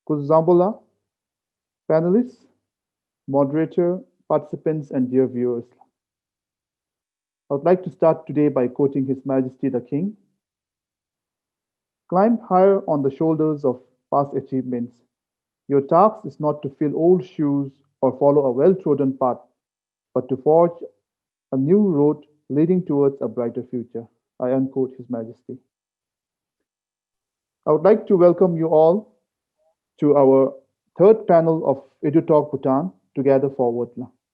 Kuzambola, panelists, moderator, participants, and dear viewers. I would like to start today by quoting His Majesty the King. Climb higher on the shoulders of past achievements. Your task is not to fill old shoes or follow a well-trodden path, but to forge a new road leading towards a brighter future. I unquote His Majesty. I would like to welcome you all to our third panel of EduTALK Bhutan, Together Forward.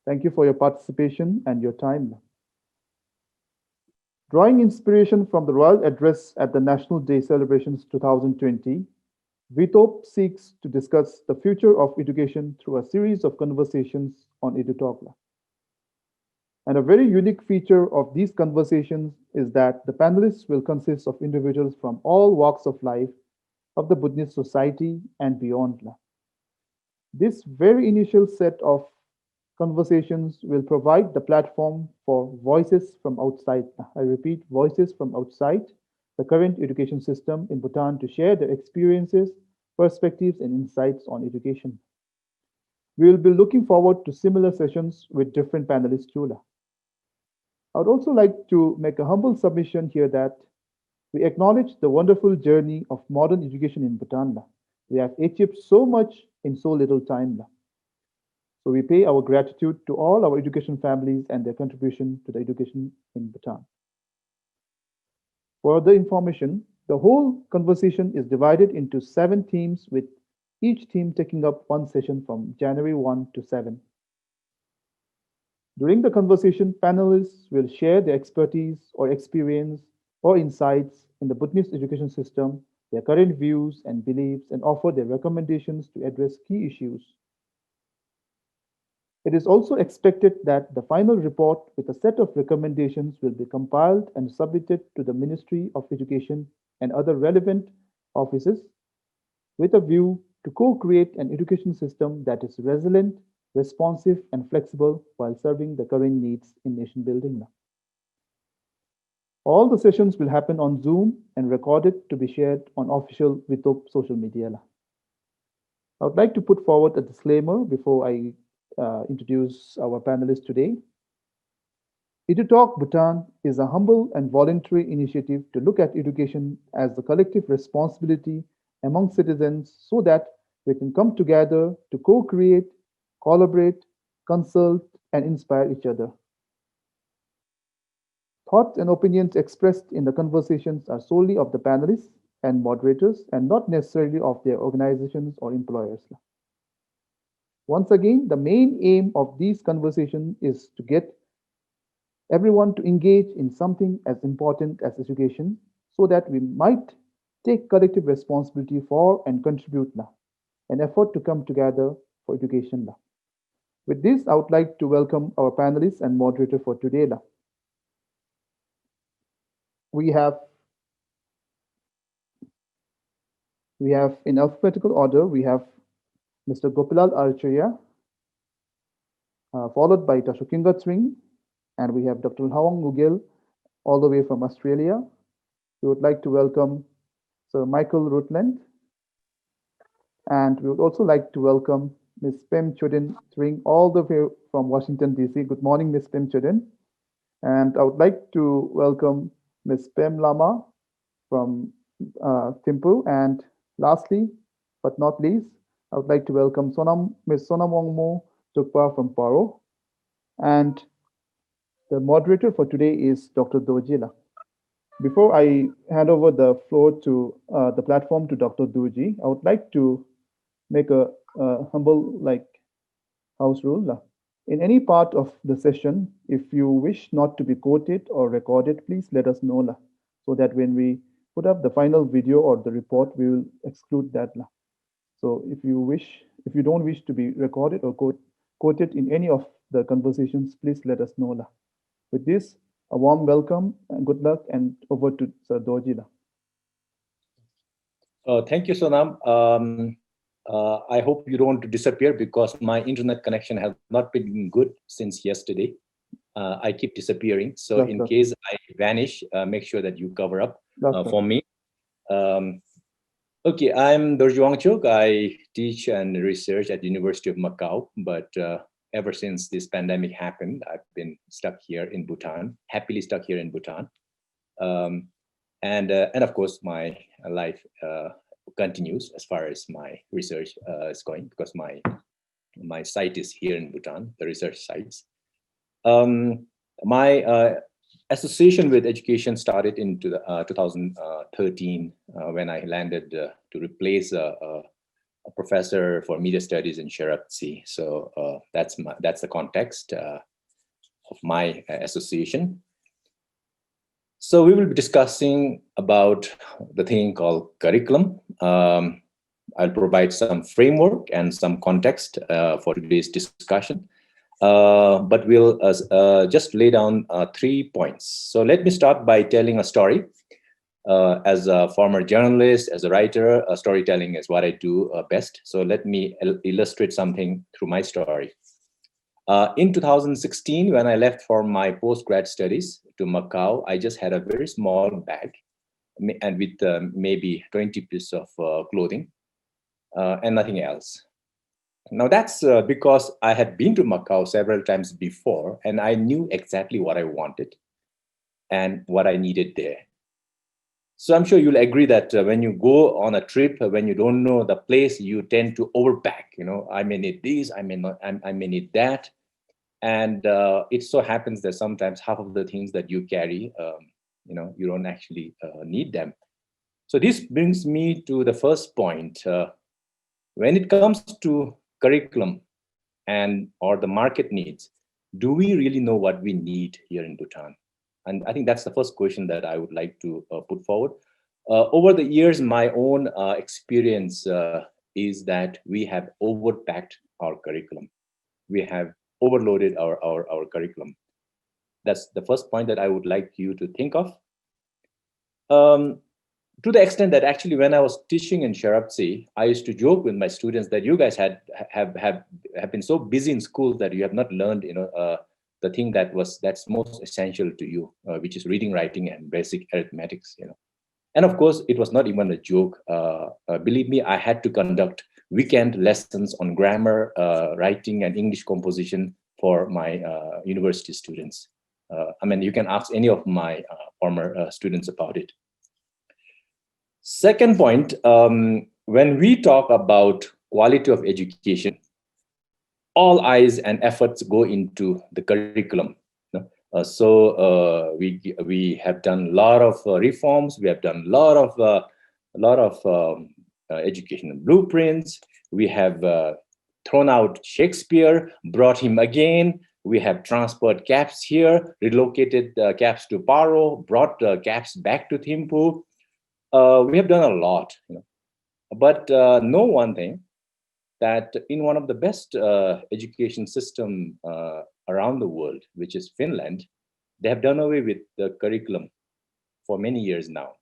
Thank you for your participation and your time. Drawing inspiration from the Royal Address at the National Day Celebrations 2020, VTOB seeks to discuss the future of education through a series of conversations on EduTALK. And a very unique feature of these conversations is that the panelists will consist of individuals from all walks of life of the Bhutanese society and beyond. This very initial set of conversations will provide the platform for voices from outside. I repeat, voices from outside the current education system in Bhutan to share their experiences, perspectives, and insights on education. We will be looking forward to similar sessions with different panelists too. I would also like to make a humble submission here that we acknowledge the wonderful journey of modern education in Bhutan. We have achieved so much in so little time. So we pay our gratitude to all our education families and their contribution to the education in Bhutan. For other information, the whole conversation is divided into 7 themes, with each theme taking up one session from January 1 to 7. During the conversation, panelists will share their expertise or experience or insights in the Bhutanese education system, their current views and beliefs, and offer their recommendations to address key issues. It is also expected that the final report with a set of recommendations will be compiled and submitted to the Ministry of Education and other relevant offices with a view to co-create an education system that is resilient, responsive, and flexible while serving the current needs in nation building. All the sessions will happen on Zoom and recorded to be shared on official VTOB social media. I would like to put forward a disclaimer before I introduce our panelists today. EduTALK Bhutan is a humble and voluntary initiative to look at education as a collective responsibility among citizens so that we can come together to co-create, collaborate, consult, and inspire each other. Thoughts and opinions expressed in the conversations are solely of the panelists and moderators and not necessarily of their organizations or employers. Once again, the main aim of these conversations is to get everyone to engage in something as important as education so that we might take collective responsibility for and contribute an effort to come together for education. With this, I would like to welcome our panelists and moderator for today. We have in alphabetical order, we have Mr. Gopilal Archaya, followed by Tashukinga Tsring, and we have Dr. Hawang Mugil, all the way from Australia. We would like to welcome Sir Michael Rutland, and we would also like to welcome Ms. Pem Chodin Tsring, all the way from Washington, D.C. Good morning, Ms. Pem Chodin. And I would like to welcome Ms. Pem Lama from Thimphu. And lastly, but not least, I would like to welcome Ms. Sonam Wongmo Tukpa from Paro. And the moderator for today is Dr. Dojila. Before I hand over the floor to the platform to Dr. Doji, I would like to make a humble house rule. In any part of the session, if you wish not to be quoted or recorded, please let us know so that when we put up the final video or the report, we will exclude that. So if you don't wish to be recorded or quoted in any of the conversations, please let us know. With this, a warm welcome and good luck, and over to Sir Dojila. Thank you, Sonam. I hope you don't disappear because my internet connection has not been good since yesterday. I keep disappearing. So in case I vanish, make sure that you cover up for me. Okay, I'm Dorjuang. I teach and research at the University of Macau, but ever since this pandemic happened, I've been stuck here in Bhutan, happily stuck here in Bhutan. Um, and of course, my life continues as far as my research is going, because my site is here in Bhutan, the research sites. My association with education started in 2013 when I landed to replace a professor for media studies in Sheraptsi. So that's the context of my association. So we will be discussing about the thing called curriculum. I'll provide some framework and some context for today's discussion. But we'll just lay down 3 points. So let me start by telling a story. As a former journalist, as a writer, storytelling is what I do best. So let me illustrate something through my story. In 2016, when I left for my postgrad studies to Macau, I just had a very small bag and with maybe 20 pieces of clothing and nothing else. Now that's because I had been to Macau several times before and I knew exactly what I wanted and what I needed there. So I'm sure you'll agree that when you go on a trip, when you don't know the place, you tend to overpack. You know, I may need this, I may not, I may need that. And it so happens that sometimes half of the things that you carry, you don't actually need them. So this brings me to the first point. When it comes to curriculum and or the market needs, do we really know what we need here in Bhutan? And I think that's the first question that I would like to put forward. Over the years, my own experience is that we have overpacked our curriculum. We have overloaded our curriculum. That's the first point that I would like you to think of. To the extent that actually when I was teaching in Sheraptsi, I used to joke with my students that you guys have been so busy in school that you have not learned, the thing that's most essential to you, which is reading, writing, and basic arithmetics. And of course, it was not even a joke. Believe me, I had to conduct weekend lessons on grammar, writing, and English composition for my university students. I mean, you can ask any of my former students about it. Second point, when we talk about quality of education, all eyes and efforts go into the curriculum. So we have done a lot of reforms. We have done a lot of educational blueprints. We have thrown out Shakespeare, brought him again. We have transferred caps here, relocated caps to Paro, brought caps back to Thimphu. We have done a lot, but know one thing, that in one of the best education system around the world, which is Finland, they have done away with the curriculum for many years now.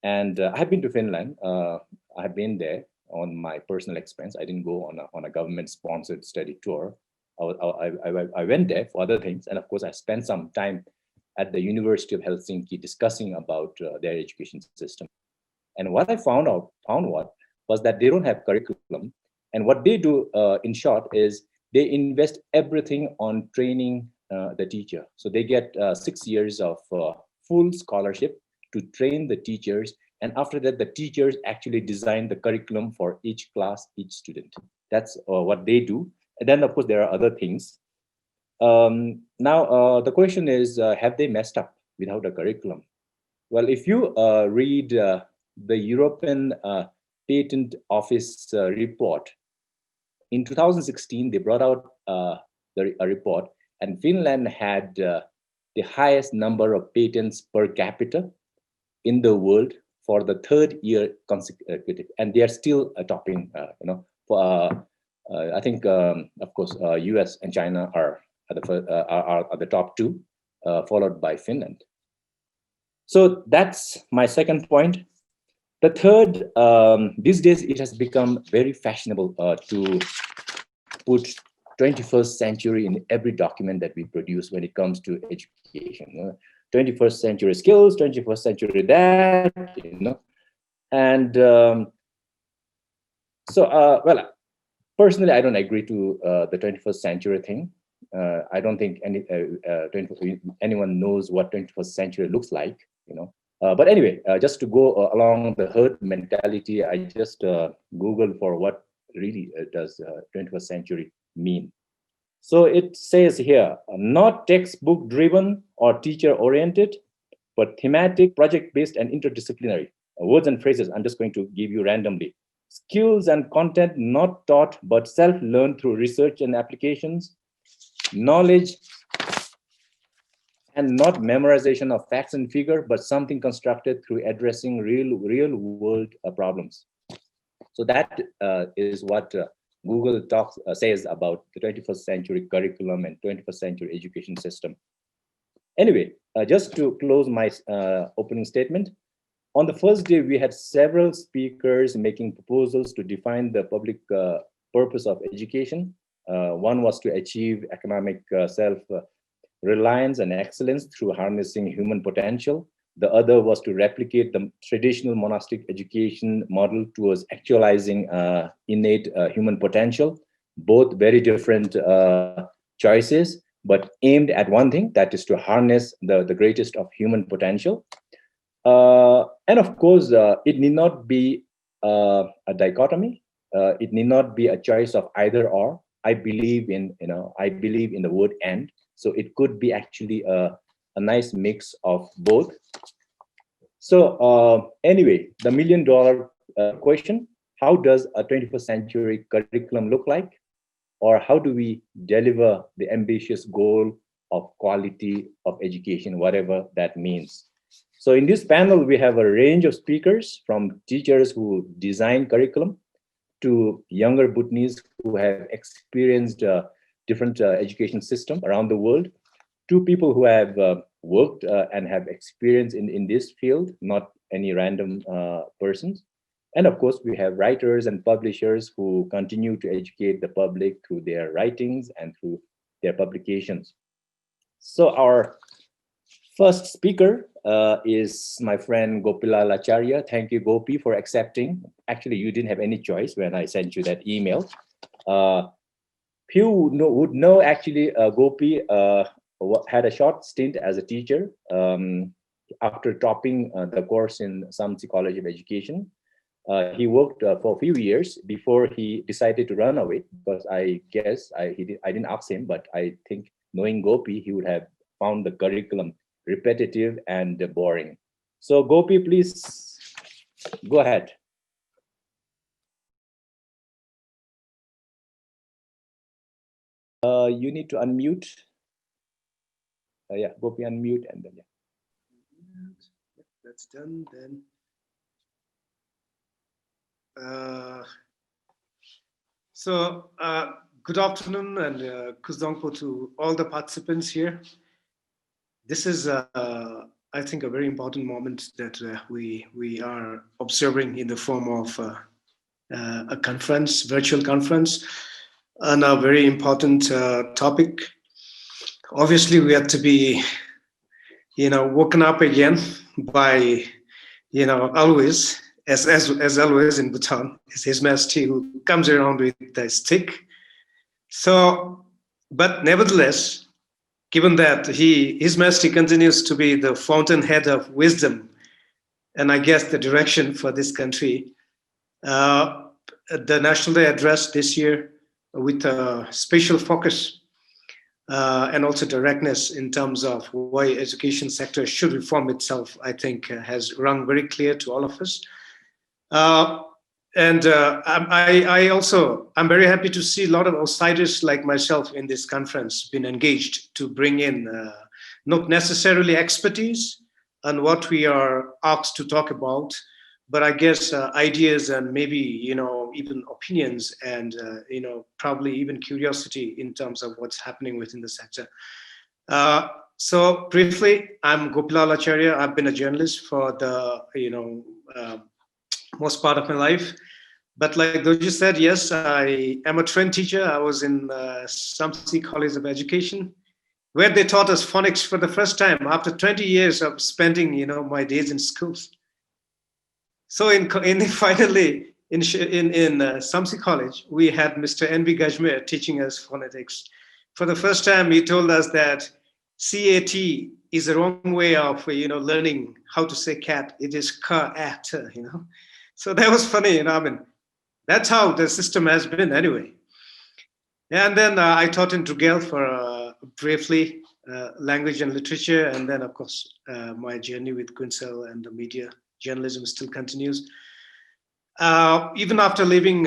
And I have been to Finland. I have been there on my personal expense. I didn't go on a government-sponsored study tour. I went there for other things, and of course, I spent some time at the University of Helsinki discussing about their education system. And what I found was that they don't have curriculum. And what they do, in short, is they invest everything on training the teacher. So they get 6 years of full scholarship to train the teachers. And after that, the teachers actually design the curriculum for each class, each student. That's what they do. And then, of course, there are other things. Now, the question is, have they messed up without a curriculum? Well, if you read the European Patent Office report, in 2016, they brought out a report, and Finland had the highest number of patents per capita in the world for the third year consecutive, and they are still topping. I think, of course, U.S. and China are the top two, followed by Finland. So that's my second point. The third, these days it has become very fashionable to put 21st century in every document that we produce when it comes to education. 21st century skills, 21st century that, And well, personally, I don't agree to the 21st century thing. I don't think anyone knows what 21st century looks like, you know. But anyway, just to go along the herd mentality, I just Googled for what really does 21st century mean. So it says here, not textbook driven or teacher oriented, but thematic, project-based, and interdisciplinary. Words and phrases I'm just going to give you randomly. Skills and content not taught, but self-learned through research and applications. Knowledge and not memorization of facts and figure, but something constructed through addressing real world problems. So that is what Google talks says about the 21st century curriculum and 21st century education system. Anyway, just to close my opening statement, on the first day, we had several speakers making proposals to define the public purpose of education. One was to achieve economic self-reliance and excellence through harnessing human potential. The other was to replicate the traditional monastic education model towards actualizing innate human potential. Both very different choices, but aimed at one thing, that is to harness the greatest of human potential. And of course, it need not be a dichotomy. It need not be a choice of either or. I believe in the word and. So it could be actually a nice mix of both. So anyway, the $1 million question: how does a 21st century curriculum look like, or how do we deliver the ambitious goal of quality of education, whatever that means? So in this panel, we have a range of speakers, from teachers who design curriculum to younger Bhutanese who have experienced different education system around the world, to people who have worked and have experience in this field, not any random persons. And of course, we have writers and publishers who continue to educate the public through their writings and through their publications. So our first speaker is my friend Gopilal Acharya. Thank you, Gopi, for accepting. Actually, you didn't have any choice when I sent you that email. Few would know actually Gopi had a short stint as a teacher after topping the course in Samsi College of Education. He worked for a few years before he decided to run away, because I guess I didn't ask him, but I think knowing Gopi, he would have found the curriculum repetitive and boring. So Gopi, please go ahead. You need to unmute. Yeah, Gopi, unmute, and then yeah. That's done then. Good afternoon and Kuzdongpo to all the participants here. This is, I think, a very important moment that we are observing in the form of a conference, virtual conference, on a very important topic. Obviously, we have to be, woken up again by, always, as always in Bhutan, is His Majesty who comes around with the stick. So, but nevertheless, given that His Majesty continues to be the fountainhead of wisdom, and I guess the direction for this country, the National Day address this year with a special focus and also directness in terms of why education sector should reform itself, I think has rung very clear to all of us. I'm very happy to see a lot of outsiders like myself in this conference been engaged to bring in not necessarily expertise on what we are asked to talk about, but I guess ideas and maybe, even opinions and, probably even curiosity in terms of what's happening within the sector. So briefly, I'm Gopilal Acharya. I've been a journalist for the, most part of my life. But like Doji said, yes, I am a trained teacher. I was in Samsi College of Education, where they taught us phonics for the first time after 20 years of spending, my days in schools. So finally in Samsi College, we had Mr. N.B. Gajmer teaching us phonetics. For the first time, he told us that CAT is the wrong way of learning how to say cat. It is ka-at, So that was funny, I mean, that's how the system has been anyway. And then I taught in Druk for briefly language and literature, and then of course my journey with Quincel and the media journalism still continues. Even after leaving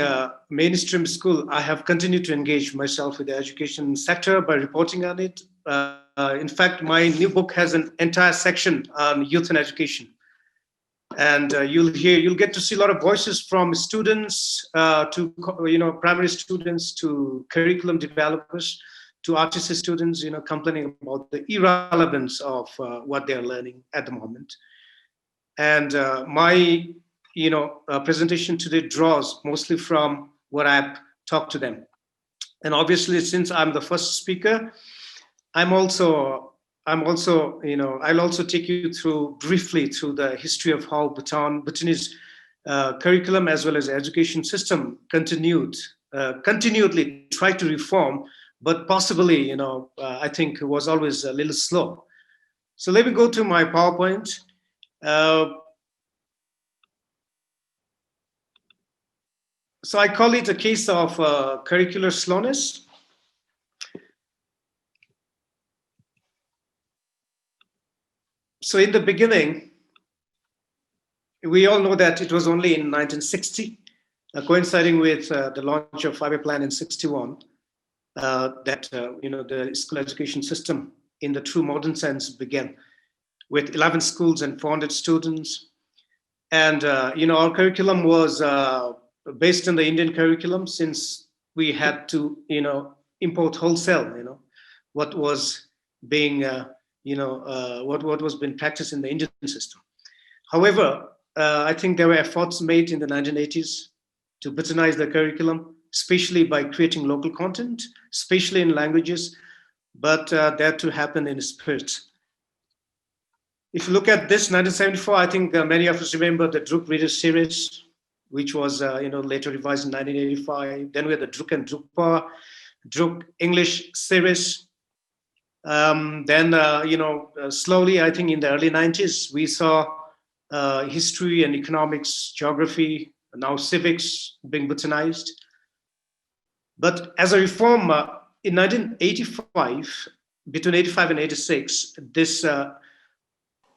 mainstream school, I have continued to engage myself with the education sector by reporting on it. In fact, my new book has an entire section on youth and education. And you'll get to see a lot of voices from students to primary students, to curriculum developers, to artistic students, complaining about the irrelevance of what they're learning at the moment. And my presentation today draws mostly from what I've talked to them. And obviously, since I'm the first speaker, I'll also take you briefly through the history of how Bhutanese curriculum as well as education system continually tried to reform, but possibly, I think it was always a little slow. So let me go to my PowerPoint. So I call it a case of curricular slowness. So in the beginning, we all know that it was only in 1960, coinciding with the launch of 5-year plan in 61, that the school education system in the true modern sense began, with 11 schools and 400 students. And our curriculum was based on the Indian curriculum, since we had to import wholesale what was being what was being practiced in the Indian system. However, I think there were efforts made in the 1980s to Bhutanize the curriculum, especially by creating local content, especially in languages, but that to happen in spirit. If you look at this 1974, I think many of us remember the Druk Reader Series, which was later revised in 1985. Then we had the Druk and Drukpa, Druk English Series. Then slowly, I think in the early 90s, we saw history and economics, geography, now civics being Bhutanized. But as a reform, in 1985, between 85 and 86, this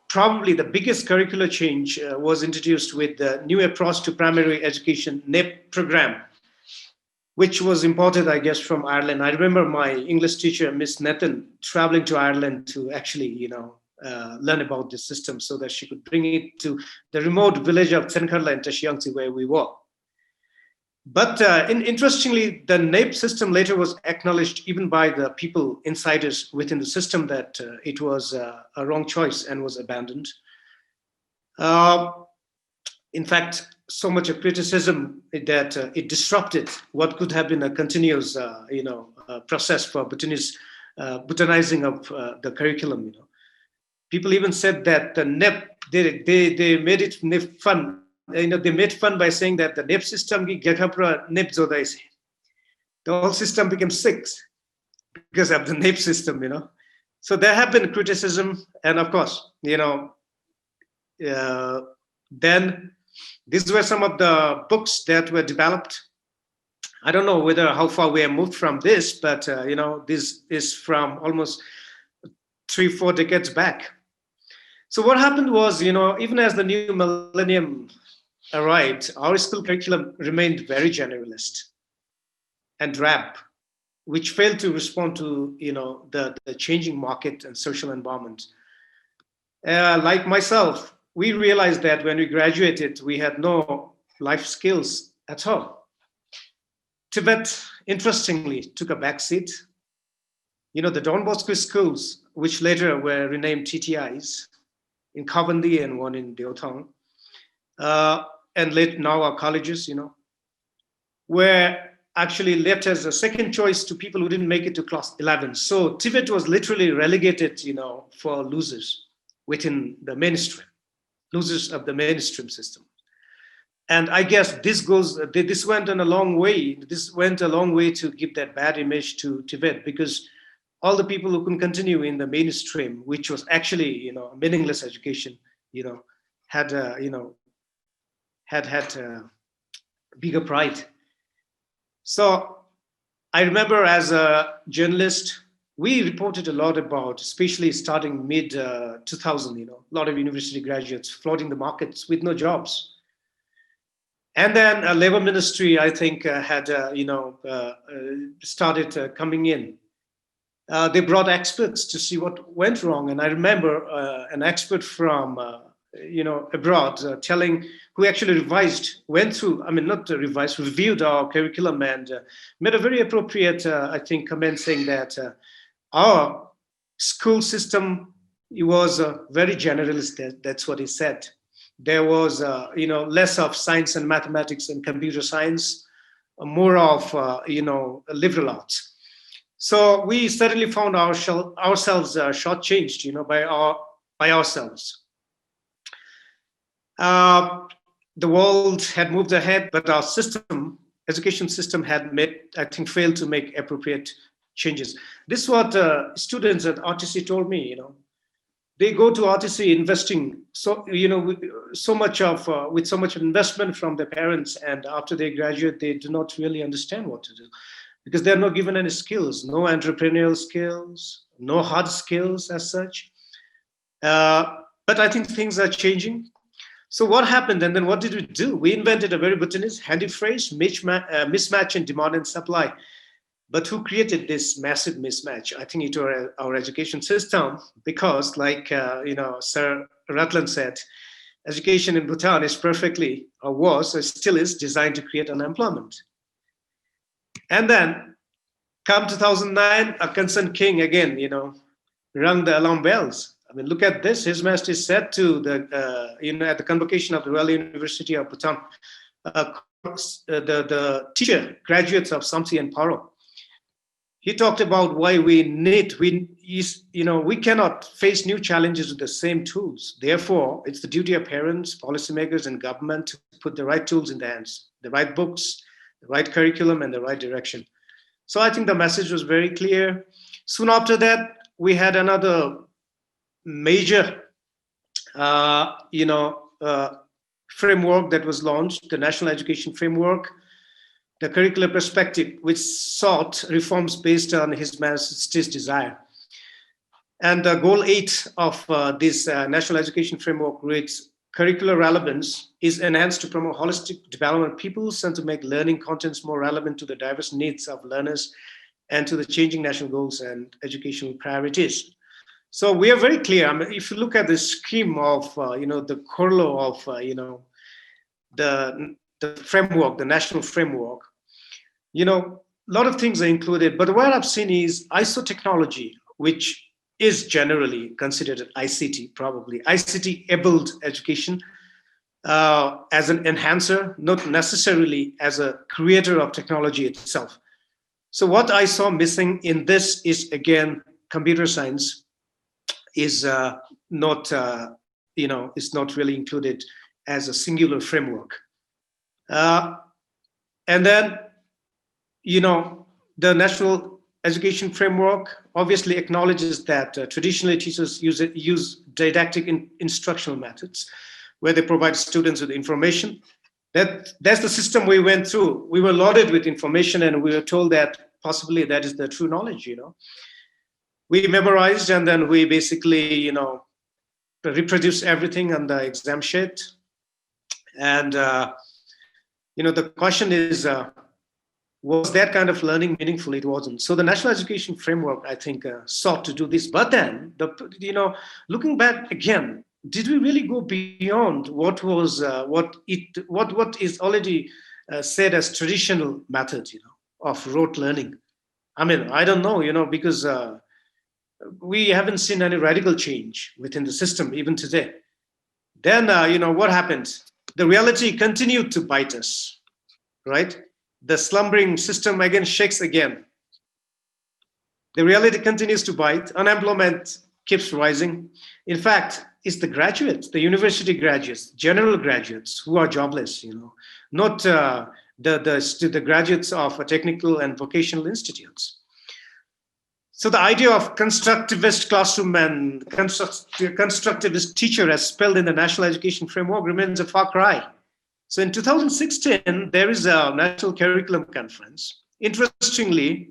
probably the biggest curricular change was introduced with the new approach to primary education NEP program, which was imported, I guess, from Ireland. I remember my English teacher, Miss Nathan, traveling to Ireland to actually, learn about this system so that she could bring it to the remote village of Tsenkharla in Tashiangsi, where we were. But interestingly, the NEP system later was acknowledged even by the people, insiders within the system, that it was a wrong choice and was abandoned. In fact, so much of criticism that it disrupted what could have been a continuous, process for Bhutanizing of the curriculum. People even said that the NEP, they made it NEP fun. They made fun by saying that the NEP system, the whole system became sick because of the NEP system. So there have been criticism, and of course, then these were some of the books that were developed. I don't know how far we have moved from this, but this is from almost 3-4 decades back. So what happened was, even as the new millennium arrived, our school curriculum remained very generalist and drab, which failed to respond to the changing market and social environment. Like myself, we realized that when we graduated, we had no life skills at all. TVET, interestingly, took a backseat. The Don Bosco schools, which later were renamed TTIs, in Kavandi and one in Deotang, and now our colleges, were actually left as a second choice to people who didn't make it to class 11. So TVET was literally relegated, for losers within the mainstream, losers of the mainstream system. And I guess this went a long way. This went a long way to give that bad image to TVET, because all the people who couldn't continue in the mainstream, which was actually, a meaningless education, had, had bigger pride. So I remember as a journalist, we reported a lot about, especially starting mid 2000, a lot of university graduates flooding the markets with no jobs. And then a labor ministry, I think, had, started coming in. They brought experts to see what went wrong. And I remember an expert from, abroad who actually reviewed our curriculum and made a very appropriate, comment, saying that our school system, it was very generalist. That's what he said. There was, less of science and mathematics and computer science, more of, liberal arts. So we certainly found ourselves shortchanged, by ourselves. The world had moved ahead, but our education system had failed to make appropriate changes. This is what students at RTC told me, They go to RTC investing with so much investment from their parents, and after they graduate, they do not really understand what to do, because they're not given any skills, no entrepreneurial skills, no hard skills as such. But I think things are changing. So what happened, and then what did we do? We invented a very Bhutanese handy phrase, mismatch in demand and supply. But who created this massive mismatch? I think it was our education system, because like, Sir Rutland said, education in Bhutan is perfectly, or was, or still is, designed to create unemployment. And then come 2009, a concerned king again, rung the alarm bells. I mean, look at this. His Majesty said to at the convocation of the Royal University of Bhutan, the teacher graduates of Samsi and Paro, he talked about why we cannot face new challenges with the same tools. Therefore, it's the duty of parents, policymakers, and government to put the right tools in the hands, the right books, the right curriculum, and the right direction. So I think the message was very clear. Soon after that, we had another major, framework that was launched, the National Education Framework, the curricular perspective, which sought reforms based on His Majesty's desire. And goal 8 of this National Education Framework reads, curricular relevance is enhanced to promote holistic development of peoples and to make learning contents more relevant to the diverse needs of learners and to the changing national goals and educational priorities. So we are very clear. I mean, if you look at the scheme of, the corlo of, the framework, the national framework, a lot of things are included. But what I've seen is ISO technology, which is generally considered ICT, probably ICT-enabled education as an enhancer, not necessarily as a creator of technology itself. So what I saw missing in this is, again, computer science is not really included as a singular framework. And then, the National Education Framework obviously acknowledges that traditionally teachers use didactic instructional methods where they provide students with information. That's the system we went through. We were loaded with information and we were told that possibly that is the true knowledge, We memorized and then we basically, reproduced everything on the exam sheet. And, the question is, was that kind of learning meaningful? It wasn't. So the National Education Framework, I think, sought to do this. But then, looking back again, did we really go beyond what was what is already said as traditional method, of rote learning? I mean, I don't know, because we haven't seen any radical change within the system even today. Then, what happened? The reality continued to bite us, right? The slumbering system again shakes again. The reality continues to bite. Unemployment keeps rising. In fact, is the graduates, the university graduates, general graduates who are jobless, not the graduates of technical and vocational institutes. So the idea of constructivist classroom and constructivist teacher as spelled in the National Education Framework remains a far cry. So in 2016, there is a National Curriculum Conference. Interestingly,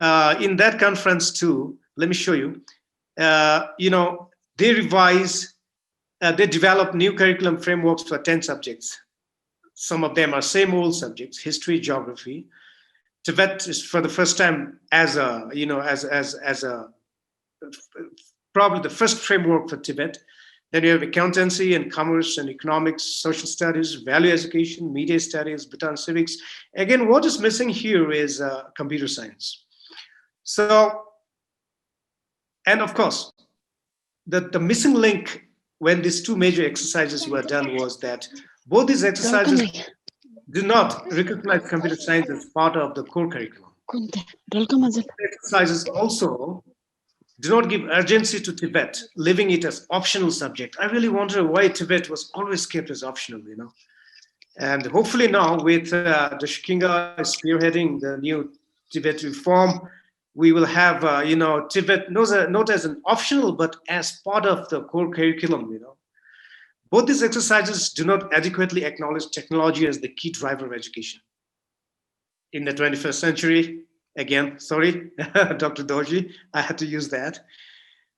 in that conference too, let me show you, they develop new curriculum frameworks for 10 subjects. Some of them are same old subjects, history, geography. TVET is for the first time as probably the first framework for TVET. Then you have accountancy and commerce and economics, social studies, value education, media studies, Bhutan civics. Again, what is missing here is computer science. So, and of course, the missing link when these two major exercises were done was that both these exercises do not recognize computer science as part of the core curriculum. Exercises also do not give urgency to TVET, leaving it as optional subject. I really wonder why TVET was always kept as optional, And hopefully now with Dashikinga spearheading the new TVET reform, we will have, TVET not as an optional, but as part of the core curriculum, Both these exercises do not adequately acknowledge technology as the key driver of education. In the 21st century, again, sorry, Dr. Dorji, I had to use that.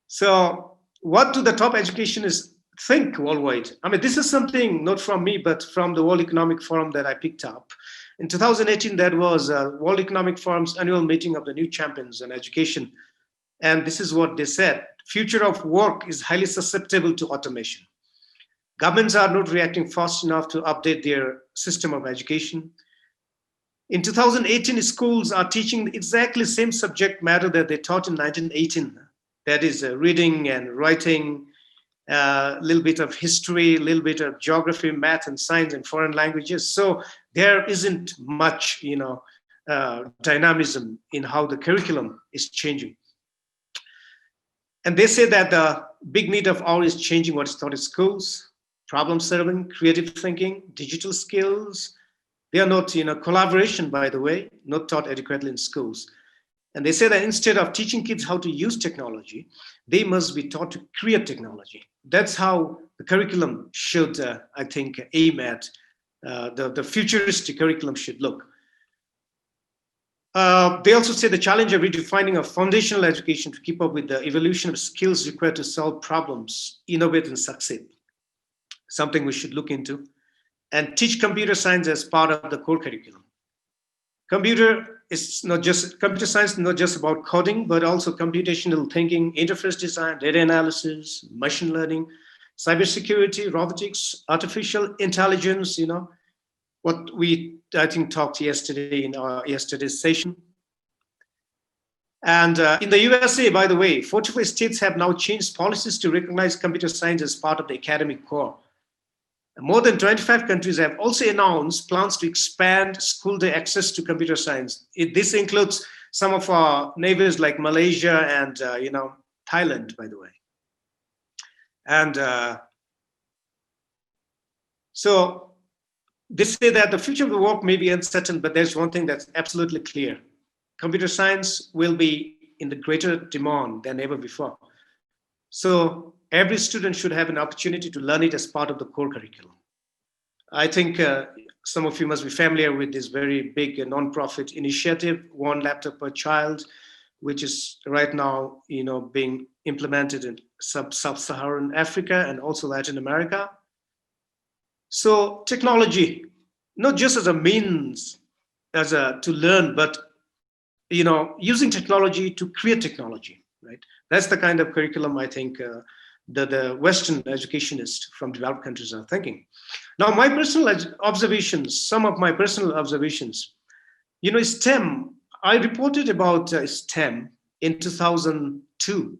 So what do the top educationists think worldwide? I mean, this is something not from me, but from the World Economic Forum that I picked up. In 2018, that was World Economic Forum's annual meeting of the new champions in education. And this is what they said. Future of work is highly susceptible to automation. Governments are not reacting fast enough to update their system of education. In 2018, schools are teaching exactly the same subject matter that they taught in 1918. That is reading and writing, a little bit of history, a little bit of geography, math and science and foreign languages. So there isn't much, dynamism in how the curriculum is changing. And they say that the big need of ours is changing what is taught in schools, problem solving, creative thinking, digital skills. They are not, collaboration, by the way, not taught adequately in schools. And they say that instead of teaching kids how to use technology, they must be taught to create technology. That's how the curriculum should, I think, aim at. The futuristic curriculum should look. They also say the challenge of redefining a foundational education to keep up with the evolution of skills required to solve problems, innovate and succeed. Something we should look into. And teach computer science as part of the core curriculum. Computer science is not just about coding, but also computational thinking, interface design, data analysis, machine learning, cybersecurity, robotics, artificial intelligence, what we, I think, talked yesterday in our yesterday's session. And in the USA, by the way, 45 states have now changed policies to recognize computer science as part of the academic core. More than 25 countries have also announced plans to expand school day access to computer science. This includes some of our neighbors like Malaysia and Thailand, by the way. And so they say that the future of the work may be uncertain, but there's one thing that's absolutely clear. Computer science will be in the greater demand than ever before. So every student should have an opportunity to learn it as part of the core curriculum. I think some of you must be familiar with this very big non-profit initiative, One Laptop Per Child, which is right now, being implemented in sub-Saharan Africa and also Latin America. So technology, not just as a means to learn, but using technology to create technology, right? That's the kind of curriculum I think the Western educationists from developed countries are thinking. Now, my personal observations, some of my personal observations, STEM, I reported about STEM in 2002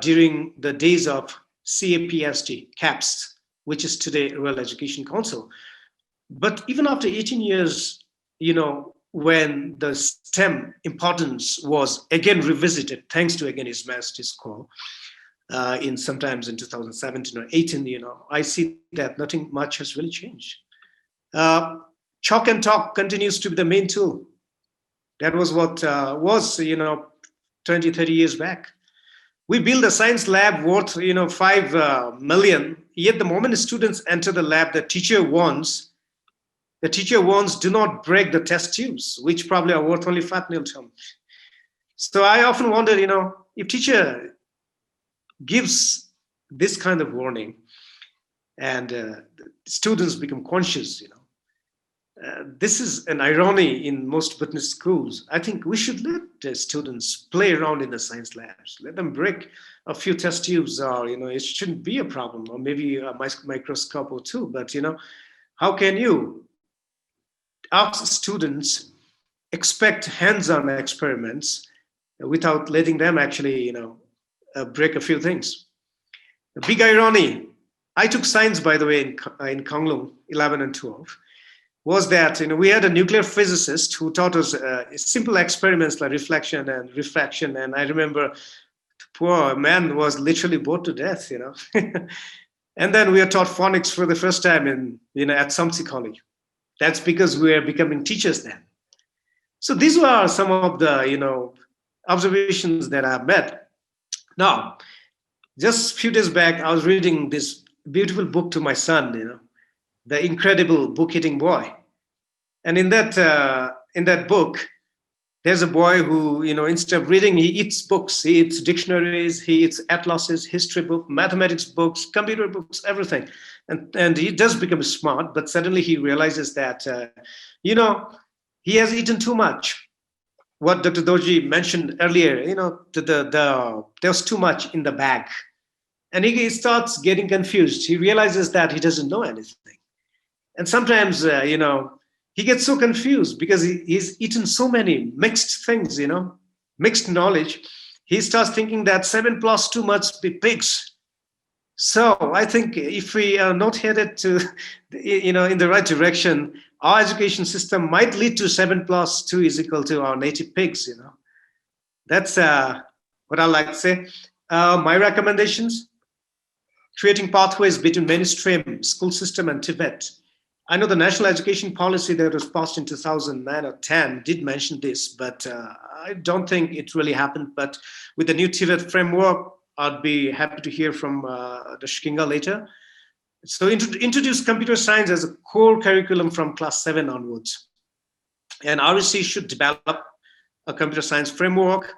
during the days of CAPS, which is today Royal Education Council. But even after 18 years, when the STEM importance was again revisited, thanks to again His Majesty's call, sometimes in 2017 or 18, I see that nothing much has really changed. Chalk and talk continues to be the main tool. That was what was, 20, 30 years back. We build a science lab worth, 5 million. Yet the moment students enter the lab, the teacher warns, do not break the test tubes, which probably are worth only 5 million. So I often wonder, if teacher gives this kind of warning and students become conscious, this is an irony in most Bhutanese schools. I think we should let the students play around in the science labs. Let them break a few test tubes, or it shouldn't be a problem, or maybe a microscope or two. But how can you ask students expect hands-on experiments without letting them actually, break a few things? The big irony. I took science, by the way, in Konglung 11 and 12. Was that we had a nuclear physicist who taught us simple experiments like reflection and refraction, and I remember the poor man was literally bored to death, And then we are taught phonics for the first time at Samsi College. That's because we are becoming teachers then. So these were some of the observations that I've made. Now, just a few days back, I was reading this beautiful book to my son, The Incredible Book-Eating Boy. And in that book, there's a boy who, instead of reading, he eats books. He eats dictionaries, he eats atlases, history books, mathematics books, computer books, everything. And he does become smart, but suddenly he realizes that, he has eaten too much. What Dr. Doji mentioned earlier, there's too much in the bag. And he starts getting confused. He realizes that he doesn't know anything. And sometimes, he gets so confused because he's eaten so many mixed things, mixed knowledge. He starts thinking that 7 + 2 must be pigs. So I think if we are not headed to, in the right direction, our education system might lead to 7 + 2 = our native pigs, That's what I like to say. My recommendations: creating pathways between mainstream school system and TVET. I know the national education policy that was passed in 2009 or 10 did mention this, but I don't think it really happened. But with the new TVET framework, I'd be happy to hear from the Shikinga later. So introduce computer science as a core curriculum from class 7 onwards. And REC should develop a computer science framework,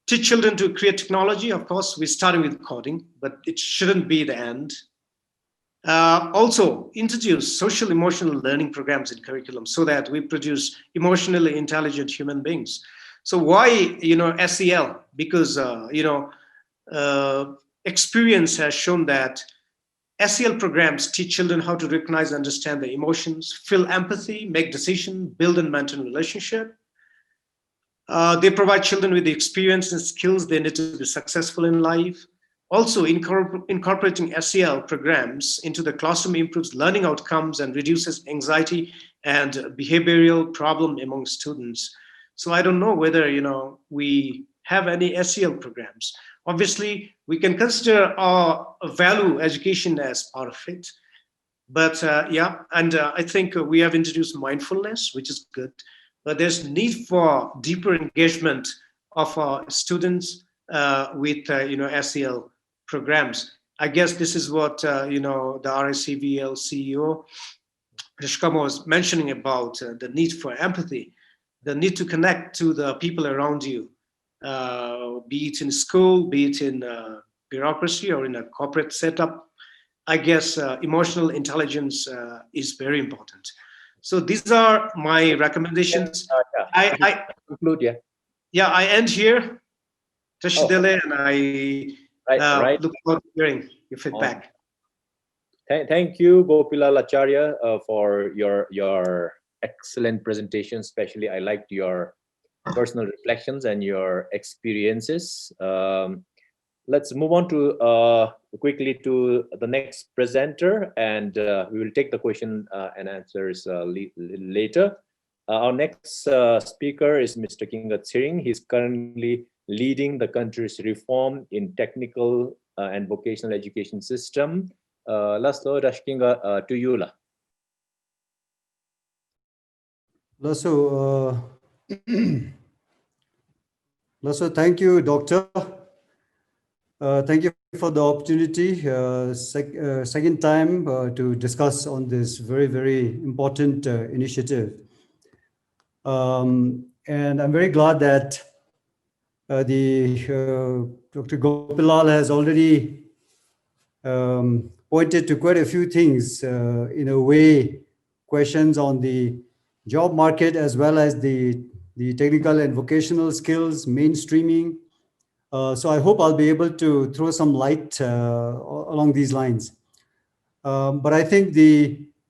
teach children to create technology. Of course, we're starting with coding, but it shouldn't be the end. Also, introduce social emotional learning programs in curriculum so that we produce emotionally intelligent human beings. So why, SEL? Because, experience has shown that SEL programs teach children how to recognize and understand their emotions, feel empathy, make decisions, build and maintain relationship. They provide children with the experience and skills they need to be successful in life. Also, incorporating SEL programs into the classroom improves learning outcomes and reduces anxiety and behavioral problem among students. So I don't know whether, we have any SEL programs. Obviously, we can consider our value education as part of it. But I think we have introduced mindfulness, which is good. But there's need for deeper engagement of our students with, SEL programs. I guess this is what, the RSCVL CEO, Rishkama, was mentioning about the need for empathy, the need to connect to the people around you, be it in school, be it in bureaucracy or in a corporate setup. I guess emotional intelligence is very important. So these are my recommendations. I conclude, I end here, Tashidele, and I look forward to hearing your feedback. Thank you, Gopilal Acharya, for your excellent presentation. Especially, I liked your personal reflections and your experiences. Let's move on to quickly to the next presenter, and we will take the question and answers later. Our next speaker is Mr. Kinga Tsiring. He's currently leading the country's reform in technical and vocational education system. Laslo Rashkinga to you. Lasso, thank you, Doctor. Thank you for the opportunity, second time to discuss on this very, very important initiative. And I'm very glad that Dr. Gopilal has already pointed to quite a few things, in a way, questions on the job market as well as the technical and vocational skills, mainstreaming. So I hope I'll be able to throw some light along these lines. But I think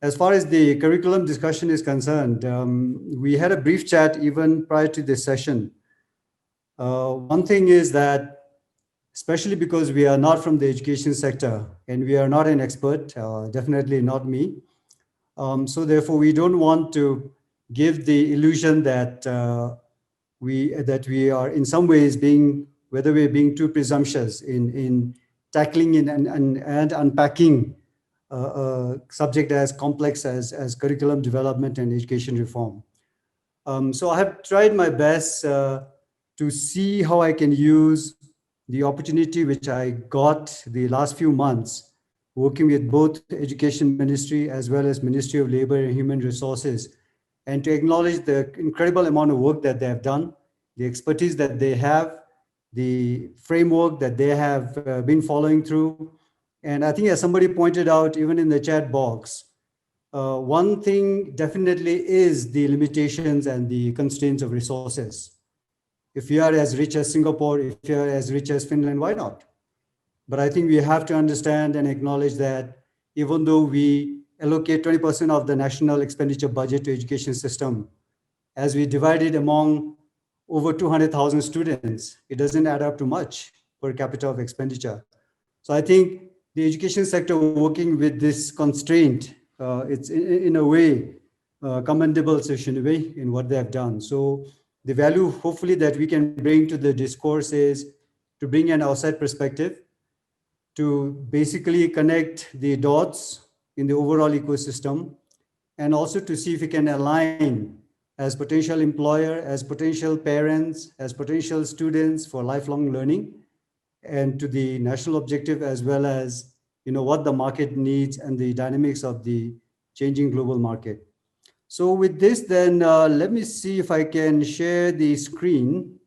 as far as the curriculum discussion is concerned, we had a brief chat even prior to this session. One thing is that, especially because we are not from the education sector and we are not an expert, definitely not me. So therefore, we don't want to give the illusion that we are in some ways whether we're being too presumptuous in tackling and unpacking a subject as complex as curriculum development and education reform. So I have tried my best to see how I can use the opportunity which I got the last few months working with both Education Ministry as well as Ministry of Labor and Human Resources, and to acknowledge the incredible amount of work that they have done, the expertise that they have, the framework that they have been following through. And I think, as somebody pointed out, even in the chat box, one thing definitely is the limitations and the constraints of resources. If you are as rich as Singapore, if you are as rich as Finland, why not? But I think we have to understand and acknowledge that even though we allocate 20% of the national expenditure budget to education system, as we divide it among over 200,000 students, it doesn't add up to much per capita of expenditure. So I think the education sector working with this constraint, it's in a way commendable in what they have done. So the value, hopefully, that we can bring to the discourse is to bring an outside perspective, to basically connect the dots in the overall ecosystem, and also to see if we can align as potential employer, as potential parents, as potential students for lifelong learning, and to the national objective, as well as what the market needs and the dynamics of the changing global market. So with this, then let me see if I can share the screen.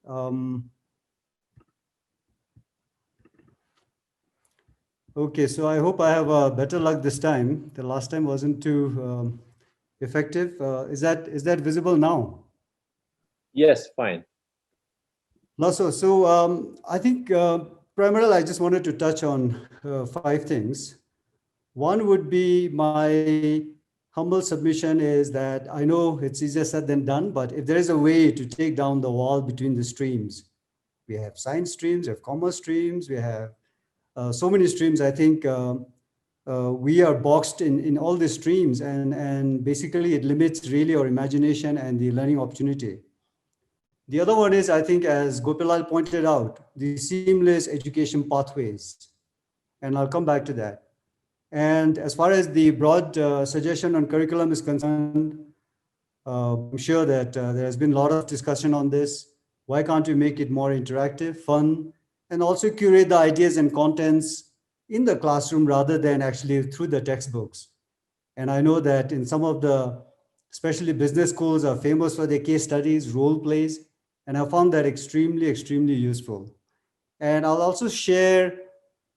Okay, so I hope I have better luck this time. The last time wasn't too effective. Is that visible now? Yes, fine. Lasso, so I think primarily I just wanted to touch on 5 things. One would be my humble submission is that I know it's easier said than done, but if there is a way to take down the wall between the streams, we have science streams, we have commerce streams, we have so many streams. I think we are boxed in all these streams, and basically it limits really our imagination and the learning opportunity. The other one is, I think, as Gopilal pointed out, the seamless education pathways, and I'll come back to that. And as far as the broad suggestion on curriculum is concerned, I'm sure that there has been a lot of discussion on this. Why can't we make it more interactive, fun, and also curate the ideas and contents in the classroom rather than actually through the textbooks? And I know that in some of the, especially business schools, are famous for their case studies, role plays, and I found that extremely, extremely useful. And I'll also share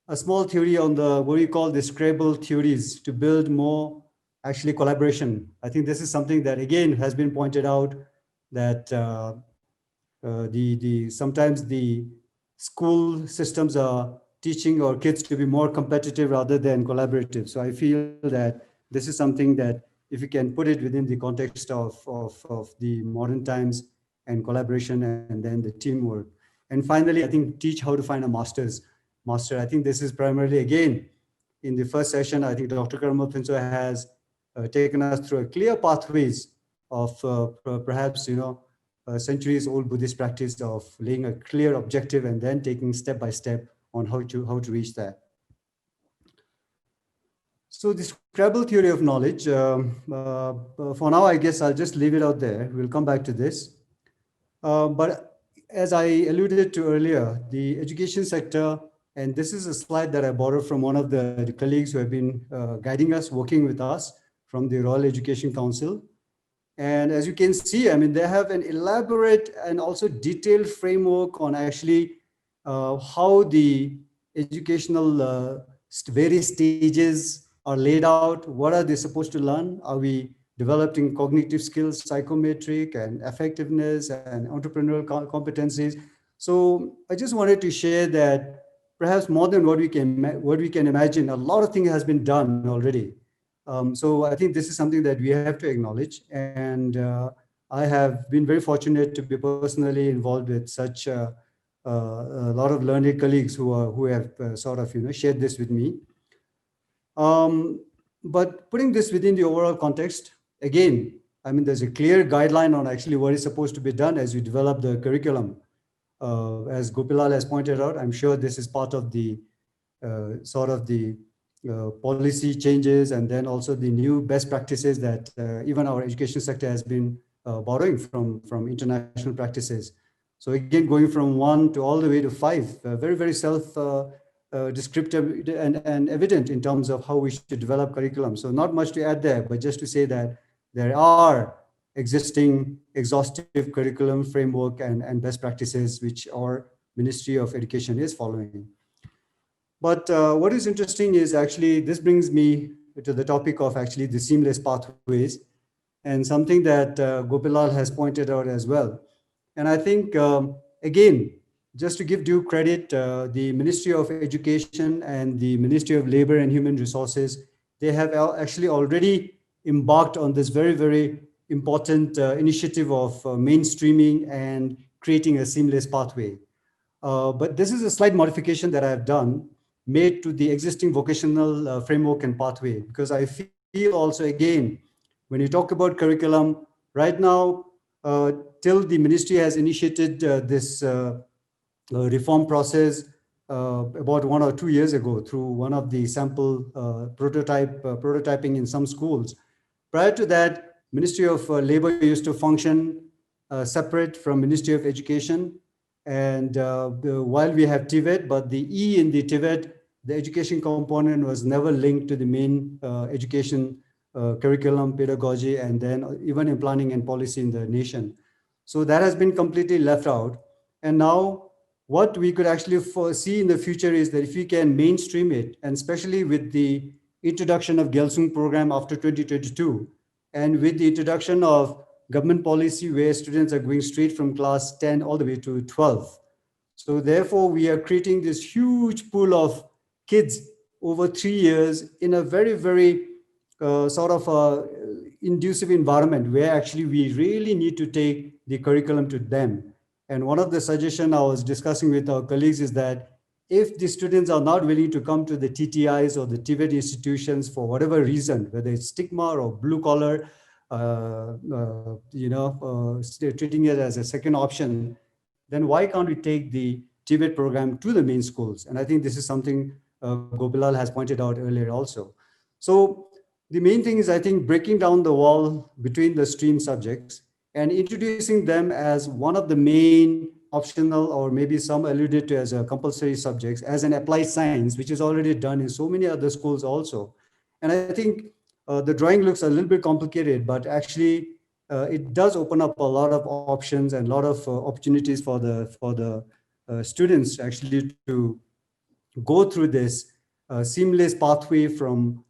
a small theory on what we call the Scrabble theories to build more actually collaboration. I think this is something that again has been pointed out, that sometimes the school systems are teaching our kids to be more competitive rather than collaborative. So I feel that this is something that if you can put it within the context of the modern times and collaboration and then the teamwork. And finally, I think teach how to find a master. I think this is primarily, again, in the first session, I think Dr. Karmal Pinso has taken us through a clear pathways of perhaps, centuries old Buddhist practice of laying a clear objective and then taking step by step how to reach that. So the Scrabble theory of knowledge, for now, I guess I'll just leave it out there. We'll come back to this. But as I alluded to earlier, the education sector, and this is a slide that I borrowed from one of the colleagues who have been guiding us, working with us from the Royal Education Council. And as you can see, I mean, they have an elaborate and also detailed framework on actually how the educational various stages are laid out. What are they supposed to learn? Are we developing cognitive skills, psychometric and effectiveness and entrepreneurial competencies? So I just wanted to share that perhaps more than what we can imagine, a lot of things has been done already. So I think this is something that we have to acknowledge. And I have been very fortunate to be personally involved with such a lot of learned colleagues who have sort of shared this with me. But putting this within the overall context, again, I mean, there's a clear guideline on actually what is supposed to be done as you develop the curriculum. As Gopilal has pointed out, I'm sure this is part of the sort of the policy changes and then also the new best practices that even our education sector has been borrowing from international practices. So again, going from 1 to all the way to 5, very, very descriptive and evident in terms of how we should develop curriculum. So not much to add there, but just to say that there are existing exhaustive curriculum framework and best practices which our Ministry of Education is following. But what is interesting is actually, this brings me to the topic of actually the seamless pathways and something that Gopilal has pointed out as well. And I think, again, just to give due credit, the Ministry of Education and the Ministry of Labor and Human Resources, they have actually already embarked on this very, very important initiative of mainstreaming and creating a seamless pathway. But this is a slight modification that I've done, made to the existing vocational framework and pathway, because I feel also, again, when you talk about curriculum, right now, till the ministry has initiated this reform process about 1 or 2 years ago through one of the sample prototyping in some schools. Prior to that, Ministry of Labor used to function separate from Ministry of Education. And while we have TVET, but the E in the TVET, the education component was never linked to the main education curriculum, pedagogy, and then even in planning and policy in the nation. So that has been completely left out. And now what we could actually foresee in the future is that if we can mainstream it, and especially with the introduction of Gelsung program after 2022, and with the introduction of government policy where students are going straight from class 10 all the way to 12. So therefore, we are creating this huge pool of kids over 3 years in a very, very sort of inducive environment where actually we really need to take the curriculum to them. And one of the suggestions I was discussing with our colleagues is that if the students are not willing to come to the TTIs or the TVET institutions for whatever reason, whether it's stigma or blue collar, treating it as a second option, then why can't we take the TVET program to the main schools? And I think this is something Gopilal has pointed out earlier also. So the main thing is, I think, breaking down the wall between the stream subjects and introducing them as one of the main optional, or maybe some alluded to as a compulsory subjects, as an applied science, which is already done in so many other schools also. And I think the drawing looks a little bit complicated, but actually it does open up a lot of options and a lot of opportunities for the students actually to go through this seamless pathway from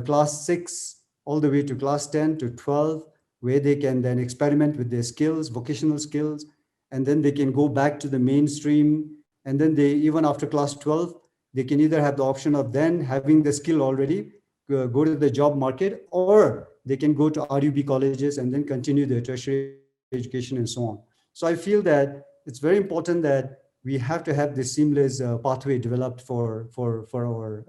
class 6 all the way to class 10 to 12, where they can then experiment with their skills, vocational skills, and then they can go back to the mainstream. And then they, even after class 12, they can either have the option of then having the skill already, go to the job market, or they can go to RUB colleges and then continue their tertiary education and so on. So I feel that it's very important that we have to have this seamless pathway developed for our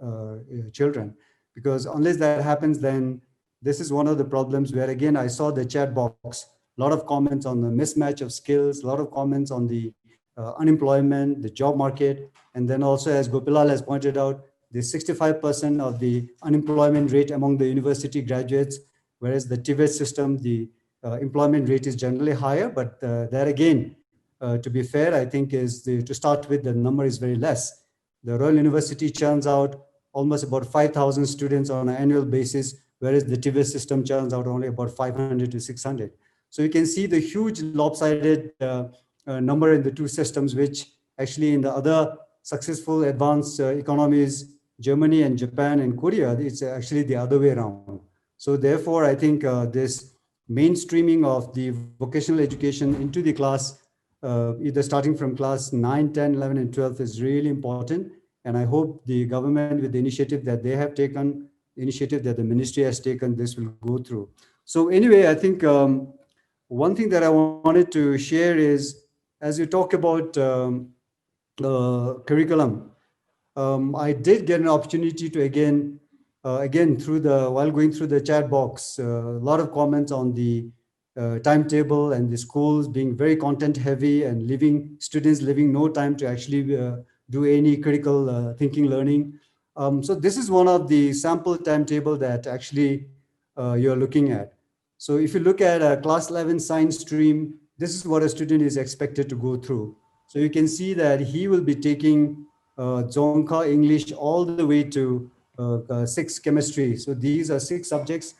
children, because unless that happens, then this is one of the problems where, again, I saw the chat box, a lot of comments on the mismatch of skills, a lot of comments on the unemployment, the job market, and then also, as Gopilal has pointed out, the 65% of the unemployment rate among the university graduates, whereas the TVET system, the employment rate is generally higher. But there again, to be fair, I think to start with, the number is very less. The Royal University churns out almost about 5,000 students on an annual basis, whereas the TVET system churns out only about 500 to 600. So you can see the huge lopsided number in the two systems, which actually in the other successful advanced economies, Germany and Japan and Korea, it's actually the other way around. So therefore, I think this mainstreaming of the vocational education into the class, either starting from class 9, 10, 11, and 12 is really important. And I hope the government, with the initiative that they have taken, the initiative that the ministry has taken, this will go through. So anyway, I think one thing that I wanted to share is, as you talk about curriculum, I did get an opportunity to again while going through the chat box, a lot of comments on the timetable and the schools being very content heavy and students leaving no time to actually do any critical thinking learning. So this is one of the sample timetable that actually you're looking at. So if you look at a class 11 science stream, this is what a student is expected to go through. So you can see that he will be taking Dzongkha English all the way to 6 chemistry. So these are 6 subjects,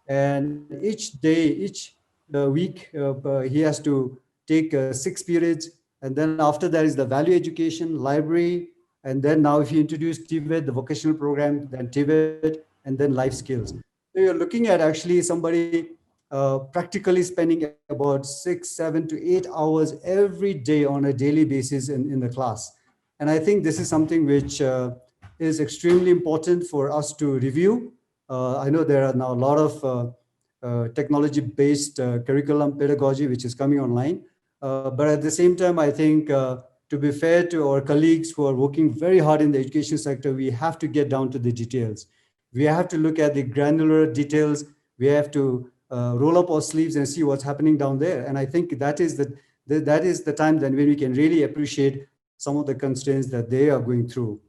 and each day, each week, he has to take 6 periods. And then after that is the value education, library, and then now if you introduce TVET, the vocational program, then TVET, and then life skills. So you're looking at actually somebody practically spending about 6, 7 to 8 hours every day on a daily basis in the class. And I think this is something which is extremely important for us to review. I know there are now a lot of technology-based curriculum pedagogy which is coming online. But at the same time, I think to be fair to our colleagues who are working very hard in the education sector, we have to get down to the details. We have to look at the granular details. We have to roll up our sleeves and see what's happening down there. And I think that is the time then when we can really appreciate some of the constraints that they are going through.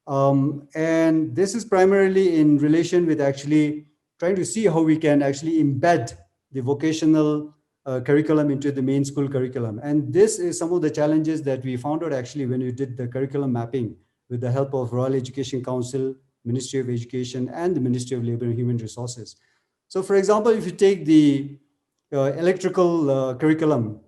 And this is primarily in relation with actually trying to see how we can actually embed the vocational curriculum into the main school curriculum. And this is some of the challenges that we found out actually when we did the curriculum mapping with the help of Royal Education Council, Ministry of Education, and the Ministry of Labor and Human Resources. So for example, if you take the electrical curriculum,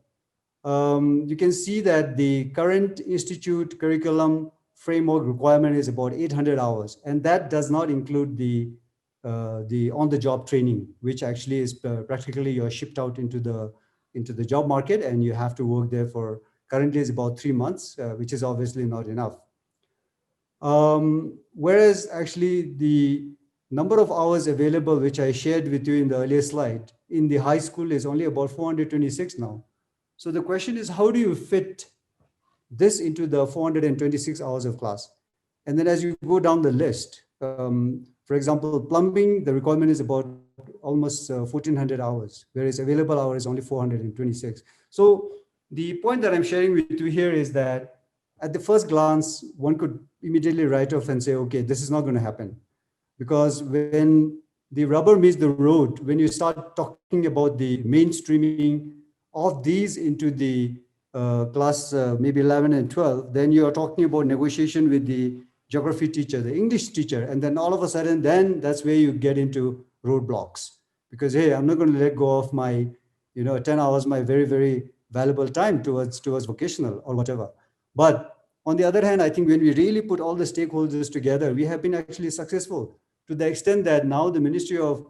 you can see that the current institute curriculum framework requirement is about 800 hours. And that does not include the on-the-job training, which actually is practically you're shipped out into the job market and you have to work there for, currently is about 3 months, which is obviously not enough. Whereas actually the number of hours available, which I shared with you in the earlier slide, in the high school is only about 426 now. So the question is, how do you fit this into the 426 hours of class? And then as you go down the list, for example, plumbing, the requirement is about almost 1,400 hours, whereas available hours is only 426. So the point that I'm sharing with you here is that at the first glance, one could immediately write off and say, okay, this is not going to happen. Because when the rubber meets the road, when you start talking about the mainstreaming of these into the class maybe 11 and 12, then you are talking about negotiation with the geography teacher, the English teacher, and then all of a sudden, then that's where you get into roadblocks. Because hey, I'm not going to let go of my, 10 hours, my very, very valuable time towards vocational or whatever. But on the other hand, I think when we really put all the stakeholders together, we have been actually successful to the extent that now the Ministry of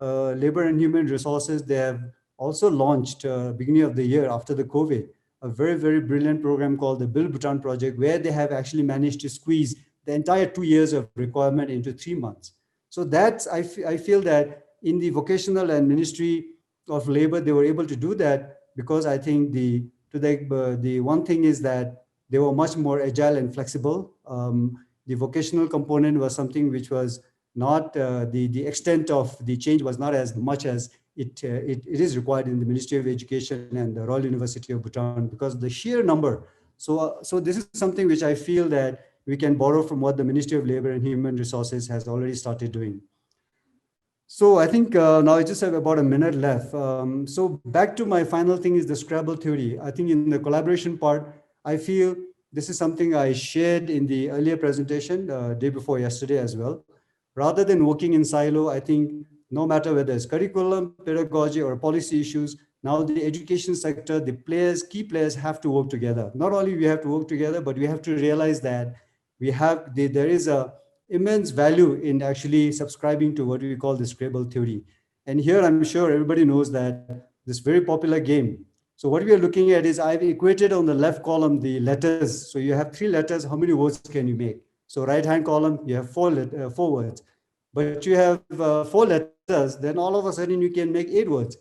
Labor and Human Resources, they have also launched beginning of the year after the COVID, a very, very brilliant program called the Build Bhutan Project, where they have actually managed to squeeze the entire 2 years of requirement into 3 months. So that's, I feel that in the vocational and Ministry of Labor, they were able to do that because I think the one thing is that they were much more agile and flexible. The vocational component was something which was not, the extent of the change was not as much as it is required in the Ministry of Education and the Royal University of Bhutan, because the sheer number. So this is something which I feel that we can borrow from what the Ministry of Labor and Human Resources has already started doing. So I think now I just have about a minute left. So back to my final thing is the Scrabble theory. I think in the collaboration part, I feel this is something I shared in the earlier presentation, day before yesterday as well. Rather than working in silo, I think no matter whether it's curriculum, pedagogy, or policy issues, now the education sector, the players, key players have to work together. Not only we have to work together, but we have to realize that there is a immense value in actually subscribing to what we call the Scrabble theory. And here I'm sure everybody knows that this very popular game. So what we are looking at is I've equated on the left column the letters. So you have 3 letters, how many words can you make? So right hand column, you have 4 words. But you have 4 letters, then all of a sudden you can make 8 words.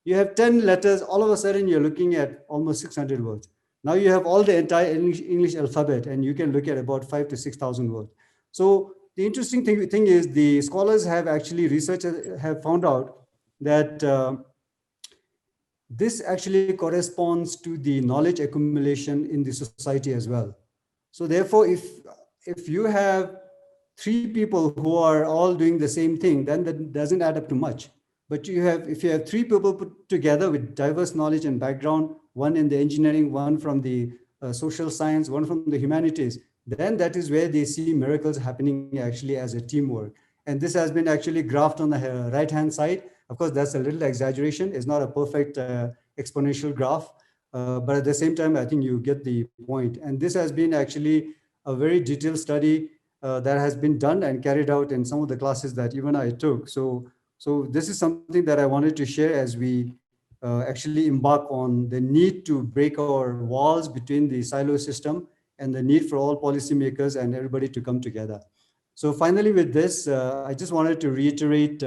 You have 10 letters, all of a sudden you're looking at almost 600 words. Now you have all the entire English alphabet, and you can look at about 5,000 to 6,000 words. So the interesting thing is the scholars have actually researchers have found out that this actually corresponds to the knowledge accumulation in the society as well. So therefore, if you have 3 people who are all doing the same thing, then that doesn't add up to much. But if you have 3 people put together with diverse knowledge and background, one in the engineering, one from the social science, one from the humanities, then that is where they see miracles happening actually as a teamwork. And this has been actually graphed on the right-hand side. Of course, that's a little exaggeration. It's not a perfect exponential graph. But at the same time, I think you get the point. And this has been actually a very detailed study that has been done and carried out in some of the classes that even I took. So this is something that I wanted to share as we actually embark on the need to break our walls between the silo system and the need for all policymakers and everybody to come together. So finally, with this, I just wanted to reiterate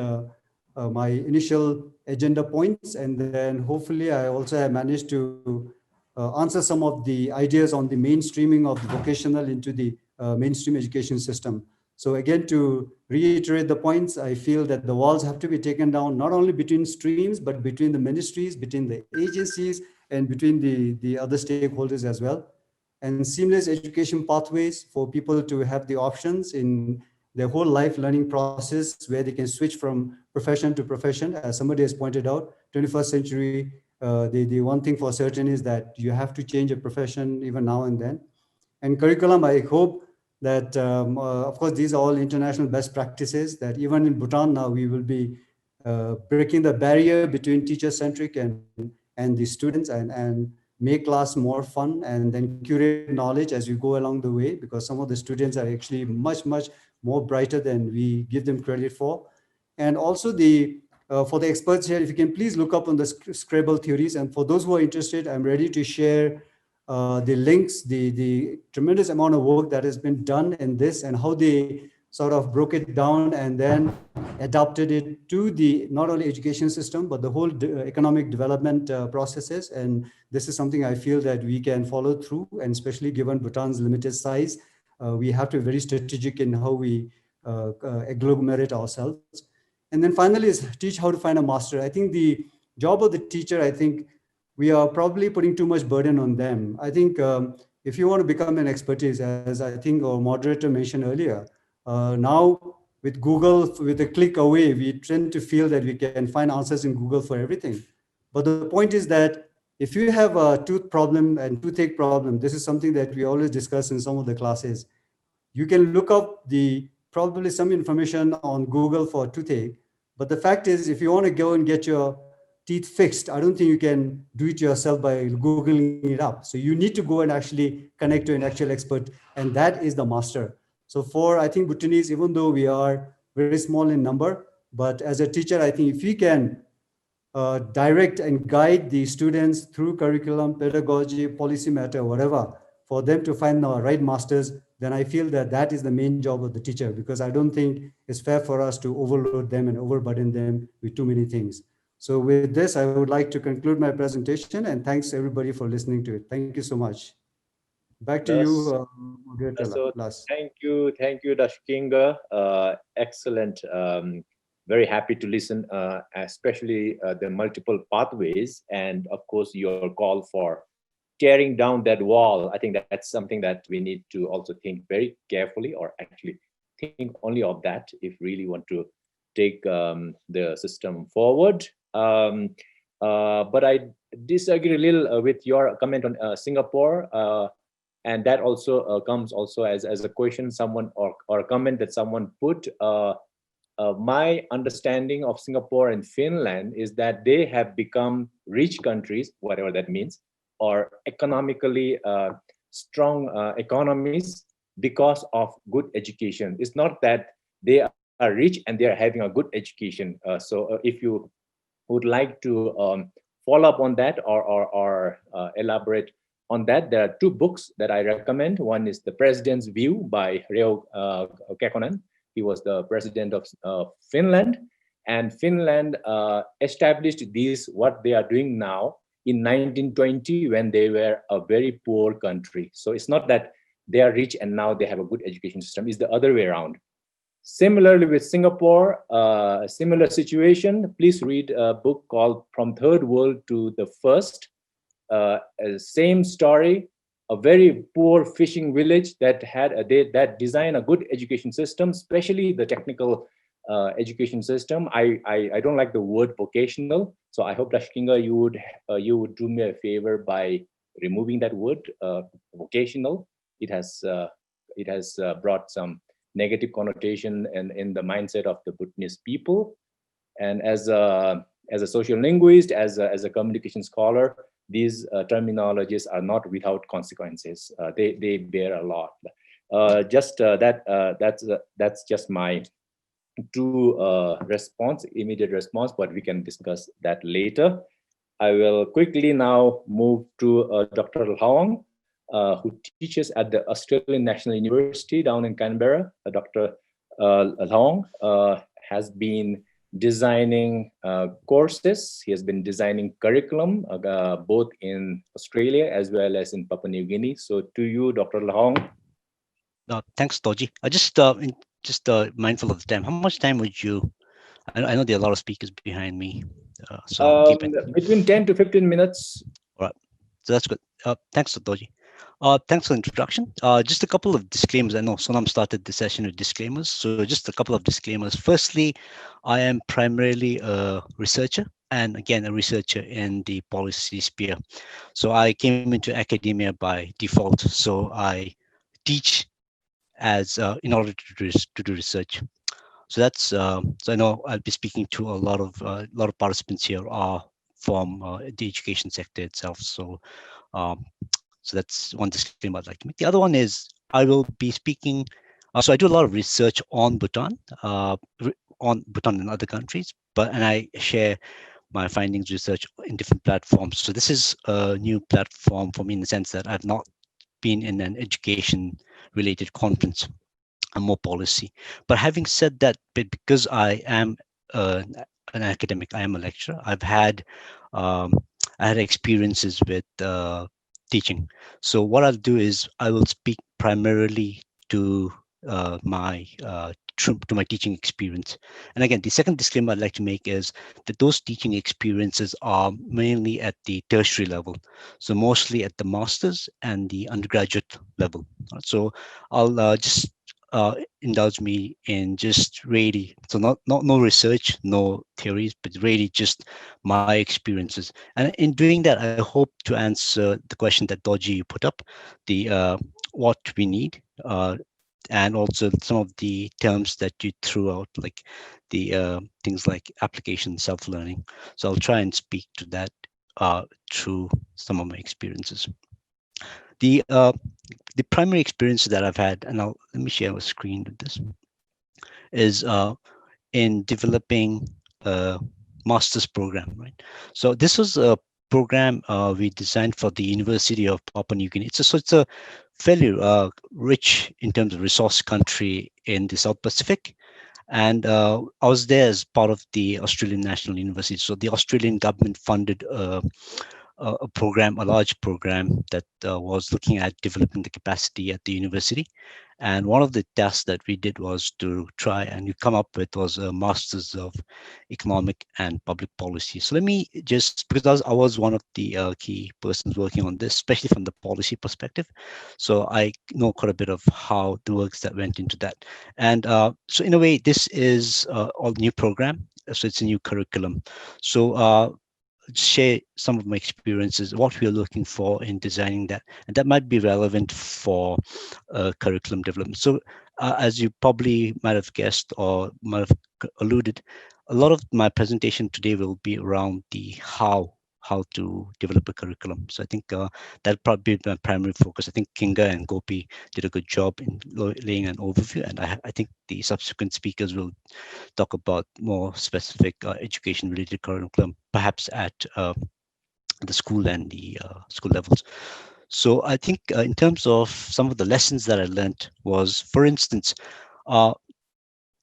my initial agenda points, and then hopefully I also have managed to answer some of the ideas on the mainstreaming of the vocational into the mainstream education system. So again, to reiterate the points, I feel that the walls have to be taken down, not only between streams, but between the ministries, between the agencies, and between the other stakeholders as well. And seamless education pathways for people to have the options in their whole life learning process where they can switch from profession to profession. As somebody has pointed out, 21st century, the one thing for certain is that you have to change a profession even now and then. And curriculum, I hope that, of course, these are all international best practices, that even in Bhutan now, we will be breaking the barrier between teacher-centric and the students, and make class more fun, and then curate knowledge as we go along the way, because some of the students are actually much more brighter than we give them credit for. And also for the experts here, if you can please look up on the Scrabble theories, and for those who are interested, I'm ready to share the links, the tremendous amount of work that has been done in this, and how they sort of broke it down and then adapted it to the not only education system, but the whole economic development processes. And this is something I feel that we can follow through, and especially given Bhutan's limited size, we have to be very strategic in how we agglomerate ourselves. And then finally is teach how to find a master. I think the job of the teacher, I think we are probably putting too much burden on them. I think if you want to become an expertise, as I think our moderator mentioned earlier, now with Google, with a click away, we tend to feel that we can find answers in Google for everything. But the point is that if you have a tooth problem and toothache problem, this is something that we always discuss in some of the classes. You can look up probably some information on Google for toothache. But the fact is, if you want to go and get your teeth fixed, I don't think you can do it yourself by Googling it up. So you need to go and actually connect to an actual expert, and that is the master. So for, I think, Bhutanese, even though we are very small in number, but as a teacher, I think if we can direct and guide the students through curriculum, pedagogy, policy matter, whatever, for them to find the right masters, then I feel that that is the main job of the teacher, because I don't think it's fair for us to overload them and overburden them with too many things. So with this, I would like to conclude my presentation, and thanks everybody for listening to it. Thank you so much. Back to you, so Lars. thank you, Dashkinga. Excellent, very happy to listen, especially the multiple pathways, and of course your call for tearing down that wall. I think that's something that we need to also think very carefully, or actually think only of that if really want to take the system forward. But I disagree a little with your comment on Singapore, and that also comes also as a question someone or a comment that someone put. My understanding of Singapore and Finland is that they have become rich countries, whatever that means, or economically strong economies because of good education. It's not that they are rich and they are having a good education. So if you would like to follow up on that or elaborate on that, there are two books that I recommend. One is The President's View by Reo Kekkonen. He was the president of Finland, and Finland established these, what they are doing now, in 1920 when they were a very poor country. So it's not that they are rich and now they have a good education system, it's the other way around. Similarly with Singapore, similar situation. Please read a book called From Third World to the First. Same story, a very poor fishing village that had that designed a good education system, especially the technical education system. I don't like the word vocational, so I hope Rashkinga you would do me a favor by removing that word vocational. It has brought some negative connotation in the mindset of the Bhutanese people. And as a social linguist, as a communication scholar, these terminologies are not without consequences. They bear a lot. That's just my immediate response, but we can discuss that later. I will quickly now move to Dr. Lhawang, who teaches at the Australian National University down in Canberra. Dr. Lhawang has been designing courses. He has been designing curriculum both in Australia as well as in Papua New Guinea. So to you, Dr. Lhawang. Thanks, Toji. I just mindful of the time. How much time would you? I know there are a lot of speakers behind me, so keep it between 10 to 15 minutes. All right, so that's good. Thanks, Toji. Thanks for the introduction. Just a couple of disclaimers. I know Sonam started the session with disclaimers, so just a couple of disclaimers. Firstly, I am primarily a researcher, and again, a researcher in the policy sphere. So I came into academia by default. So I teach as in order to do research. So that's so I know I'll be speaking to a lot of participants here are from the education sector itself. So so that's one disclaimer I'd like to make. The other one is I will be speaking. So I do a lot of research on Bhutan and other countries, and I share my findings research in different platforms. So this is a new platform for me in the sense that I've not been in an education related conference. I'm more policy. But having said that, because I am an academic, I am a lecturer, I had experiences with teaching. So what I'll do is I will speak primarily to my teaching experience. And again, the second disclaimer I'd like to make is that those teaching experiences are mainly at the tertiary level, so mostly at the master's and the undergraduate level. So I'll just indulge me in just really, so no research, no theories, but really just my experiences. And in doing that, I hope to answer the question that Doji put up, the what we need, and also some of the terms that you threw out, like the things like application, self-learning. So I'll try and speak to that through some of my experiences. The primary experience that I've had, and let me share a screen with this, is in developing a master's program, right? So this was a program we designed for the University of Papua New Guinea. It's a fairly rich in terms of resource country in the South Pacific. And I was there as part of the Australian National University. So the Australian government funded a program, a large program that was looking at developing the capacity at the university. And one of the tasks that we did was to try and we come up with was a Masters of Economic and Public Policy. So let me just, because I was one of the key persons working on this, especially from the policy perspective. So I know quite a bit of how the works that went into that. And so in a way, this is all new program. So it's a new curriculum. So share some of my experiences, what we are looking for in designing that, and that might be relevant for curriculum development. So as you probably might have guessed or might have alluded, a lot of my presentation today will be around the how to develop a curriculum. So I think that'll probably be my primary focus. I think Kinga and Gopi did a good job in laying an overview, and I think the subsequent speakers will talk about more specific education-related curriculum, perhaps at the school and the school levels. So I think in terms of some of the lessons that I learned was, for instance, uh,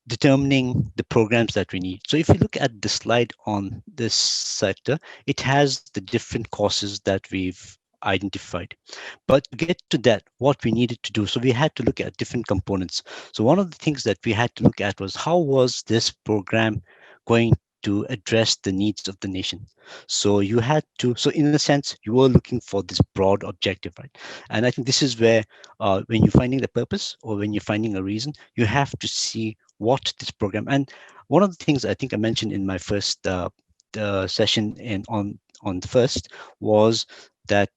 determining the programs that we need. So if you look at the slide on this sector, it has the different courses that we've identified. But to get to that, what we needed to do, so we had to look at different components. So one of the things that we had to look at was how was this program going to address the needs of the nation. So you had to, so in a sense, you were looking for this broad objective, right? And I think this is where when you're finding the purpose or when you're finding a reason, you have to see what this program, and one of the things I think I mentioned in my first session on the first was that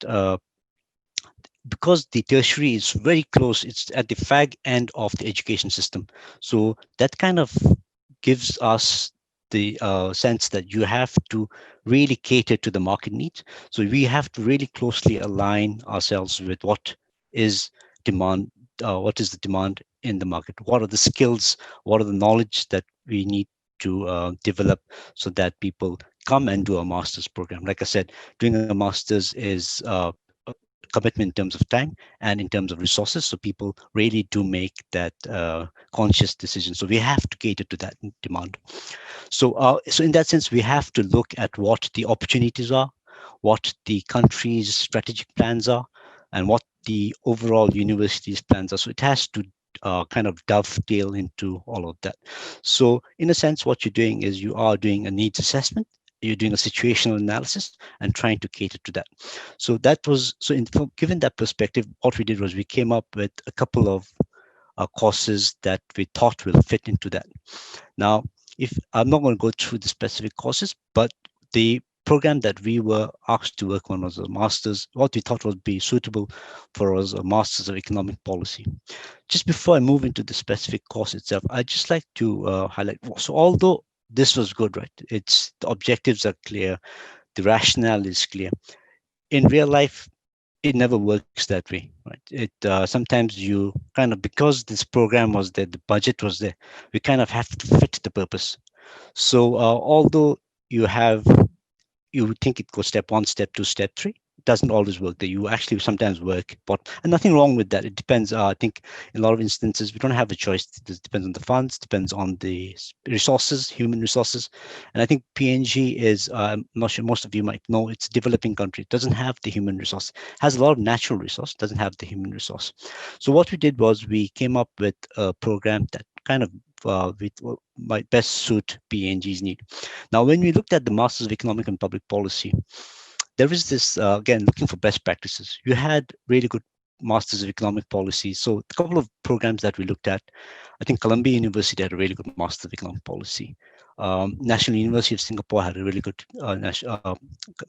because the tertiary is very close, it's at the fag end of the education system. So that kind of gives us the sense that you have to really cater to the market needs. So we have to really closely align ourselves with what is demand, what is the demand in the market, what are the skills, what are the knowledge that we need to develop so that people come and do a master's program. Like I said, doing a master's is commitment in terms of time and in terms of resources. So people really do make that conscious decision. So we have to cater to that demand. So in that sense, we have to look at what the opportunities are, what the country's strategic plans are, and what the overall university's plans are. So it has to kind of dovetail into all of that. So in a sense, what you're doing is you are doing a needs assessment, you're doing a situational analysis and trying to cater to that. So that was, so given that perspective, what we did was we came up with a couple of courses that we thought will fit into that. Now, if I'm not going to go through the specific courses, but the program that we were asked to work on was a master's, what we thought would be suitable for us, a master's of economic policy. Just before I move into the specific course itself, I'd just like to highlight, so although this was good, right? It's the objectives are clear, the rationale is clear. In real life, it never works that way, right? It sometimes you kind of, because this program was there, the budget was there, we kind of have to fit the purpose. So although you think it goes step 1, step 2, step 3, it doesn't always work. That you actually sometimes work, but and nothing wrong with that. It depends. I think in a lot of instances we don't have a choice. It depends on the funds, depends on the resources, human resources. And I think PNG is, I'm not sure most of you might know, it's a developing country. It doesn't have the human resource. It has a lot of natural resource, doesn't have the human resource. So what we did was we came up with a program that kind of might best suit PNG's need. Now, when we looked at the Masters of Economic and Public Policy, there is this, again, looking for best practices. You had really good Masters of Economic Policy. So a couple of programs that we looked at, I think Columbia University had a really good Master of Economic Policy. National University of Singapore had a really good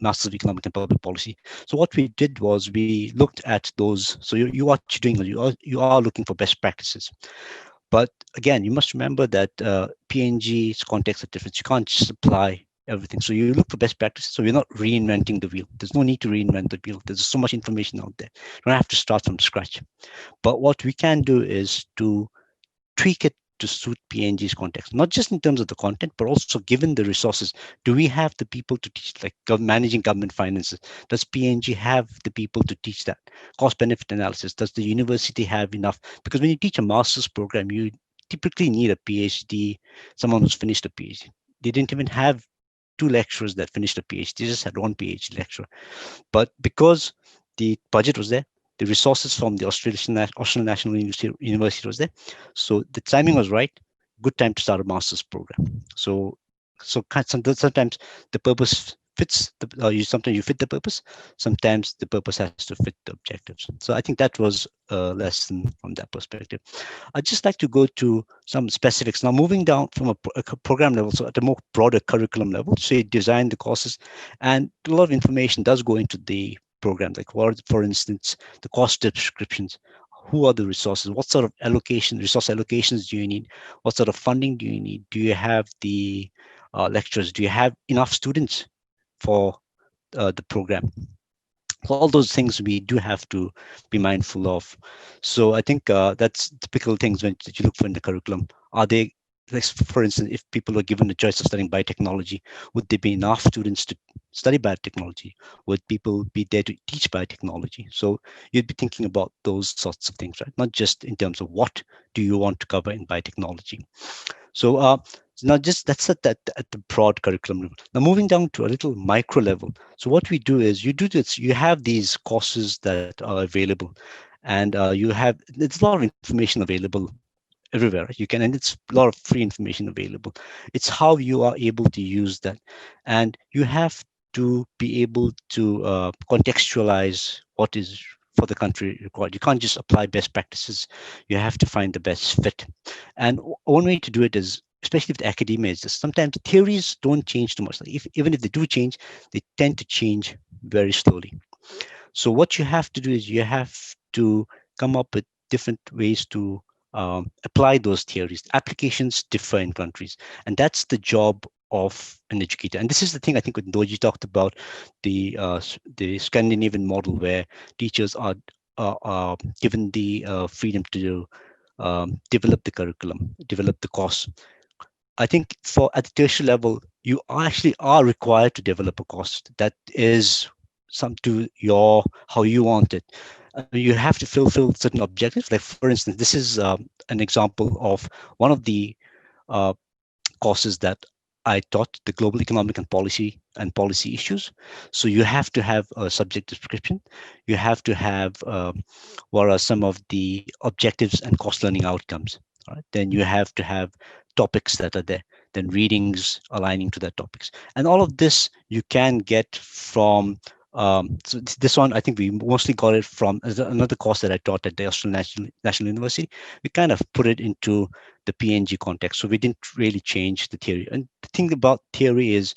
Masters of Economic and Public Policy. So what we did was we looked at those. So what you're doing, you are looking for best practices. But again, you must remember that PNG's context are different. You can't just apply everything. So you look for best practices. So we're not reinventing the wheel. There's no need to reinvent the wheel. There's so much information out there. You don't have to start from scratch. But what we can do is to tweak it to suit PNG's context, not just in terms of the content, but also given the resources. Do we have the people to teach, like managing government finances? Does PNG have the people to teach that? Cost benefit analysis. Does the university have enough? Because when you teach a master's program, you typically need a PhD, someone who's finished a PhD. They didn't even have 2 lecturers that finished a PhD. They just had 1 PhD lecturer. But because the budget was there, the resources from the Australian National University was there, so the timing was right. Good time to start a master's program. So sometimes the purpose fits sometimes you fit the purpose, sometimes the purpose has to fit the objectives. So I think that was a lesson from that perspective. I'd just like to go to some specifics now, moving down from a program level, so at a more broader curriculum level. So you design the courses, and a lot of information does go into the program, like for instance, the cost descriptions. Who are the resources? What sort of resource allocations do you need? What sort of funding do you need? Do you have the lecturers? Do you have enough students for the program? All those things we do have to be mindful of. So I think that's typical things that you look for in the curriculum. Are they, like, for instance, if people are given the choice of studying biotechnology, would there be enough students to study biotechnology? Would people be there to teach biotechnology? So you'd be thinking about those sorts of things, right? Not just in terms of what do you want to cover in biotechnology. So now just that's at the broad curriculum level. Now moving down to a little micro level. So what we do is you have these courses that are available, and there's a lot of information available everywhere. And it's a lot of free information available. It's how you are able to use that, and you have to be able to contextualize what is for the country required. You can't just apply best practices. You have to find the best fit. And one way to do it is, especially with academia, is just sometimes theories don't change too much. Even if they do change, they tend to change very slowly. So what you have to do is you have to come up with different ways to apply those theories. Applications differ in countries, and that's the job of an educator. And this is the thing I think when Doji talked about the Scandinavian model, where teachers are given the freedom to develop the curriculum, develop the course. I think at the tertiary level, you actually are required to develop a course that is how you want it. You have to fulfill certain objectives. Like, for instance, this is an example of one of the courses that I taught, the global economic and policy issues. So you have to have a subject description. You have to have what are some of the objectives and course learning outcomes. Right? Then you have to have topics that are there, then readings aligning to that topics. And all of this you can get from so this one, I think we mostly got it from another course that I taught at the Australian National University. We kind of put it into the PNG context. So we didn't really change the theory. And the thing about theory is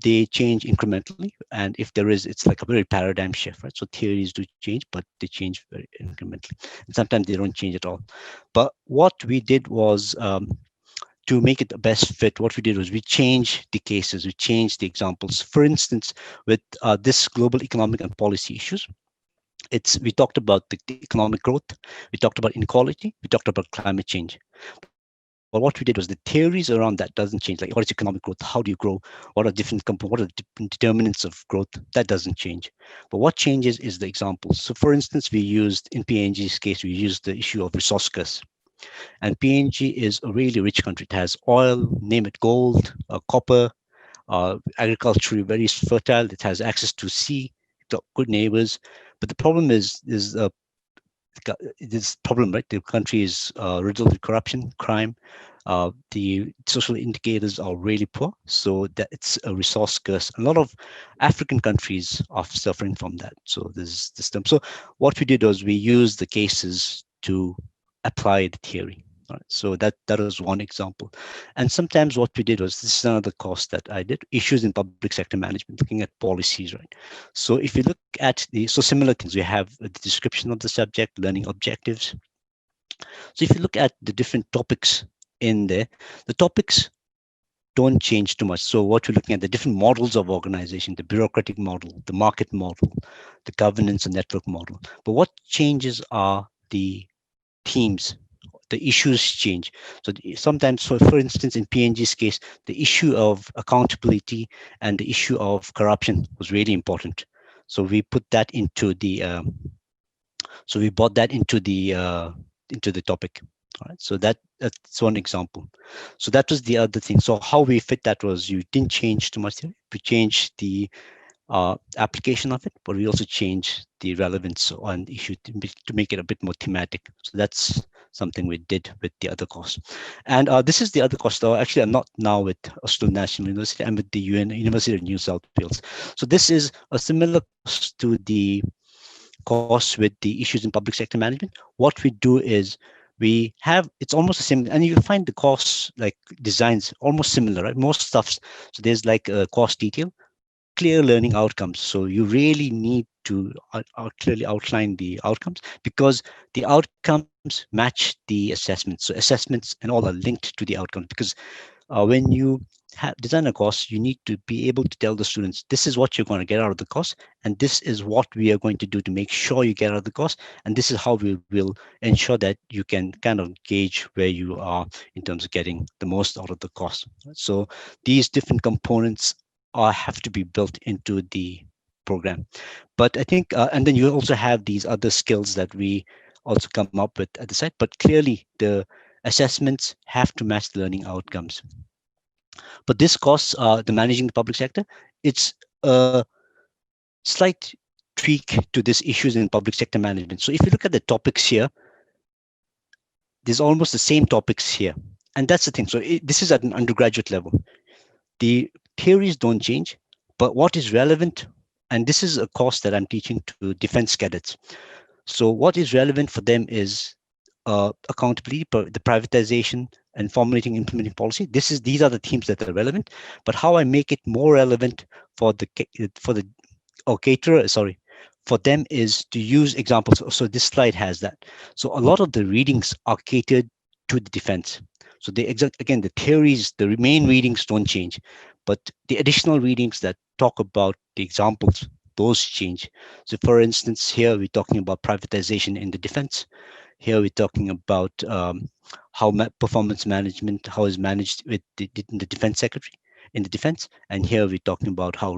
they change incrementally. And if there is, it's like a very paradigm shift, right? So theories do change, but they change very incrementally. And sometimes they don't change at all. But what we did was to make it the best fit, what we did was we changed the cases, we changed the examples. For instance, with this global economic and policy issues, we talked about the economic growth, we talked about inequality, we talked about climate change. But what we did was the theories around that doesn't change. Like, what is economic growth? How do you grow? What are different components? What are the different determinants of growth? That doesn't change. But what changes is the examples. So for instance, in PNG's case, we used the issue of resource curse. And PNG is a really rich country. It has oil, name it, gold, copper, agriculture, very fertile. It has access to sea, good neighbors. But the problem is this problem, right? The country is riddled with corruption, crime. The social indicators are really poor, so that it's a resource curse. A lot of African countries are suffering from that. So there's this term. So what we did was we used the cases to apply the theory. Right? So that was one example. And sometimes what we did was, this is another course that I did, issues in public sector management, looking at policies, right? So if you look at so similar things, we have the description of the subject, learning objectives. So if you look at the different topics in there, the topics don't change too much. So what we're looking at, the different models of organization, the bureaucratic model, the market model, the governance and network model. But what changes are the themes. The issues change. So sometimes, for instance, in PNG's case, the issue of accountability and the issue of corruption was really important. So we put that into the, so we brought that into the topic. All right, so that's one example. So that was the other thing. So how we fit that was you didn't change too much theory. We changed the application of it, but we also changed the relevance on the issue to make it a bit more thematic. So that's something we did with the other course. And this is the other course, though. Actually, I'm not now with Australian National University. I'm with the University of New South Wales. So this is a similar course to the course with the issues in public sector management. What we do is we have, it's almost the same, and you find the course like designs almost similar, right? Most stuffs. So there's like a course detail, clear learning outcomes. So you really need to clearly outline the outcomes, because the outcomes match the assessments. So assessments and all are linked to the outcomes, because when you design a course, you need to be able to tell the students, this is what you're going to get out of the course, and this is what we are going to do to make sure you get out of the course, and this is how we will ensure that you can kind of gauge where you are in terms of getting the most out of the course. So these different components have to be built into the program. But I think, and then you also have these other skills that we also come up with at the site, but clearly the assessments have to match the learning outcomes. But this course, the managing the public sector, it's a slight tweak to these issues in public sector management. So if you look at the topics here, there's almost the same topics here. And that's the thing. So this is at an undergraduate level. The theories don't change, but what is relevant, and this is a course that I'm teaching to defense cadets. So what is relevant for them is accountability, the privatization, and formulating, implementing policy. These are the themes that are relevant. But how I make it more relevant for the caterer, for them is to use examples. So this slide has that. So a lot of the readings are catered to the defense. So again, the theories, the main readings don't change, but the additional readings that talk about the examples, those change. So for instance, here we're talking about privatization in the defense. Here we're talking about how performance management, how is managed with the defense secretary in the defense. And here we're talking about how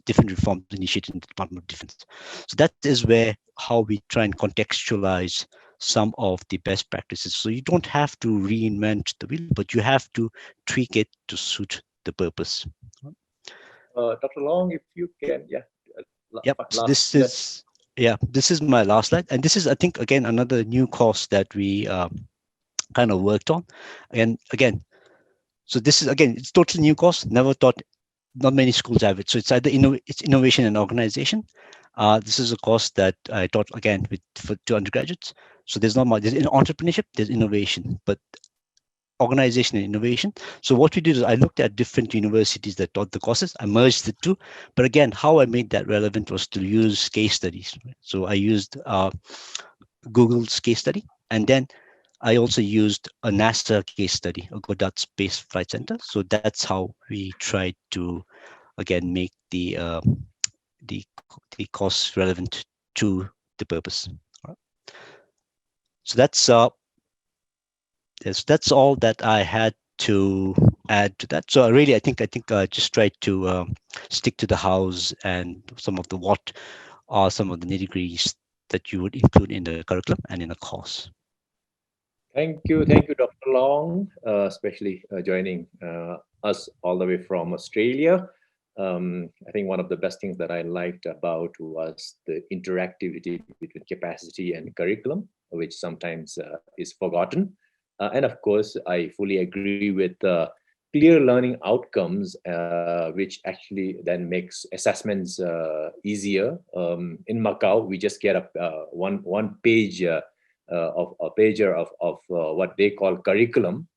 different reforms initiated in the Department of Defense. So that is how we try and contextualize some of the best practices. So you don't have to reinvent the wheel, but you have to tweak it to suit the purpose. Dr. Long, if you can, Yep. So this is my last slide, and this is, I think, again, another new course that we kind of worked on. And again, so this is, again, it's totally new course, never taught, not many schools have it. So it's either it's innovation and organization. This is a course that I taught, again, to undergraduates. So there's not much, there's entrepreneurship, there's innovation, but organization and innovation. So what we did is I looked at different universities that taught the courses. I merged the two. But again, how I made that relevant was to use case studies. So I used Google's case study, and then I also used a NASA case study, a Goddard Space Flight Center. So that's how we tried to, again, make the course relevant to the purpose. All right. So that's all that I had to add to that. So I think I just tried to stick to the hows and some of the what are some of the nitty-gritties that you would include in the curriculum and in a course. Thank you, Dr. Long, especially joining us all the way from Australia. I think one of the best things that I liked about was the interactivity between capacity and curriculum, which sometimes is forgotten. And of course, I fully agree with clear learning outcomes, which actually then makes assessments easier. In Macau, we just get one page of a pager of what they call curriculum,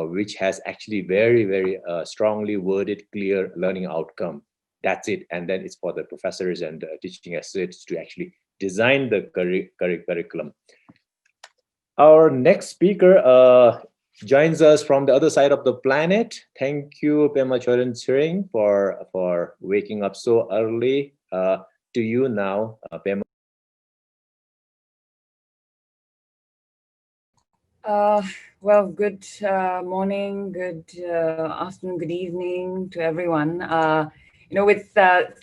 which has actually very, very strongly worded, clear learning outcome. That's it. And then it's for the professors and teaching associates to actually design the curriculum. Our next speaker joins us from the other side of the planet. Thank you, Pema Choran Tsering, for waking up so early. To you now, Pema. Well, good morning, good afternoon, good evening to everyone. With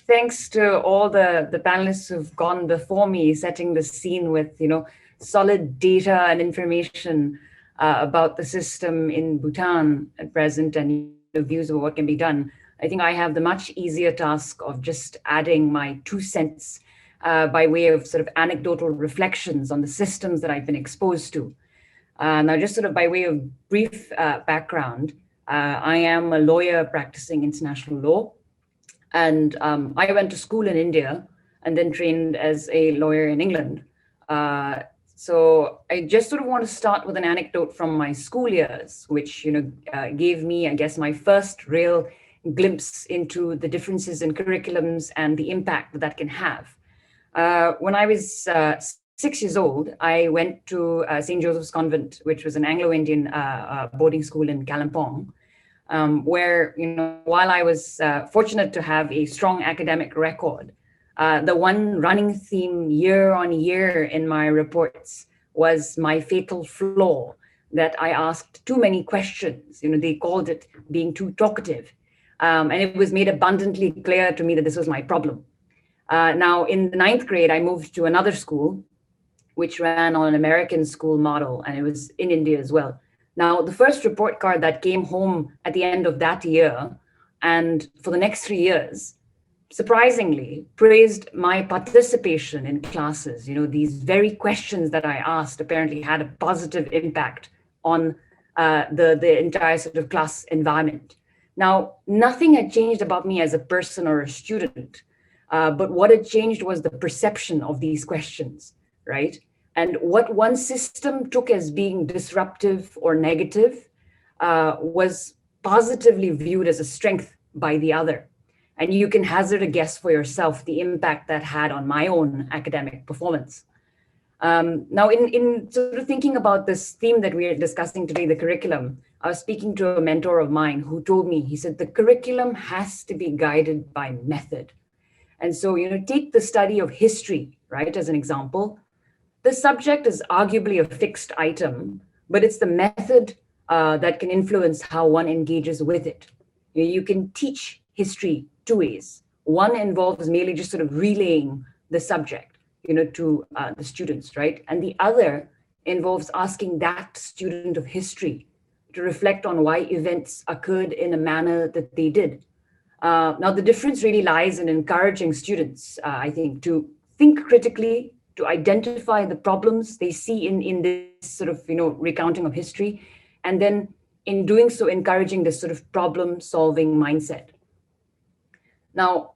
thanks to all the panelists who've gone before me, setting the scene with solid data and information. about the system in Bhutan at present and views of what can be done, I think I have the much easier task of just adding my 2 cents by way of sort of anecdotal reflections on the systems that I've been exposed to. Now, just sort of by way of brief background, I am a lawyer practicing international law. And I went to school in India and then trained as a lawyer in England. So I just sort of want to start with an anecdote from my school years, which gave me, I guess, my first real glimpse into the differences in curriculums and the impact that can have. When I was 6 years old, I went to St. Joseph's Convent, which was an Anglo-Indian boarding school in Kalimpong, where, while I was fortunate to have a strong academic record, the one running theme year on year in my reports was my fatal flaw, that I asked too many questions. They called it being too talkative. And it was made abundantly clear to me that this was my problem. Now, in the 9th grade, I moved to another school, which ran on an American school model, and it was in India as well. Now, the first report card that came home at the end of that year, and for the next 3 years, surprisingly praised my participation in classes. These very questions that I asked apparently had a positive impact on the entire sort of class environment. Now, nothing had changed about me as a person or a student, but what had changed was the perception of these questions, right? And what one system took as being disruptive or negative was positively viewed as a strength by the other. And you can hazard a guess for yourself the impact that had on my own academic performance. Now, in sort of thinking about this theme that we are discussing today, the curriculum, I was speaking to a mentor of mine who told me, he said, the curriculum has to be guided by method. And so, take the study of history, right, as an example. The subject is arguably a fixed item, but it's the method that can influence how one engages with it. You can teach history 2 ways. One involves merely just sort of relaying the subject, to the students, right? And the other involves asking that student of history to reflect on why events occurred in a manner that they did. Now, the difference really lies in encouraging students, I think, to think critically, to identify the problems they see in this sort of, recounting of history, and then in doing so, encouraging this sort of problem-solving mindset. Now,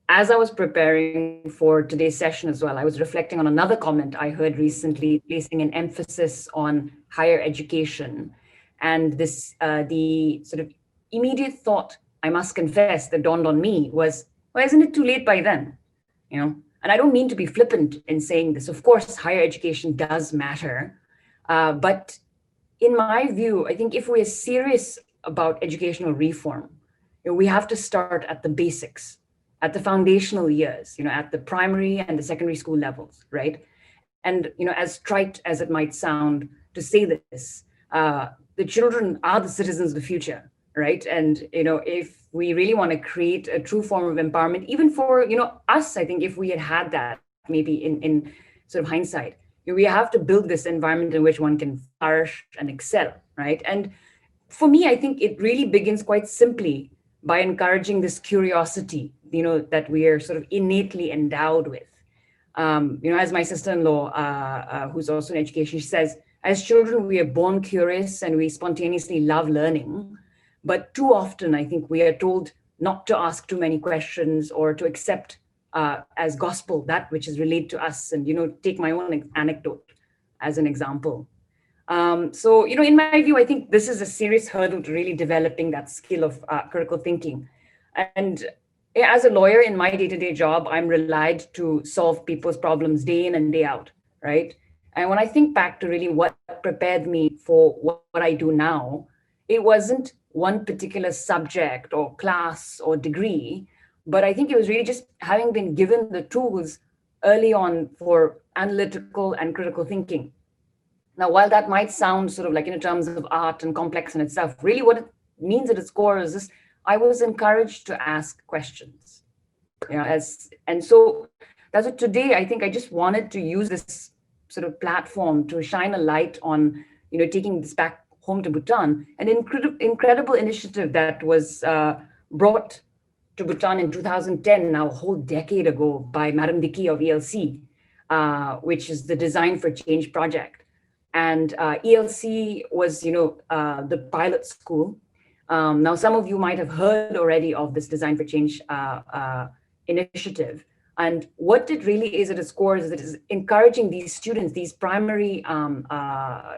as I was preparing for today's session as well, I was reflecting on another comment I heard recently, placing an emphasis on higher education. And this, the sort of immediate thought, I must confess, that dawned on me was, well, isn't it too late by then? And I don't mean to be flippant in saying this. Of course, higher education does matter. But in my view, I think if we're serious about educational reform, we have to start at the basics, at the foundational years, at the primary and the secondary school levels, right? And, as trite as it might sound to say this, the children are the citizens of the future, right? And, if we really want to create a true form of empowerment, even for, us, I think if we had that maybe in sort of hindsight, we have to build this environment in which one can flourish and excel, right? And for me, I think it really begins quite simply by encouraging this curiosity, that we are sort of innately endowed with. As my sister-in-law, who's also in education, she says, as children, we are born curious and we spontaneously love learning. But too often, I think we are told not to ask too many questions or to accept as gospel that which is relayed to us. And, take my own anecdote as an example. So, in my view, I think this is a serious hurdle to really developing that skill of critical thinking. And as a lawyer in my day-to-day job, I'm relied to solve people's problems day in and day out, right? And when I think back to really what prepared me for what I do now, it wasn't one particular subject or class or degree, but I think it was really just having been given the tools early on for analytical and critical thinking. Now, while that might sound sort of like in terms of art and complex in itself, really what it means at its core is this: I was encouraged to ask questions. And so that's what today I think I just wanted to use this sort of platform to shine a light on taking this back home to Bhutan, an incredible initiative that was brought to Bhutan in 2010, now a whole decade ago, by Madam Dickey of ELC, which is the Design for Change project. And ELC was, the pilot school. Now, some of you might have heard already of this Design for Change initiative. And what it really is at its core is that it is encouraging these students, these primary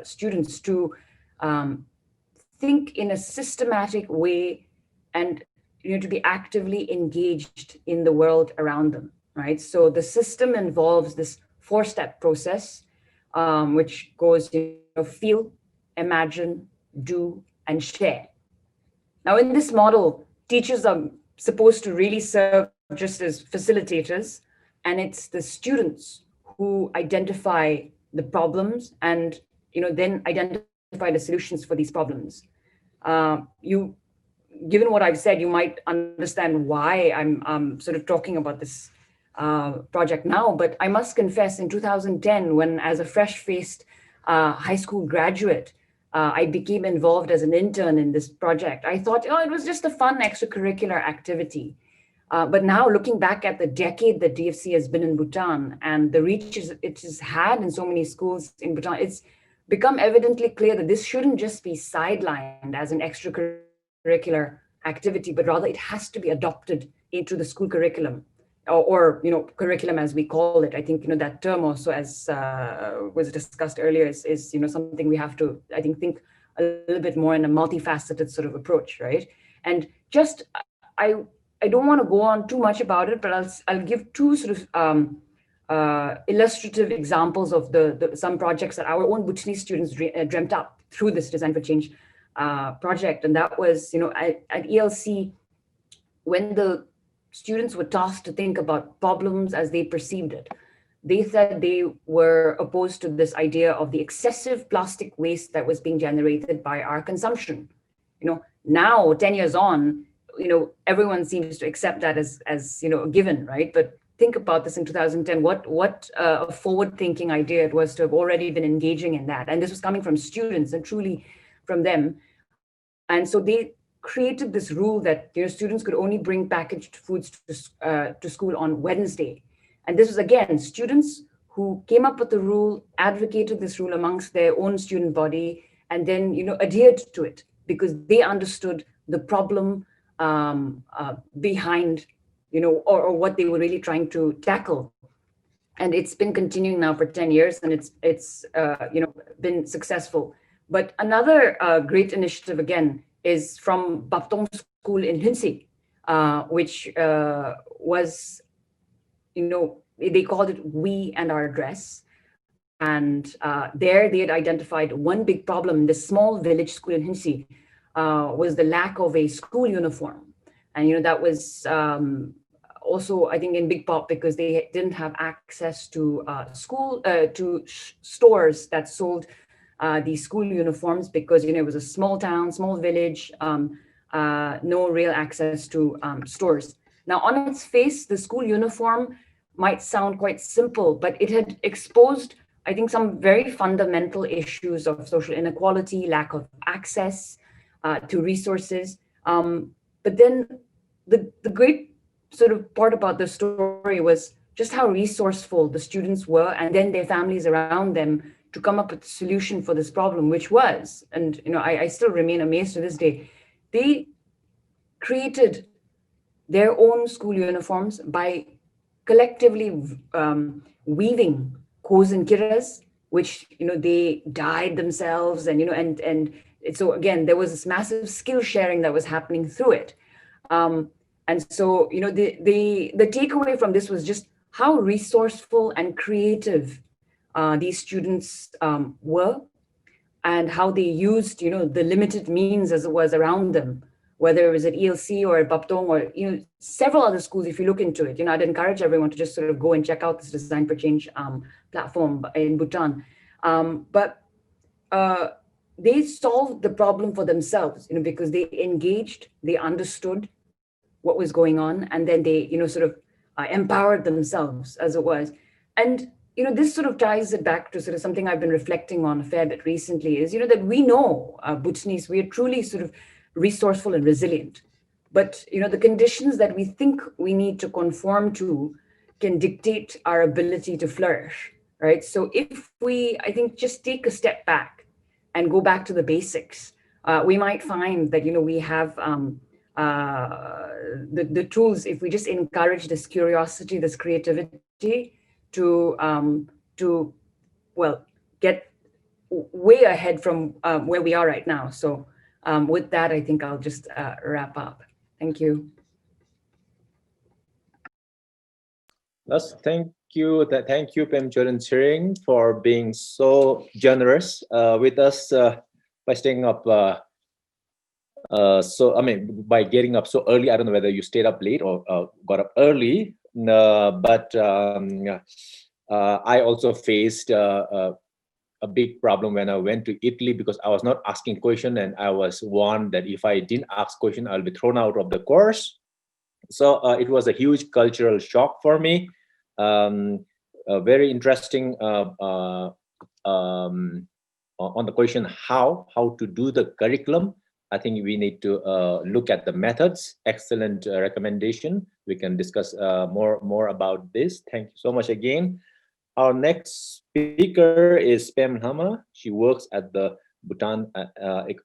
students, to think in a systematic way and to be actively engaged in the world around them, right? So the system involves this 4-step process, which goes, feel, imagine, do, and share. Now, in this model, teachers are supposed to really serve just as facilitators, and it's the students who identify the problems and then identify the solutions for these problems. Given what I've said, you might understand why I'm sort of talking about this project now, but I must confess, in 2010, when as a fresh-faced high school graduate, I became involved as an intern in this project, I thought, it was just a fun extracurricular activity. But now, looking back at the decade that DFC has been in Bhutan and the reach it has had in so many schools in Bhutan, it's become evidently clear that this shouldn't just be sidelined as an extracurricular activity, but rather it has to be adopted into the school curriculum, or curriculum as we call it. I think that term also, as was discussed earlier, is something we have to, I think a little bit more in a multifaceted sort of approach, right? And just I don't want to go on too much about it, but I'll give two sort of illustrative examples of some projects that our own Bhutanese students dreamt up through this Design for Change project. And that was, at ELC, when the students were tasked to think about problems as they perceived it, they said they were opposed to this idea of the excessive plastic waste that was being generated by our consumption. Now, 10 years on, everyone seems to accept that as a given, right? But think about this in 2010, what a forward-thinking idea it was to have already been engaging in that. And this was coming from students and truly from them. And so they created this rule that students could only bring packaged foods to school on Wednesday. And this was, again, students who came up with the rule, advocated this rule amongst their own student body, and then adhered to it because they understood the problem behind, or what they were really trying to tackle. And it's been continuing now for 10 years, and it's been successful. But another great initiative, again, is from Baptong School in Hunsi, which was, they called it We and Our Dress. And there they had identified one big problem in this small village school in Hunsi, was the lack of a school uniform. And, that was also, I think, in big part because they didn't have access to stores that sold these school uniforms because, it was a small town, small village, no real access to stores. Now, on its face, the school uniform might sound quite simple, but it had exposed, I think, some very fundamental issues of social inequality, lack of access to resources. But then the great sort of part about the story was just how resourceful the students were, and then their families around them, to come up with a solution for this problem, which was, and I still remain amazed to this day, they created their own school uniforms by collectively weaving kos and kiras, which they dyed themselves, and and so again there was this massive skill sharing that was happening through it, and so the takeaway from this was just how resourceful and creative these students were, and how they used the limited means as it was around them, whether it was at ELC or at Baptong or several other schools. If you look into it, I'd encourage everyone to just sort of go and check out this Design for Change platform in Bhutan. But they solved the problem for themselves, because they engaged, they understood what was going on, and then they, sort of empowered themselves as it was. And this sort of ties it back to sort of something I've been reflecting on a fair bit recently is, that we know Bhutanese, we are truly sort of resourceful and resilient. But, the conditions that we think we need to conform to can dictate our ability to flourish, right? So if we, I think, just take a step back and go back to the basics, we might find that, we have the tools, if we just encourage this curiosity, this creativity, to get way ahead from where we are right now. So with that, I think I'll just wrap up. Thank you. Yes, thank you. Thank you, Pem Cheren, for being so generous with us by staying up. By getting up so early. I don't know whether you stayed up late or got up early, but I also faced a big problem when I went to Italy because I was not asking question, and I was warned that if I didn't ask question, I'll be thrown out of the course. So it was a huge cultural shock for me. Very interesting on the question how to do the curriculum. I think we need to look at the methods. Excellent recommendation. We can discuss more about this. Thank you so much again. Our next speaker is Pem Hama. She works at the Bhutan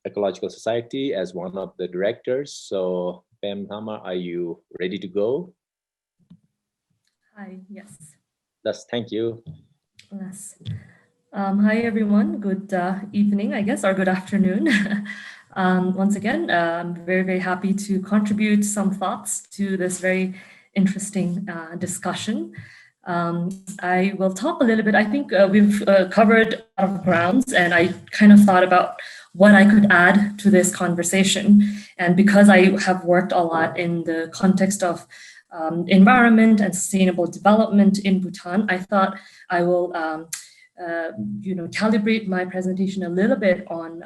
Ecological Society as one of the directors. So Pem Hama, are you ready to go? Hi, yes. Yes, thank you. Yes. Hi, everyone. Good evening, I guess, or good afternoon. Once again, I'm very, very happy to contribute some thoughts to this very interesting discussion. I will talk a little bit. I think we've covered a lot of grounds, and I kind of thought about what I could add to this conversation. And because I have worked a lot in the context of environment and sustainable development in Bhutan, I thought I will calibrate my presentation a little bit on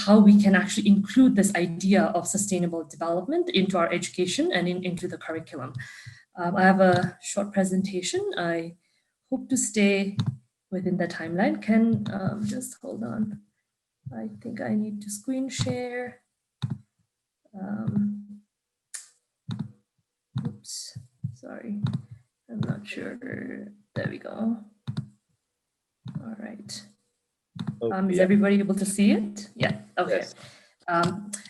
how we can actually include this idea of sustainable development into our education and into the curriculum. I have a short presentation. I hope to stay within the timeline. Can just hold on. I think I need to screen share. Oops, sorry. I'm not sure. There we go. All right. Is everybody able to see it? Yeah, okay. Yes.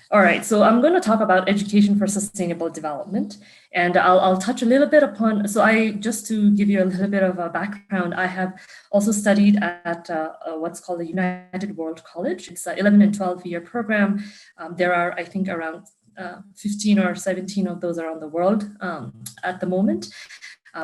All right, so I'm going to talk about education for sustainable development, and I'll touch a little bit upon, so just to give you a little bit of a background, I have also studied at what's called the United World College. It's an 11 and 12-year program. There are, I think, around 15 or 17 of those around the world at the moment.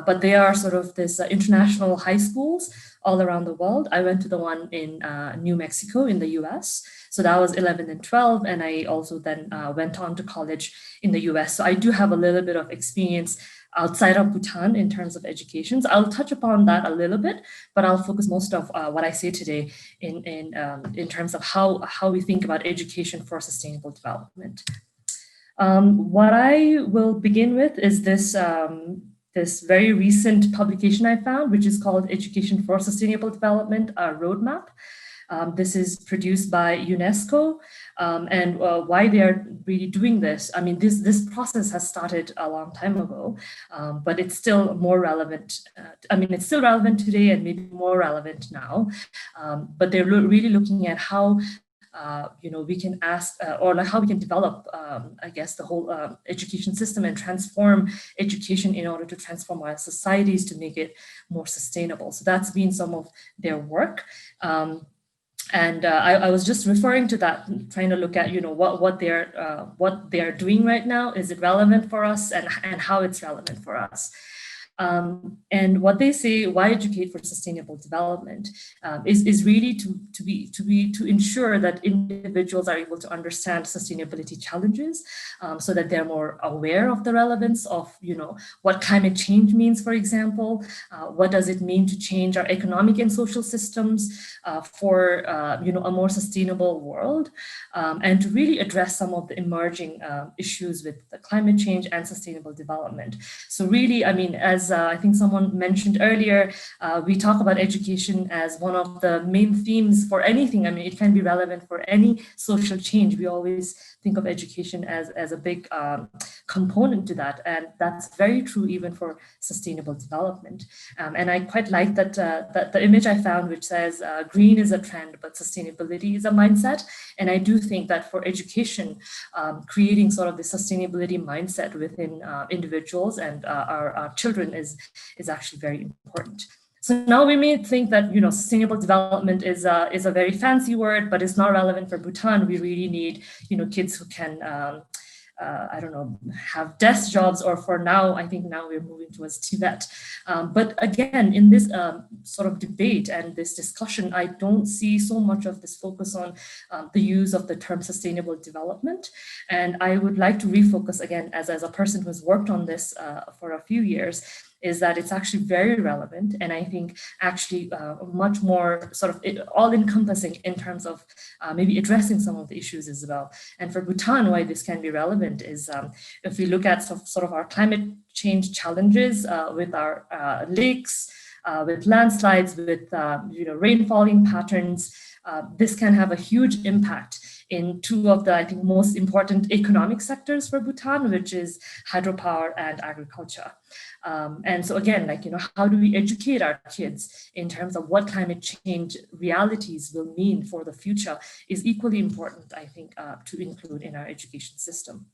But they are sort of this international high schools all around the world. I went to the one in New Mexico in the US. So that was 11 and 12. And I also then went on to college in the US. So I do have a little bit of experience outside of Bhutan in terms of education. So I'll touch upon that a little bit, but I'll focus most of what I say today in terms of how we think about education for sustainable development. What I will begin with is this this very recent publication I found, which is called Education for Sustainable Development, a Roadmap. This is produced by UNESCO, and why they are really doing this. I mean, this process has started a long time ago, but it's still more relevant. It's still relevant today and maybe more relevant now, but they're really looking at how we can ask or like how we can develop, I guess, the whole education system and transform education in order to transform our societies to make it more sustainable. So that's been some of their work. And I was just referring to that, trying to look at, what they're doing right now. Is it relevant for us, and how it's relevant for us? And what they say, why educate for sustainable development, is really to ensure that individuals are able to understand sustainability challenges, so that they're more aware of the relevance of, what climate change means, for example. What does it mean to change our economic and social systems for a more sustainable world, and to really address some of the emerging issues with the climate change and sustainable development. So really, I mean, as I think someone mentioned earlier, we talk about education as one of the main themes for anything. I mean, it can be relevant for any social change. We always think of education as a big component to that. And that's very true even for sustainable development. And I quite like that, that the image I found, which says green is a trend, but sustainability is a mindset. And I do think that for education, creating sort of the sustainability mindset within individuals and our children is actually very important. So now we may think that, you know, sustainable development is a very fancy word, but it's not relevant for Bhutan. We really need, you know, kids who can, I don't know, have desk jobs, or for now, I think now we're moving towards TVET. But again, in this sort of debate and this discussion, I don't see so much of this focus on the use of the term sustainable development. And I would like to refocus again, as a person who has worked on this for a few years, is that it's actually very relevant, and I think actually much more sort of all-encompassing in terms of maybe addressing some of the issues as well. And for Bhutan, why this can be relevant is if we look at sort of our climate change challenges with our lakes, with landslides, with you know, rainfalling patterns, this can have a huge impact in two of the, I think, most important economic sectors for Bhutan, which is hydropower and agriculture. And so again, like, you know, how do we educate our kids in terms of what climate change realities will mean for the future is equally important, I think, to include in our education system.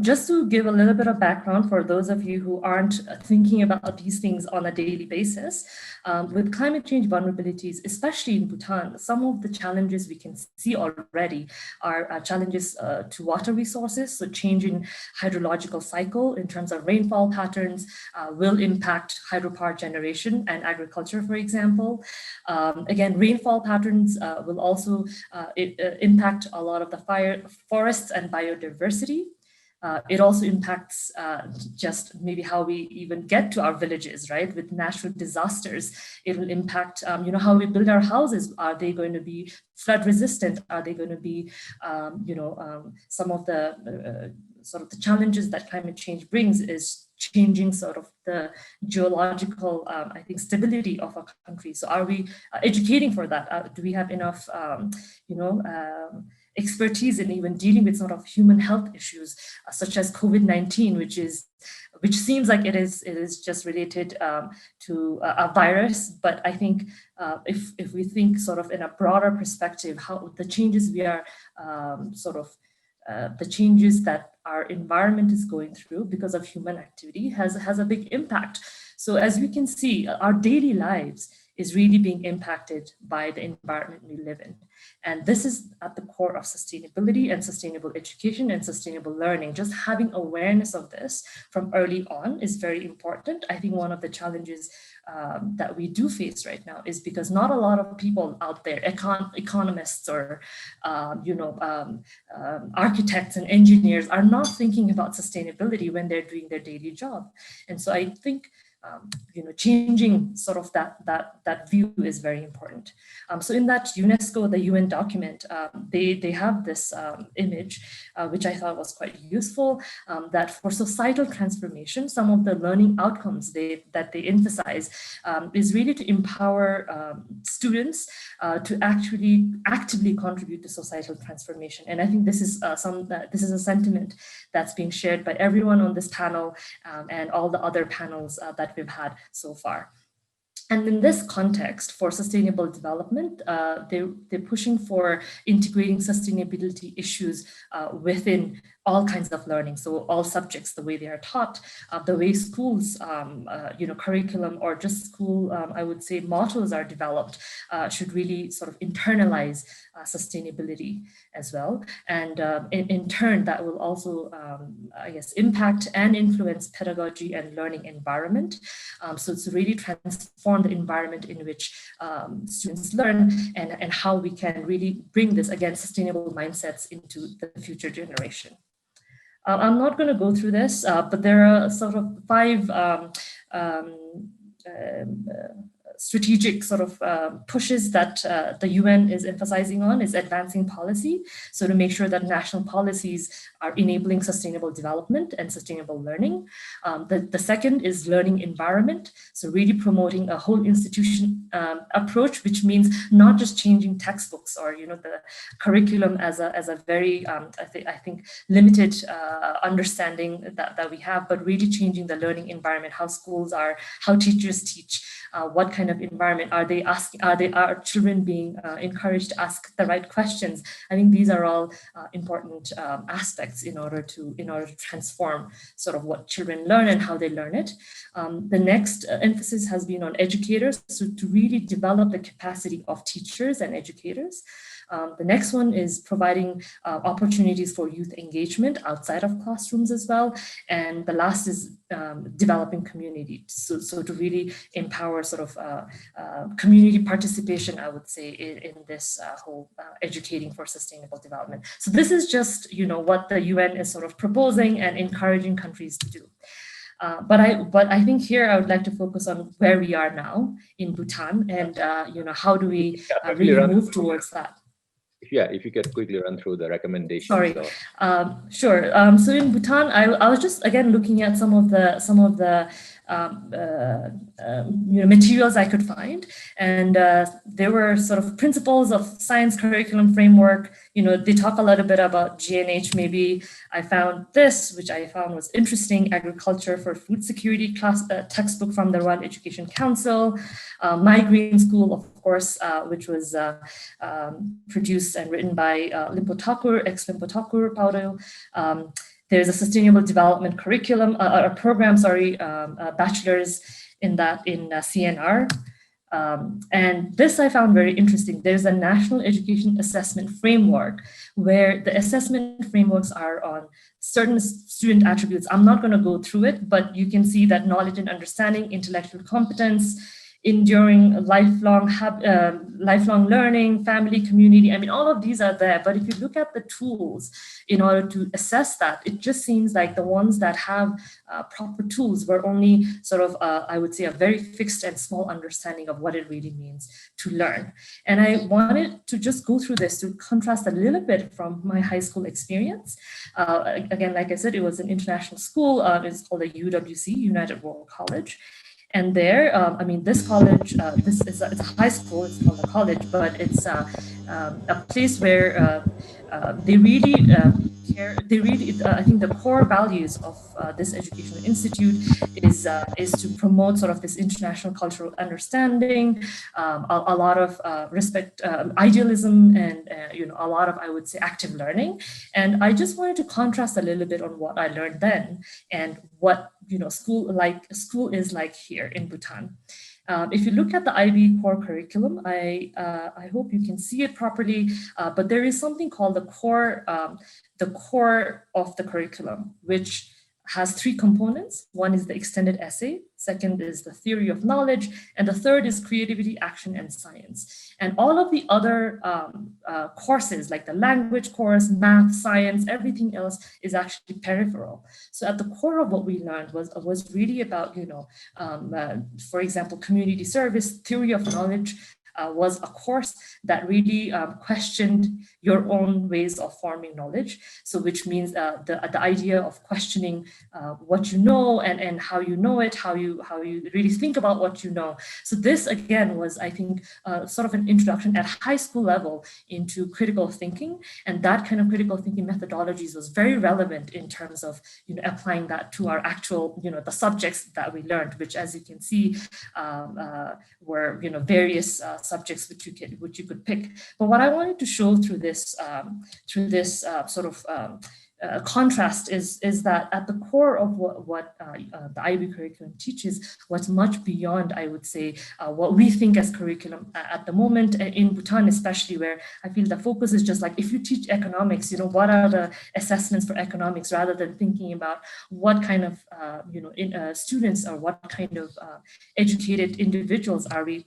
Just to give a little bit of background for those of you who aren't thinking about these things on a daily basis, with climate change vulnerabilities, especially in Bhutan, some of the challenges we can see already are challenges to water resources. So changing hydrological cycle in terms of rainfall patterns will impact hydropower generation and agriculture, for example. Again, rainfall patterns will also impact a lot of the forests and biodiversity. It also impacts just maybe how we even get to our villages, right? With natural disasters, it will impact, you know, how we build our houses. Are they going to be flood resistant? Are they going to be, you know, some of the sort of the challenges that climate change brings is changing sort of the geological, I think, stability of a country. So are we educating for that? Do we have enough, you know, expertise in even dealing with sort of human health issues such as COVID-19, which seems like it is just related to a virus. But I think if we think sort of in a broader perspective, how the changes we are the changes that our environment is going through because of human activity has a big impact. So as we can see, our daily lives is really being impacted by the environment we live in. And this is at the core of sustainability and sustainable education and sustainable learning. Just having awareness of this from early on is very important. I think one of the challenges that we do face right now is because not a lot of people out there, economists or architects and engineers are not thinking about sustainability when they're doing their daily job. And so I think changing sort of that view is very important. So in that UNESCO, the UN document, they have this image, which I thought was quite useful, that for societal transformation, some of the learning outcomes that they emphasize is really to empower students to actually actively contribute to societal transformation. And I think this is a sentiment that's being shared by everyone on this panel and all the other panels that we've had so far. And in this context, for sustainable development, they're pushing for integrating sustainability issues within all kinds of learning. So all subjects, the way they are taught, the way schools, curriculum or just school, I would say mottos are developed should really sort of internalize sustainability as well. And in turn, that will also, impact and influence pedagogy and learning environment. So it's really transform the environment in which students learn and how we can really bring this, again, sustainable mindsets into the future generation. I'm not going to go through this, but there are sort of 5 strategic sort of pushes that the UN is emphasizing on is advancing policy. So to make sure that national policies are enabling sustainable development and sustainable learning. The second is learning environment. So really promoting a whole institution approach, which means not just changing textbooks or the curriculum as a very I think limited understanding that we have, but really changing the learning environment, how schools are, how teachers teach, what kind of environment are they asking, are children being encouraged to ask the right questions. I think these are all important aspects in order to transform sort of what children learn and how they learn it. The next emphasis has been on educators, so to really develop the capacity of teachers and educators. The next one is providing opportunities for youth engagement outside of classrooms as well. And the last is developing community. So to really empower sort of community participation, I would say, in this whole educating for sustainable development. So this is just, what the UN is sort of proposing and encouraging countries to do. But I think here I would like to focus on where we are now in Bhutan and, how do we really move towards that? Yeah, if you could quickly run through the recommendations. Sorry, sure. So in Bhutan, I was just again looking at some of the materials I could find, and there were sort of principles of science curriculum framework. They talk a little bit about GNH. Maybe I found this, which I found was interesting: agriculture for food security class textbook from the Royal Education Council. My Green School, of course, which was produced and written by Limpo Thakur, ex-Limpo Thakur Paudo. There's a sustainable development curriculum, a program, bachelor's in CNR. And this I found very interesting. There's a national education assessment framework where the assessment frameworks are on certain student attributes. I'm not going to go through it, but you can see that knowledge and understanding, intellectual competence, enduring lifelong learning, family, community. I mean, all of these are there. But if you look at the tools in order to assess that, it just seems like the ones that have proper tools were only sort of, I would say, a very fixed and small understanding of what it really means to learn. And I wanted to just go through this to contrast a little bit from my high school experience. Again, like I said, it was an international school. It's called the UWC, United World College. And there, this college, it's a high school, it's called a college, but it's a place where they really care. I think the core values of this educational institute is to promote sort of this international cultural understanding, a lot of respect, idealism, and a lot of, I would say, active learning. And I just wanted to contrast a little bit on what I learned then and what school is like here in Bhutan. If you look at the IB core curriculum, I hope you can see it properly, but there is something called the core of the curriculum, which has three components. One is the extended essay, second is the theory of knowledge, and the third is creativity, action, and science. And all of the other courses, like the language course, math, science, everything else is actually peripheral. So at the core of what we learned was really about, for example, community service, theory of knowledge, was a course that really questioned your own ways of forming knowledge. So which means the idea of questioning what you know and how you know it, how you really think about what you know. So this again was, I think, sort of an introduction at high school level into critical thinking, and that kind of critical thinking methodologies was very relevant in terms of applying that to our actual the subjects that we learned, which, as you can see, were various subjects which you could pick. But what I wanted to show through this sort of contrast is that at the core of what the IB curriculum teaches was much beyond, I would say, what we think as curriculum at the moment in Bhutan, especially, where I feel the focus is just like, if you teach economics, what are the assessments for economics, rather than thinking about what kind of students or what kind of educated individuals are we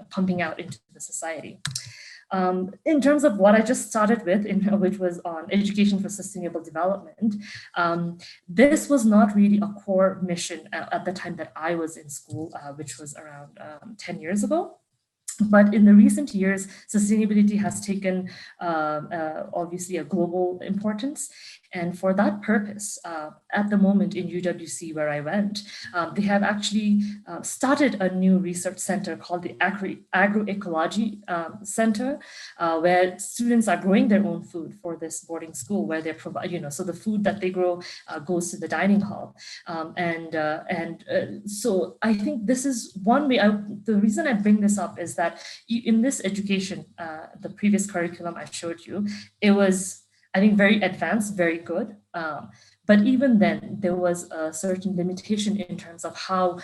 pumping out into the society. In terms of what I just started with, which was on education for sustainable development, this was not really a core mission at the time that I was in school, which was around 10 years ago. But in the recent years, sustainability has taken obviously a global importance. And for that purpose, at the moment in UWC where I went, they have actually started a new research center called the Agroecology Center, where students are growing their own food for this boarding school, where they provide, so the food that they grow goes to the dining hall. So I think this is one way. The reason I bring this up is that in this education, the previous curriculum I showed you, it was, I think, very advanced, very good. But even then, there was a certain limitation in terms of how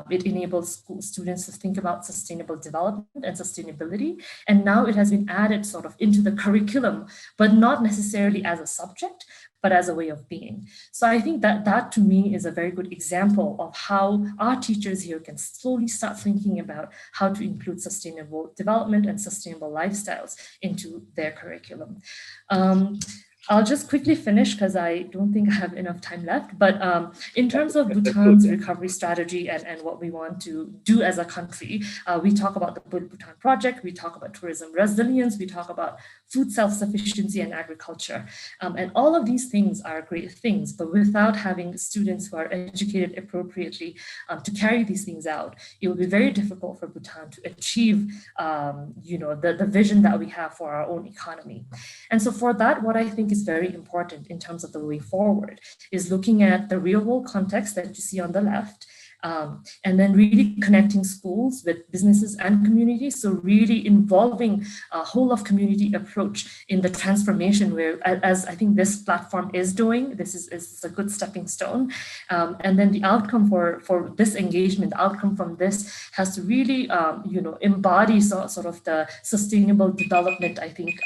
it enables school students to think about sustainable development and sustainability. And now it has been added sort of into the curriculum, but not necessarily as a subject, but as a way of being. So I think that to me is a very good example of how our teachers here can slowly start thinking about how to include sustainable development and sustainable lifestyles into their curriculum. I'll just quickly finish because I don't think I have enough time left. But in terms of Bhutan's recovery strategy and what we want to do as a country, we talk about the Bhutan Project, we talk about tourism resilience, we talk about food self-sufficiency and agriculture. And all of these things are great things, but without having students who are educated appropriately to carry these things out, it will be very difficult for Bhutan to achieve the vision that we have for our own economy. And so for that, what I think is very important in terms of the way forward is looking at the real world context that you see on the left, and then really connecting schools with businesses and communities. So really involving a whole of community approach in the transformation where, as I think this platform is doing, this is a good stepping stone. And then the outcome for this engagement, the outcome from this has to really, embody sort of the sustainable development, I think,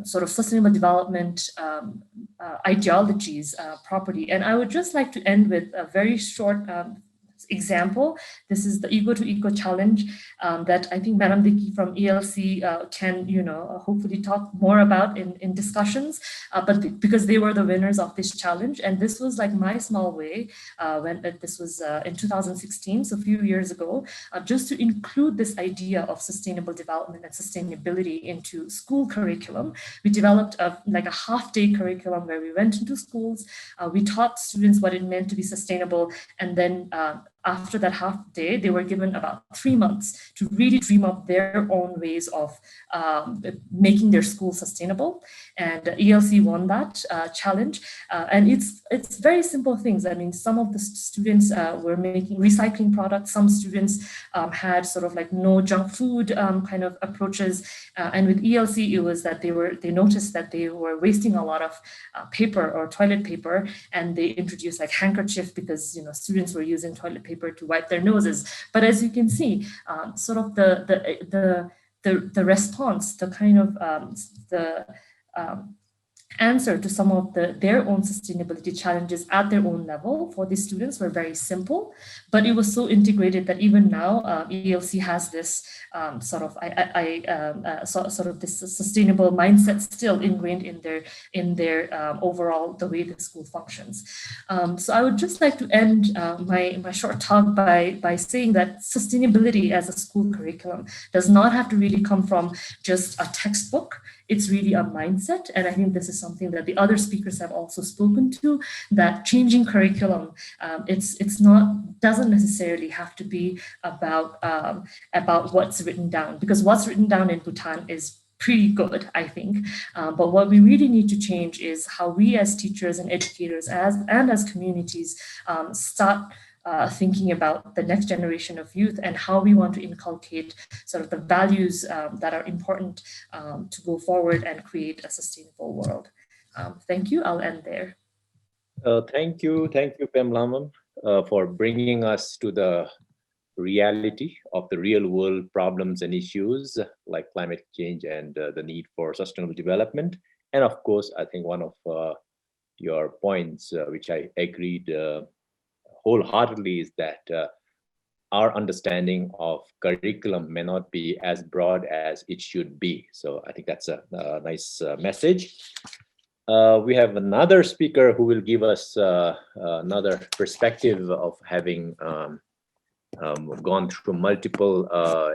sort of sustainable development ideologies properly. And I would just like to end with a very short example. This is the Eco to Eco challenge that I think Madam Vicky from ELC can, hopefully talk more about in discussions, but because they were the winners of this challenge. And this was like my small way when this was in 2016, so a few years ago, just to include this idea of sustainable development and sustainability into school curriculum. We developed a half-day curriculum where we went into schools, we taught students what it meant to be sustainable, and then after that half day, they were given about 3 months to really dream up their own ways of making their school sustainable. And ELC won that challenge. And it's very simple things. I mean, some of the students were making recycling products. Some students had sort of like no junk food kind of approaches. And with ELC, it was that they noticed that they were wasting a lot of paper or toilet paper, and they introduced like handkerchief because students were using toilet paper to wipe their noses. But as you can see, sort of the response, the kind of the answer to some of their own sustainability challenges at their own level for these students were very simple, but it was so integrated that even now ELC has this sort of this sustainable mindset still ingrained in their overall the way the school functions. So I would just like to end my short talk by saying that sustainability as a school curriculum does not have to really come from just a textbook. It's really a mindset. And I think this is something that the other speakers have also spoken to, that changing curriculum, doesn't necessarily have to be about what's written down, because what's written down in Bhutan is pretty good, I think. But what we really need to change is how we as teachers and educators and as communities start thinking about the next generation of youth and how we want to inculcate sort of the values that are important to go forward and create a sustainable world. Thank you. I'll end there. Thank you, Pemlaman, for bringing us to the reality of the real world problems and issues like climate change and the need for sustainable development. And of course, I think one of your points, which I agreed wholeheartedly, is that our understanding of curriculum may not be as broad as it should be. So I think that's a nice message. We have another speaker who will give us another perspective of having gone through multiple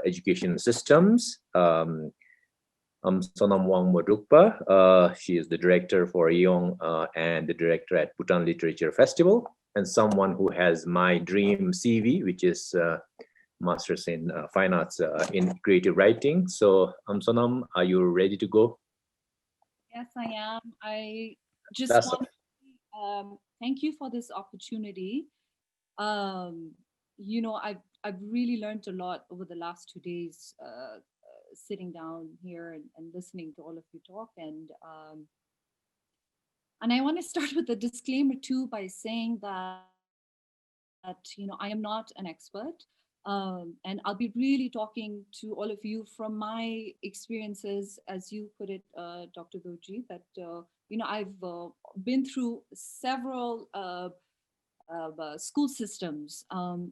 education systems. Sonam Wangmodukpa, she is the director for Yeong and the director at Bhutan Literature Festival, and someone who has my dream CV, which is Masters in Fine Arts in Creative Writing. So Sonam, are you ready to go? Yes, I am. I just That's want to thank you for this opportunity. You know, I've really learned a lot over the last 2 days, sitting down here and listening to all of you talk. And I want to start with a disclaimer too by saying that you know, I am not an expert. And I'll be really talking to all of you from my experiences, as you put it, Dr. Doji, that, you know, I've been through several school systems,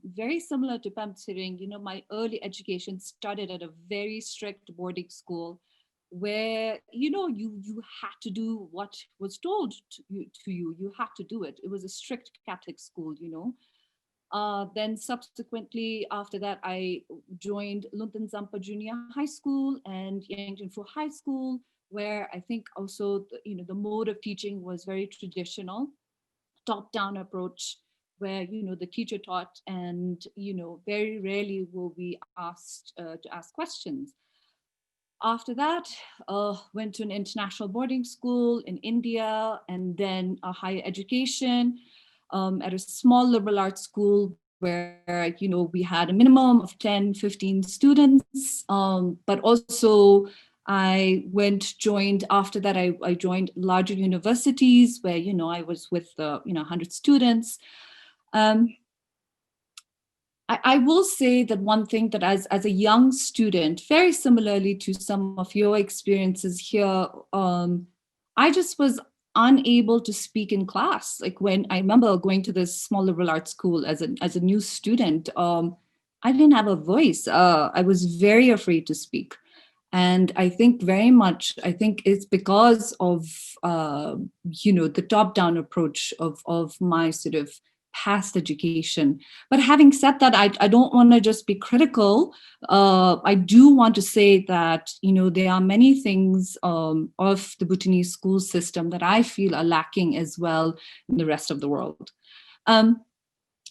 very similar to Pamtsiring. You know, my early education started at a very strict boarding school where, you know, you had to do what was told to you. You had to do it. It was a strict Catholic school, you know. Then subsequently after that, I joined Luntan Zampa Junior High School and Yankton Fu High School, where I think also, you know, the mode of teaching was very traditional, top-down approach, where, you know, the teacher taught and, you know, very rarely will we asked to ask questions. After that, went to an international boarding school in India, and then a higher education at a small liberal arts school where, you know, we had a minimum of 10, 15 students, but also after that, I joined larger universities where, you know, I was with, you know, 100 students. I will say that one thing that as a young student, very similarly to some of your experiences here, I just was unable to speak in class. Like when I remember going to this small liberal arts school as a new student, I didn't have a voice. I was very afraid to speak. And I think it's because of, you know, the top-down approach of my sort of past education. But having said that, I don't want to just be critical. I do want to say that, you know, there are many things of the Bhutanese school system that I feel are lacking as well in the rest of the world.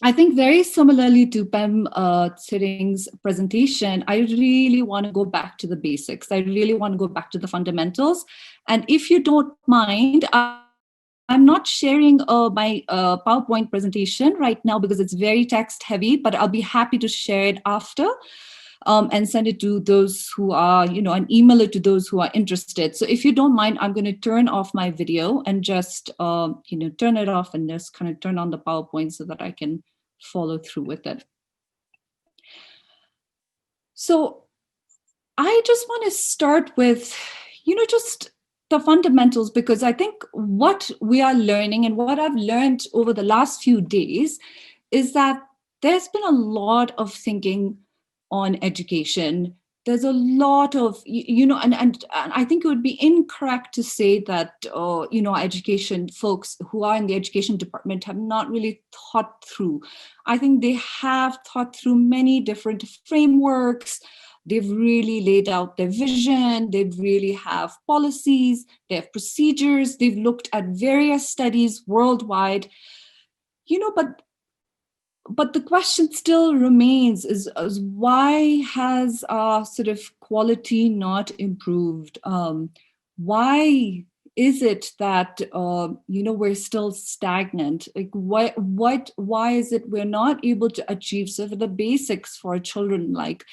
I think very similarly to Pam Tsiring's presentation, I really want to go back to the basics. I really want to go back to the fundamentals. And if you don't mind, I'm not sharing my PowerPoint presentation right now because it's very text heavy, but I'll be happy to share it after and send it to those who are, you know, and email it to those who are interested. So if you don't mind, I'm going to turn off my video and just, you know, turn it off and just kind of turn on the PowerPoint so that I can follow through with it. So I just want to start with, you know, just the fundamentals, because I think what we are learning and what I've learned over the last few days is that there's been a lot of thinking on education. There's a lot of, you know, and I think it would be incorrect to say that, you know, education folks who are in the education department have not really thought through. I think they have thought through many different frameworks. They've really laid out their vision. They really have policies. They have procedures. They've looked at various studies worldwide, you know, but the question still remains is why has our sort of quality not improved? Why is it that, you know, we're still stagnant? Like why is it we're not able to achieve sort of the basics for children, like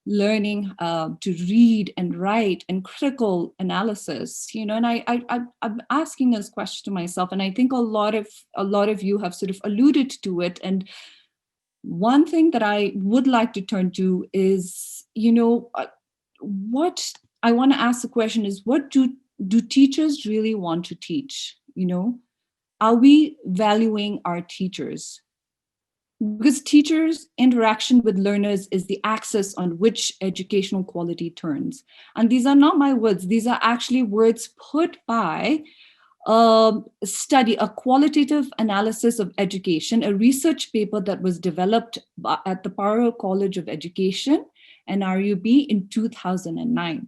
learning to read and write and critical analysis, you know? And I'm asking this question to myself, and I think a lot of you have sort of alluded to it. And one thing that I would like to turn to is, you know, what I want to ask the question is, what do teachers really want to teach? You know, are we valuing our teachers? because teachers' interaction with learners is the axis on which educational quality turns. And these are not my words, these are actually words put by a study, a qualitative analysis of education, a research paper that was developed at the Paro College of Education and RUB in 2009.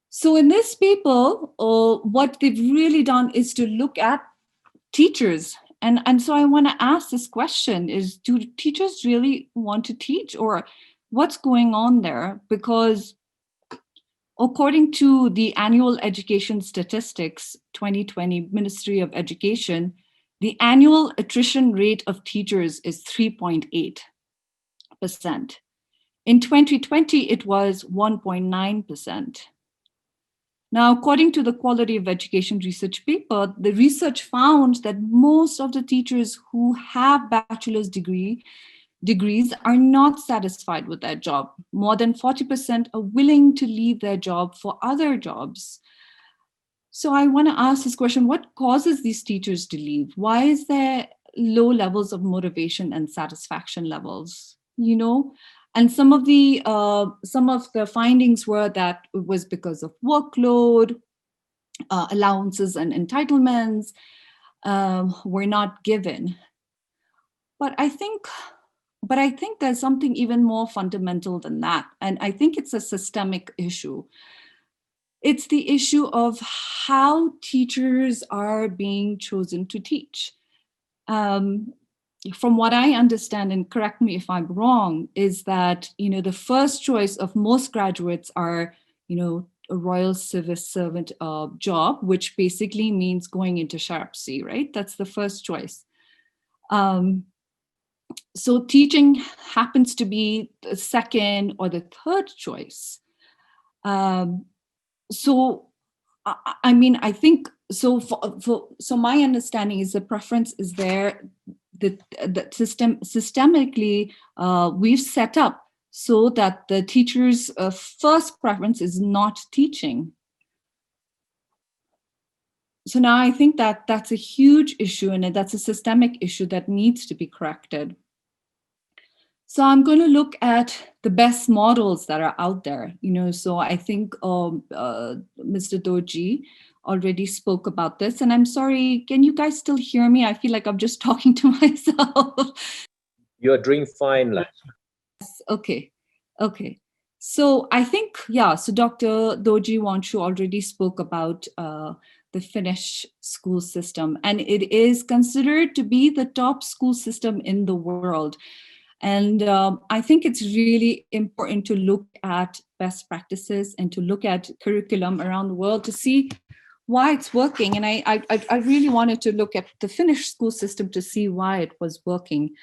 So in this paper, what they've really done is to look at teachers. And so I want to ask this question is, do teachers really want to teach, or what's going on there? Because according to the Annual Education Statistics 2020 Ministry of Education, the annual attrition rate of teachers is 3.8%. In 2020, it was 1.9%. Now, according to the Quality of Education research paper, the research found that most of the teachers who have bachelor's degrees are not satisfied with their job. More than 40% are willing to leave their job for other jobs. So I want to ask this question, what causes these teachers to leave? Why is there low levels of motivation and satisfaction levels? You know, and some of the findings were that it was because of workload, allowances and entitlements were not given. But I think there's something even more fundamental than that. And I think it's a systemic issue. It's the issue of how teachers are being chosen to teach. From what I understand, and correct me if I'm wrong, is that, you know, the first choice of most graduates are, you know, a royal civil servant job, which basically means going into Sharpsy, right? That's the first choice. So teaching happens to be the second or the third choice. So, I mean, I think, so so my understanding is the preference is there, that systemically we've set up so that the teacher's first preference is not teaching. So now I think that that's a huge issue, and that's a systemic issue that needs to be corrected. So I'm going to look at the best models that are out there, you know. So I think Mr. Doji already spoke about this, and I'm sorry, can you guys still hear me? I feel like I'm just talking to myself. You're doing fine, Lash. Yes, okay. So I think, yeah, so Dr. Doji Wanshu already spoke about the Finnish school system, and it is considered to be the top school system in the world. And I think it's really important to look at best practices and to look at curriculum around the world to see why it's working. And I really wanted to look at the Finnish school system to see why it was working.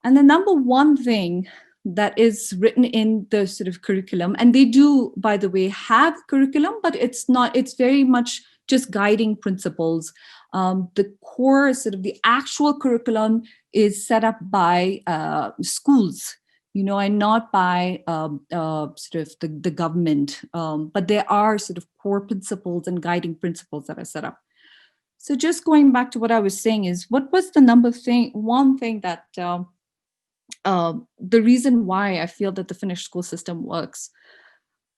And the number one thing that is written in the sort of curriculum, and they do, by the way, have curriculum, but it's very much just guiding principles. The core, sort of the actual curriculum is set up by schools, you know, and not by sort of the government. But there are sort of core principles and guiding principles that are set up. So just going back to what I was saying is, what was the one thing that the reason why I feel that the Finnish school system works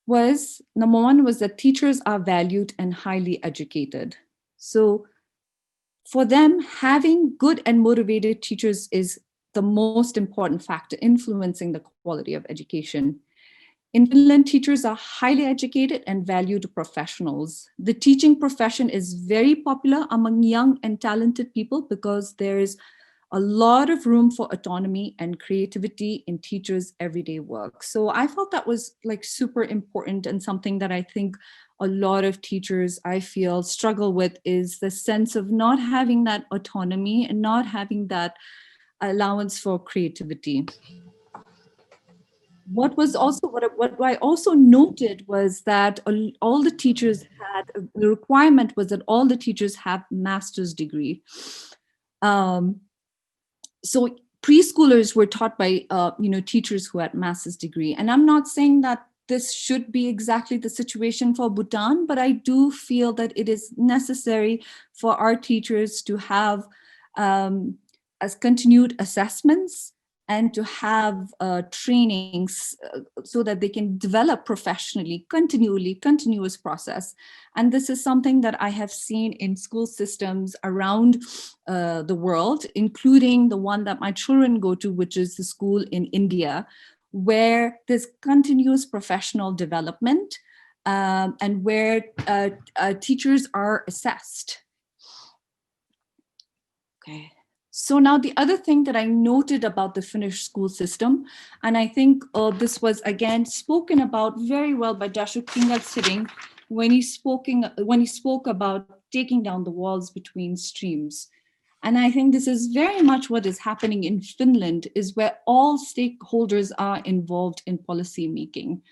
was, number one, was that teachers are valued and highly educated. So for them, having good and motivated teachers is the most important factor influencing the quality of education. In Finland, teachers are highly educated and valued professionals. The teaching profession is very popular among young and talented people because there is a lot of room for autonomy and creativity in teachers' everyday work. So I felt that was like super important, and something that I think a lot of teachers, I feel, struggle with is the sense of not having that autonomy and not having that allowance for creativity. What I also noted was that all the teachers had, the requirement was that all the teachers have master's degree. So preschoolers were taught by teachers who had master's degree. And I'm not saying that this should be exactly the situation for Bhutan, but I do feel that it is necessary for our teachers to have as continued assessments and to have trainings so that they can develop professionally, continuous process. And this is something that I have seen in school systems around the world, including the one that my children go to, which is the school in India, where there's continuous professional development and where teachers are assessed. Okay. So now the other thing that I noted about the Finnish school system, and I think this was again spoken about very well by Dr. Kinga sitting when he spoke about taking down the walls between streams. And I think this is very much what is happening in Finland, is where all stakeholders are involved in policy making.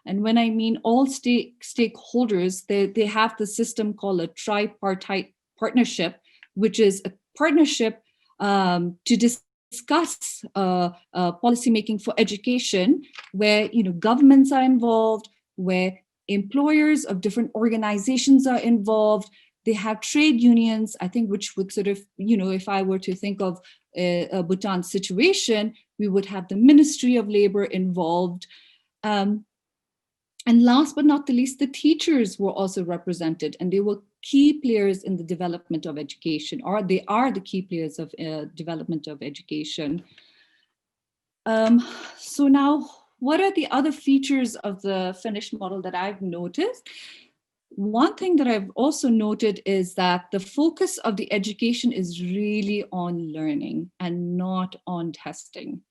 And when I mean all stakeholders, they have the system called a tripartite partnership, which is a partnership to discuss policymaking for education, where governments are involved, where employers of different organizations are involved. They have trade unions, I think, which would sort of, if I were to think of a Bhutan situation, we would have the Ministry of Labor involved. And last but not the least, the teachers were also represented, and they were key players in the development of education, or they are the key players of development of education. So now, what are the other features of the Finnish model that I've noticed? One thing that I've also noted is that the focus of the education is really on learning and not on testing.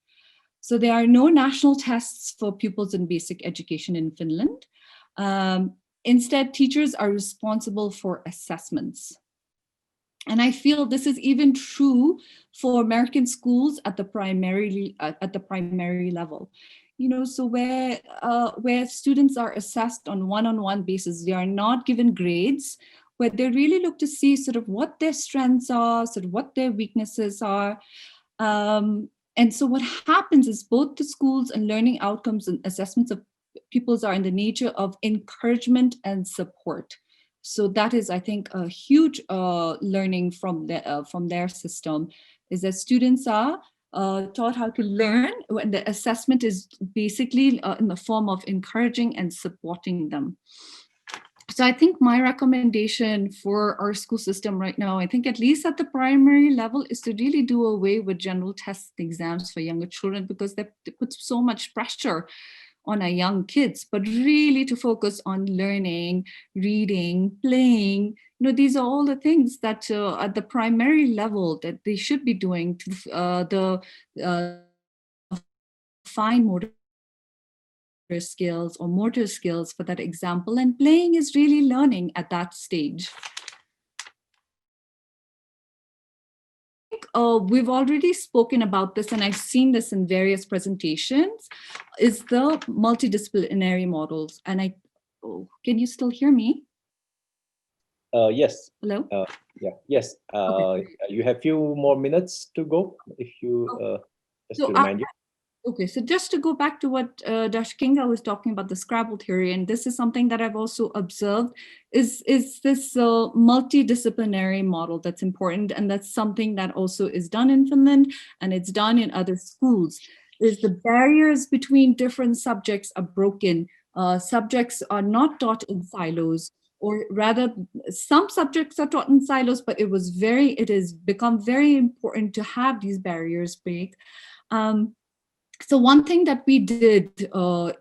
So there are no national tests for pupils in basic education in Finland. Instead, teachers are responsible for assessments. And I feel this is even true for American schools at the primary level. So where students are assessed on one-on-one basis, they are not given grades, where they really look to see sort of what their strengths are, sort of what their weaknesses are. And so what happens is both the schools and learning outcomes and assessments of pupils are in the nature of encouragement and support. So that is, I think, a huge learning from their system, is that students are taught how to learn when the assessment is basically in the form of encouraging and supporting them. So I think my recommendation for our school system right now, I think at least at the primary level, is to really do away with general tests and exams for younger children, because they put so much pressure on our young kids, but really to focus on learning, reading, playing. These are all the things that at the primary level that they should be doing to fine motor skills or motor skills, for that example, and playing is really learning at that stage. We've already spoken about this, and I've seen this in various presentations, is the multidisciplinary models. And can you still hear me? Yes. Hello? Yeah. Yes. Okay. You have few more minutes to go, if you just to remind you. Okay, so just to go back to what Dr. Kinga was talking about, the Scrabble theory, and this is something that I've also observed, is this multidisciplinary model that's important, and that's something that also is done in Finland, and it's done in other schools, is the barriers between different subjects are broken. Subjects are not taught in silos, or rather some subjects are taught in silos, but it has become very important to have these barriers break. So one thing that we did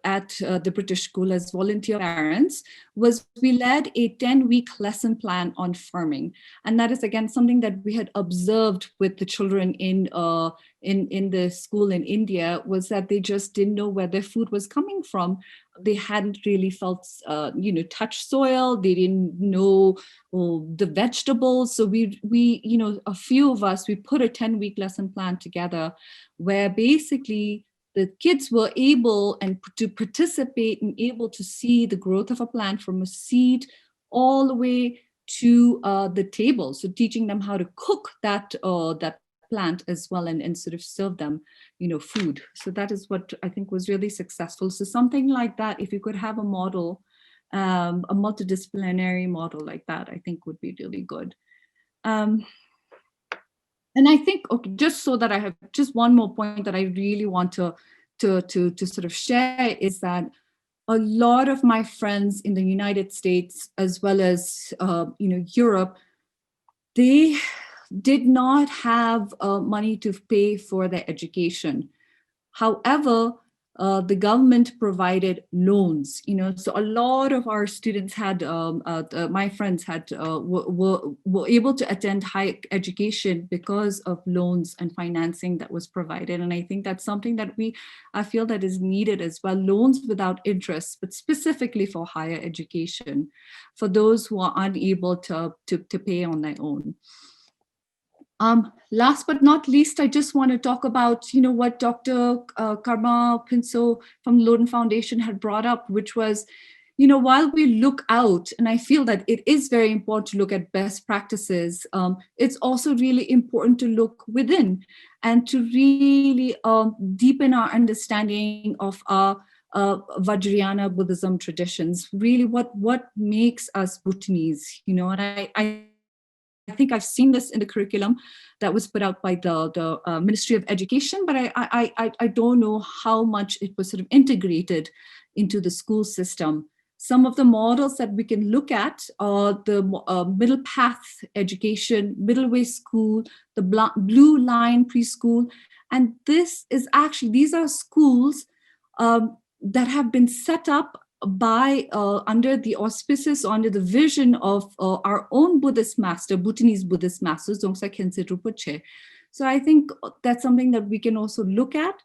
at the British School as volunteer parents was we led a 10-week lesson plan on farming. And that is, again, something that we had observed with the children in the school in India, was that they just didn't know where their food was coming from. They hadn't really felt, touched soil. They didn't know the vegetables. So we, a few of us, we put a 10-week lesson plan together where basically the kids were able to participate and able to see the growth of a plant from a seed all the way to the table. So teaching them how to cook that plant as well, and sort of serve them, food. So that is what I think was really successful. So something like that, if you could have a model, a multidisciplinary model like that, I think would be really good. And I think, okay, just so that I have just one more point that I really want to sort of share is that a lot of my friends in the United States, as well as Europe, they did not have money to pay for their education. However, the government provided loans, so a lot of our students had, my friends had, were able to attend higher education because of loans and financing that was provided. And I think that's something that I feel that is needed as well, loans without interest, but specifically for higher education, for those who are unable to pay on their own. Last but not least, I just want to talk about, what Dr. Karma Pinso from Loden Foundation had brought up, which was, while we look out, and I feel that it is very important to look at best practices, it's also really important to look within and to really deepen our understanding of our Vajrayana Buddhism traditions, really what makes us Bhutanese, and I think I've seen this in the curriculum that was put out by the Ministry of Education, but I don't know how much it was sort of integrated into the school system. Some of the models that we can look at are the middle path education, middle way school, the blue line preschool. And these are schools that have been set up by under the auspices, under the vision of our own Buddhist master, Bhutanese Buddhist masters, Dongsa Khyentse Rinpoche. So I think that's something that we can also look at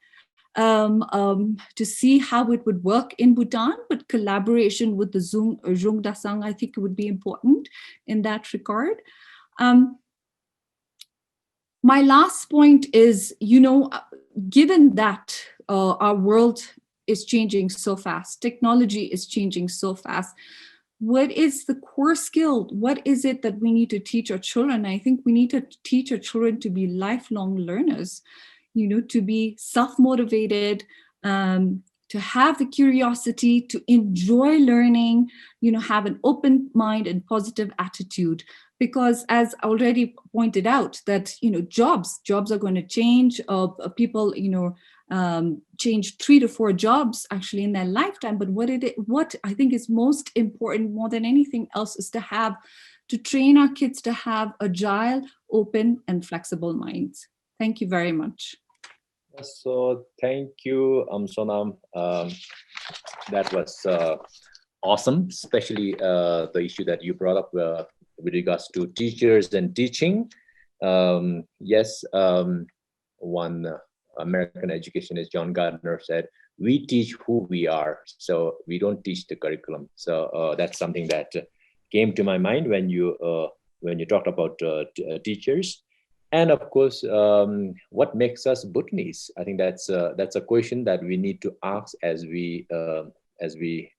to see how it would work in Bhutan, but collaboration with the Zung Dasang, I think, would be important in that regard. My last point is, given that our world is changing so fast, technology is changing so fast, what is the core skill? What is it that we need to teach our children? I think we need to teach our children to be lifelong learners, to be self-motivated, to have the curiosity, to enjoy learning, have an open mind and positive attitude. Because as already pointed out, that, jobs are going to change. People, change 3 to 4 jobs actually in their lifetime. But what I think is most important more than anything else is to train our kids to have agile, open, and flexible minds. Thank you very much. So thank you, Sonam. That was awesome, especially the issue that you brought up with regards to teachers and teaching. Yes, one American educationist, John Gardner, said, "We teach who we are, so we don't teach the curriculum." So that's something that came to my mind when you talked about teachers. And of course, what makes us Bhutanese? I think that's a question that we need to ask as we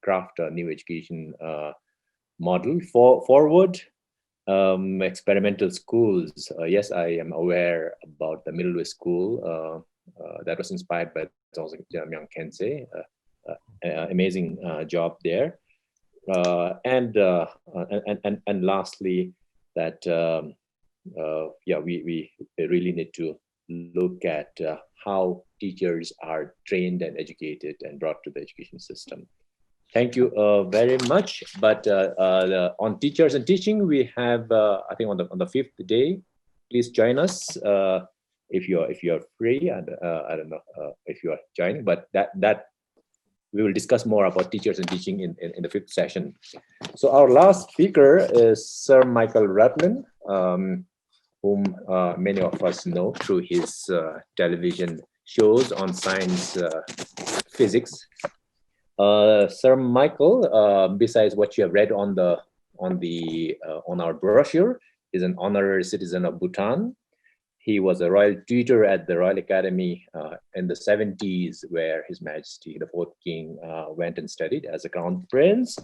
craft a new education model forward. Experimental schools. Yes, I am aware about the middle way school that was inspired by Jamyang Khyentse. Amazing job there. And lastly, that we really need to look at how teachers are trained and educated and brought to the education system. Thank you very much. But on teachers and teaching, we have I think on the 5th day. Please join us if you're free. And I don't know if you are joining, but that we will discuss more about teachers and teaching in the 5th session. So our last speaker is Sir Michael Rutland, whom many of us know through his television shows on science, physics. Sir Michael, besides what you have read on our brochure, is an honorary citizen of Bhutan. He was a royal tutor at the Royal Academy in the 70s, where His Majesty the 4th King went and studied as a crown prince.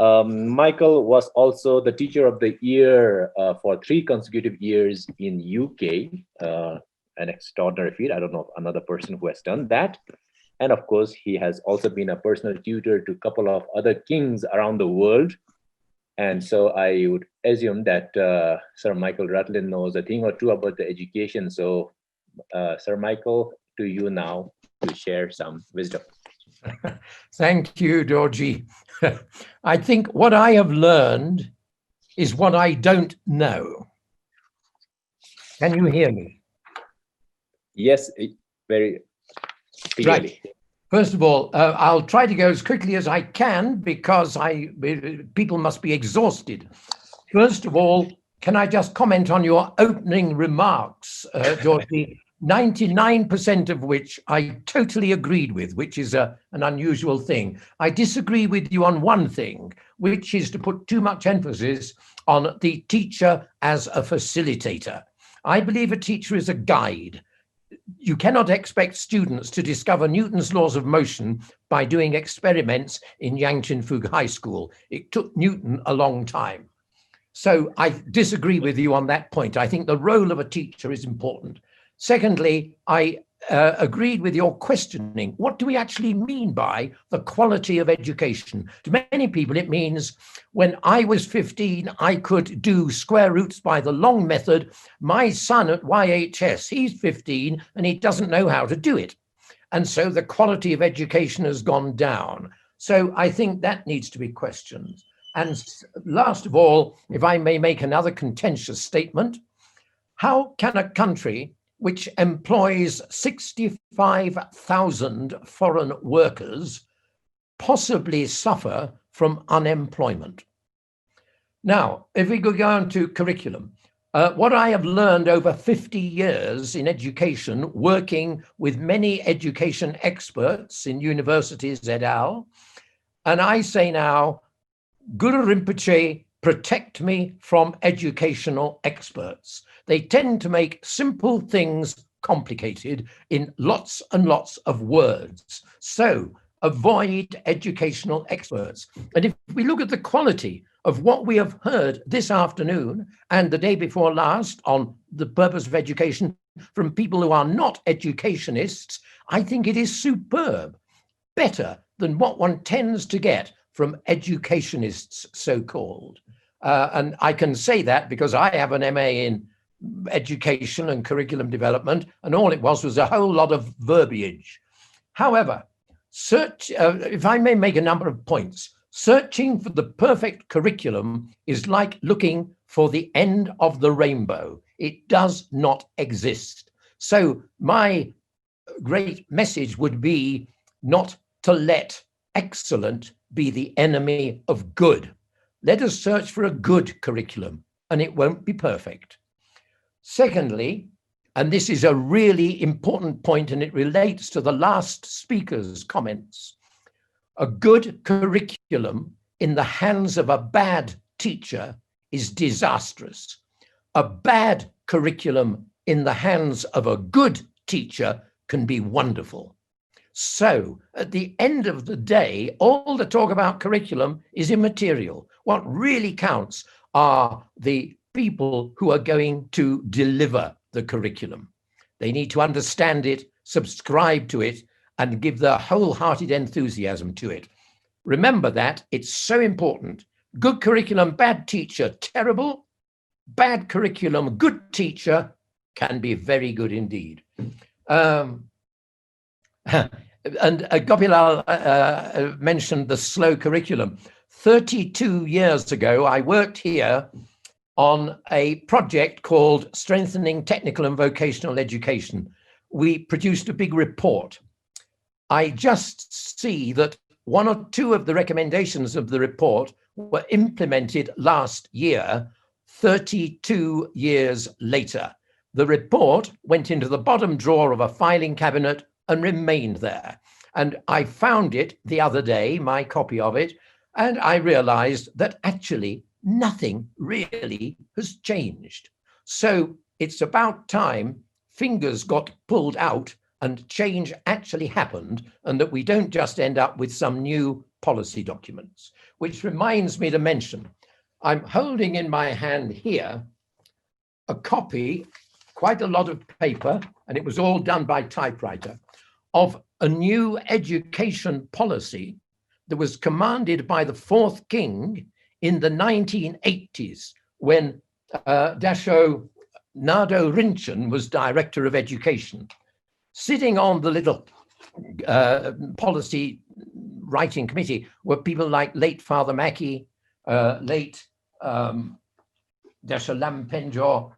Michael was also the Teacher of the Year for 3 consecutive years in UK, an extraordinary feat. I don't know of another person who has done that. And of course, he has also been a personal tutor to a couple of other kings around the world. And so I would assume that Sir Michael Rutland knows a thing or two about the education. So, Sir Michael, to you now to share some wisdom. Thank you, Dorji. I think what I have learned is what I don't know. Can you hear me? Yes, very clearly. Right. First of all, I'll try to go as quickly as I can because people must be exhausted. First of all, can I just comment on your opening remarks, Dorji? 99% of which I totally agreed with, which is an unusual thing. I disagree with you on one thing, which is to put too much emphasis on the teacher as a facilitator. I believe a teacher is a guide. You cannot expect students to discover Newton's laws of motion by doing experiments in Yangtze High School. It took Newton a long time. So I disagree with you on that point. I think the role of a teacher is important. Secondly, I agreed with your questioning. What do we actually mean by the quality of education? To many people, it means when I was 15, I could do square roots by the long method. My son at YHS, he's 15 and he doesn't know how to do it. And so the quality of education has gone down. So I think that needs to be questioned. And last of all, if I may make another contentious statement, how can a country which employs 65,000 foreign workers possibly suffer from unemployment? Now, if we go on to curriculum, what I have learned over 50 years in education, working with many education experts in universities et al., and I say now, Guru Rinpoche, protect me from educational experts. They tend to make simple things complicated in lots and lots of words. So avoid educational experts. And if we look at the quality of what we have heard this afternoon and the day before last on the purpose of education from people who are not educationists, I think it is superb, better than what one tends to get from educationists, so-called. And I can say that because I have an MA in education and curriculum development, and all it was a whole lot of verbiage. However, if I may make a number of points, searching for the perfect curriculum is like looking for the end of the rainbow. It does not exist. So my great message would be not to let excellent be the enemy of good. Let us search for a good curriculum, and it won't be perfect. Secondly, and this is a really important point, and it relates to the last speaker's comments, a good curriculum in the hands of a bad teacher is disastrous. A bad curriculum in the hands of a good teacher can be wonderful. So at the end of the day, all the talk about curriculum is immaterial. What really counts are the people who are going to deliver the curriculum. They need to understand it, subscribe to it, and give their wholehearted enthusiasm to it. Remember that, it's so important. Good curriculum, bad teacher, terrible. Bad curriculum, good teacher can be very good indeed. And Gopilal mentioned the slow curriculum. 32 years ago, I worked here on a project called Strengthening Technical and Vocational Education. We produced a big report. I just see that one or two of the recommendations of the report were implemented last year, 32 years later. The report went into the bottom drawer of a filing cabinet and remained there. And I found it the other day, my copy of it, and I realized that actually nothing really has changed. So it's about time fingers got pulled out and change actually happened, and that we don't just end up with some new policy documents. Which reminds me to mention, I'm holding in my hand here a copy, quite a lot of paper, and it was all done by typewriter, of a new education policy that was commanded by the fourth king in the 1980s when Dasho Nado Rinchen was Director of Education. Sitting on the little policy writing committee were people like late Father Mackey, late Dasho Lampenjo,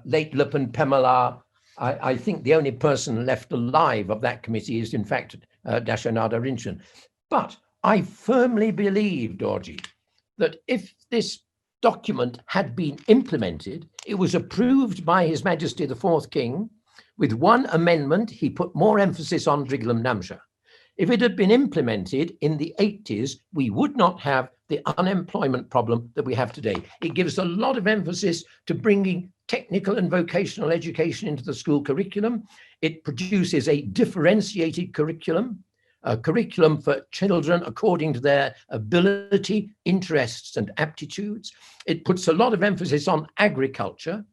late Lupan Pemela. I think the only person left alive of that committee is, in fact, Dasho Nado Rinchen. But I firmly believe, Dorji, that if this document had been implemented, it was approved by His Majesty the Fourth King. With one amendment, he put more emphasis on Driglam Namsha. If it had been implemented in the 80s, we would not have the unemployment problem that we have today. It gives a lot of emphasis to bringing technical and vocational education into the school curriculum. It produces a differentiated curriculum, a curriculum for children according to their ability, interests, and aptitudes. It puts a lot of emphasis on agriculture,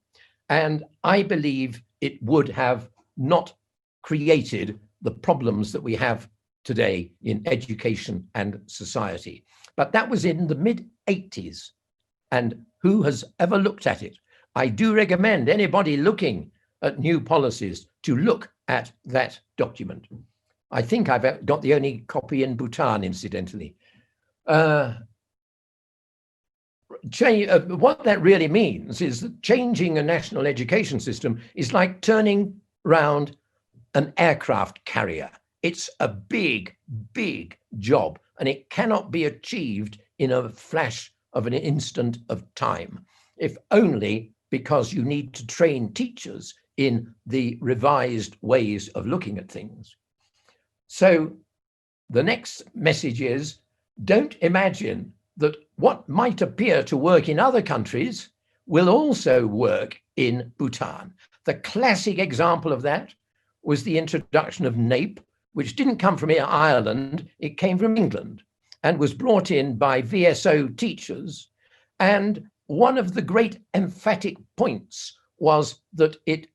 and I believe it would have not created the problems that we have today in education and society. But that was in the mid-80s, and who has ever looked at it? I do recommend anybody looking at new policies to look at that document. I think I've got the only copy in Bhutan, incidentally. What that really means is that changing a national education system is like turning round an aircraft carrier. It's a big, big job, and it cannot be achieved in a flash of an instant of time, if only because you need to train teachers in the revised ways of looking at things. So the next message is, don't imagine that what might appear to work in other countries will also work in Bhutan. The classic example of that was the introduction of NAPE, which didn't come from Ireland, it came from England and was brought in by VSO teachers. And one of the great emphatic points was that it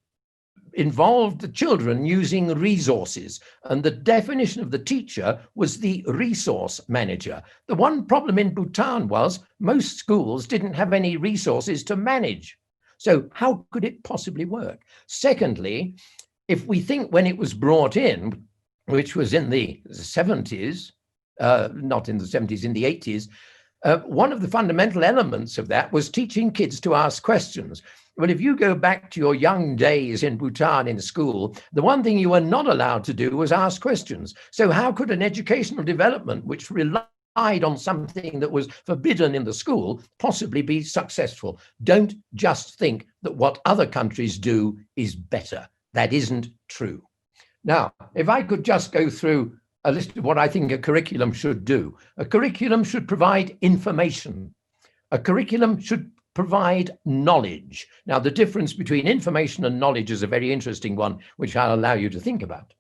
involved the children using resources, and the definition of the teacher was the resource manager. The one problem in Bhutan was most schools didn't have any resources to manage. So how could it possibly work? Secondly, if we think when it was brought in, which was in the 70s, not in the 70s, in the 80s, one of the fundamental elements of that was teaching kids to ask questions. Well, if you go back to your young days in Bhutan in school, the one thing you were not allowed to do was ask questions. So how could an educational development which relied on something that was forbidden in the school possibly be successful? Don't just think that what other countries do is better. That isn't true. Now, if I could just go through a list of what I think a curriculum should do. A curriculum should provide information. A curriculum should provide knowledge. Now, the difference between information and knowledge is a very interesting one, which I'll allow you to think about.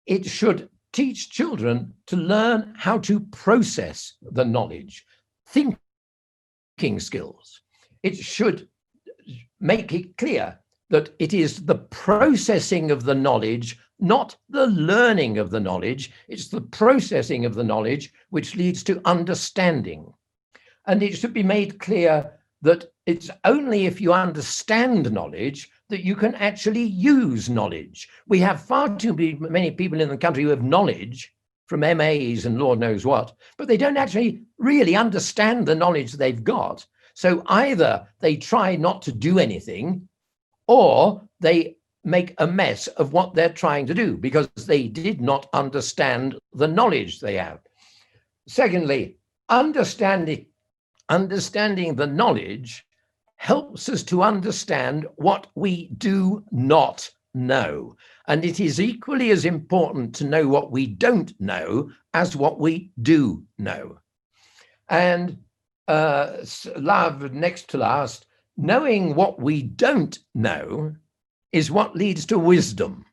It should teach children to learn how to process the knowledge, thinking skills. It should make it clear that it is the processing of the knowledge, not the learning of the knowledge. It's the processing of the knowledge which leads to understanding. And it should be made clear that it's only if you understand knowledge that you can actually use knowledge. We have far too many people in the country who have knowledge from MAs and Lord knows what, but they don't actually really understand the knowledge they've got. So either they try not to do anything, or they make a mess of what they're trying to do because they did not understand the knowledge they have. Secondly, understanding the knowledge helps us to understand what we do not know. And it is equally as important to know what we don't know as what we do know. And next to last, knowing what we don't know is what leads to wisdom.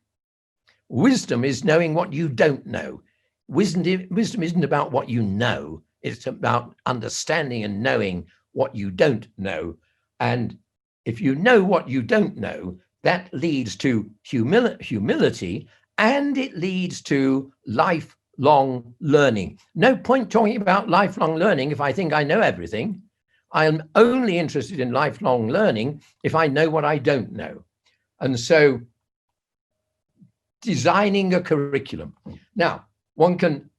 Wisdom is knowing what you don't know. Wisdom isn't about what you know. It's about understanding and knowing what you don't know. And if you know what you don't know, that leads to humility, and it leads to lifelong learning. No point talking about lifelong learning if I think I know everything. I'm only interested in lifelong learning if I know what I don't know. And so designing a curriculum. Now, one can,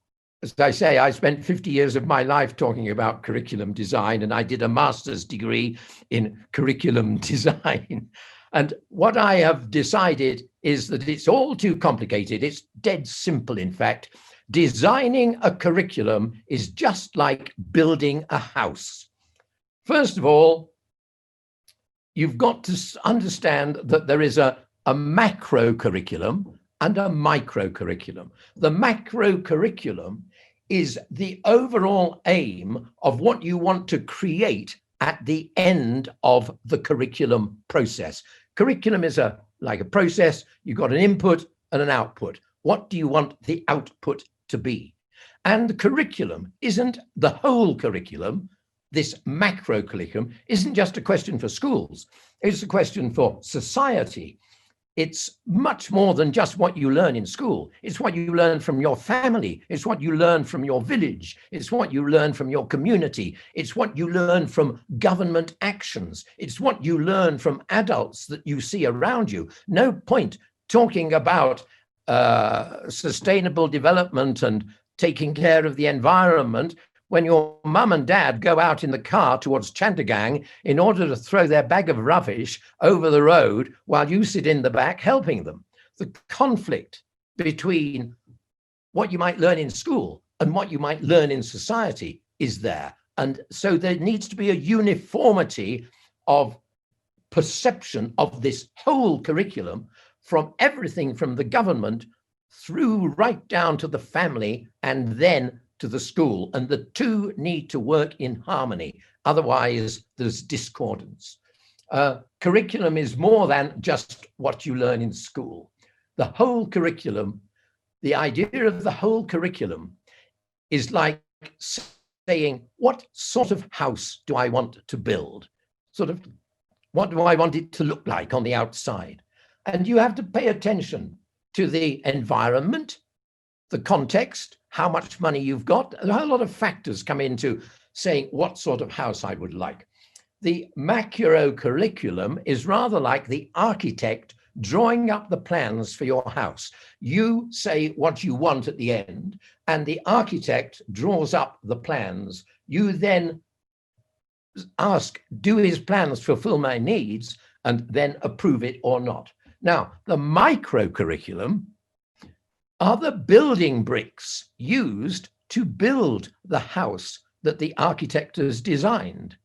as I say, I spent 50 years of my life talking about curriculum design, and I did a master's degree in curriculum design. And what I have decided is that it's all too complicated. It's dead simple, in fact. Designing a curriculum is just like building a house. First of all, you've got to understand that there is a macro curriculum and a micro curriculum. The macro curriculum is the overall aim of what you want to create at the end of the curriculum process. Curriculum is like a process. You've got an input and an output. What do you want the output to be? And the curriculum isn't the whole curriculum. This macro curriculum isn't just a question for schools. It's a question for society. It's much more than just what you learn in school. It's what you learn from your family. It's what you learn from your village. It's what you learn from your community. It's what you learn from government actions. It's what you learn from adults that you see around you. No point talking about sustainable development and taking care of the environment when your mum and dad go out in the car towards Chandigarh in order to throw their bag of rubbish over the road while you sit in the back helping them. The conflict between what you might learn in school and what you might learn in society is there. And so there needs to be a uniformity of perception of this whole curriculum from everything from the government through right down to the family and then to the school, and the two need to work in harmony. Otherwise, there's discordance. Curriculum is more than just what you learn in school. The whole curriculum, the idea of the whole curriculum is like saying, what sort of house do I want to build? Sort of, what do I want it to look like on the outside? And you have to pay attention to the environment, the context, how much money you've got. A whole lot of factors come into saying what sort of house I would like. The macro curriculum is rather like the architect drawing up the plans for your house. You say what you want at the end, and the architect draws up the plans. You then ask, do his plans fulfill my needs, and then approve it or not. Now, the micro curriculum are the building bricks used to build the house that the architect has designed.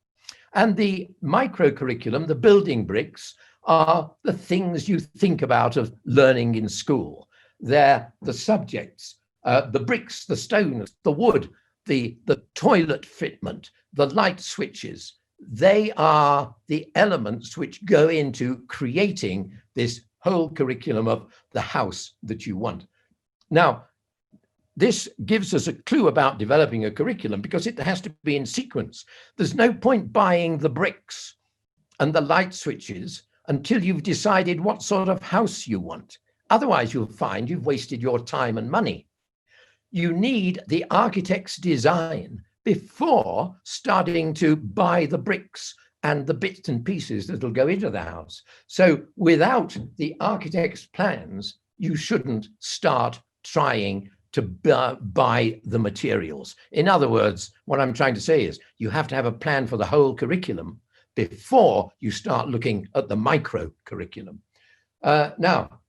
And the micro curriculum, the building bricks, are the things you think about of learning in school. They're the subjects, the bricks, the stones, the wood, the toilet fitment, the light switches. They are the elements which go into creating this whole curriculum of the house that you want. Now, this gives us a clue about developing a curriculum because it has to be in sequence. There's no point buying the bricks and the light switches until you've decided what sort of house you want. Otherwise, you'll find you've wasted your time and money. You need the architect's design before starting to buy the bricks and the bits and pieces that'll go into the house. So without the architect's plans, you shouldn't start trying to buy the materials. In other words, what I'm trying to say is you have to have a plan for the whole curriculum before you start looking at the micro curriculum. Now,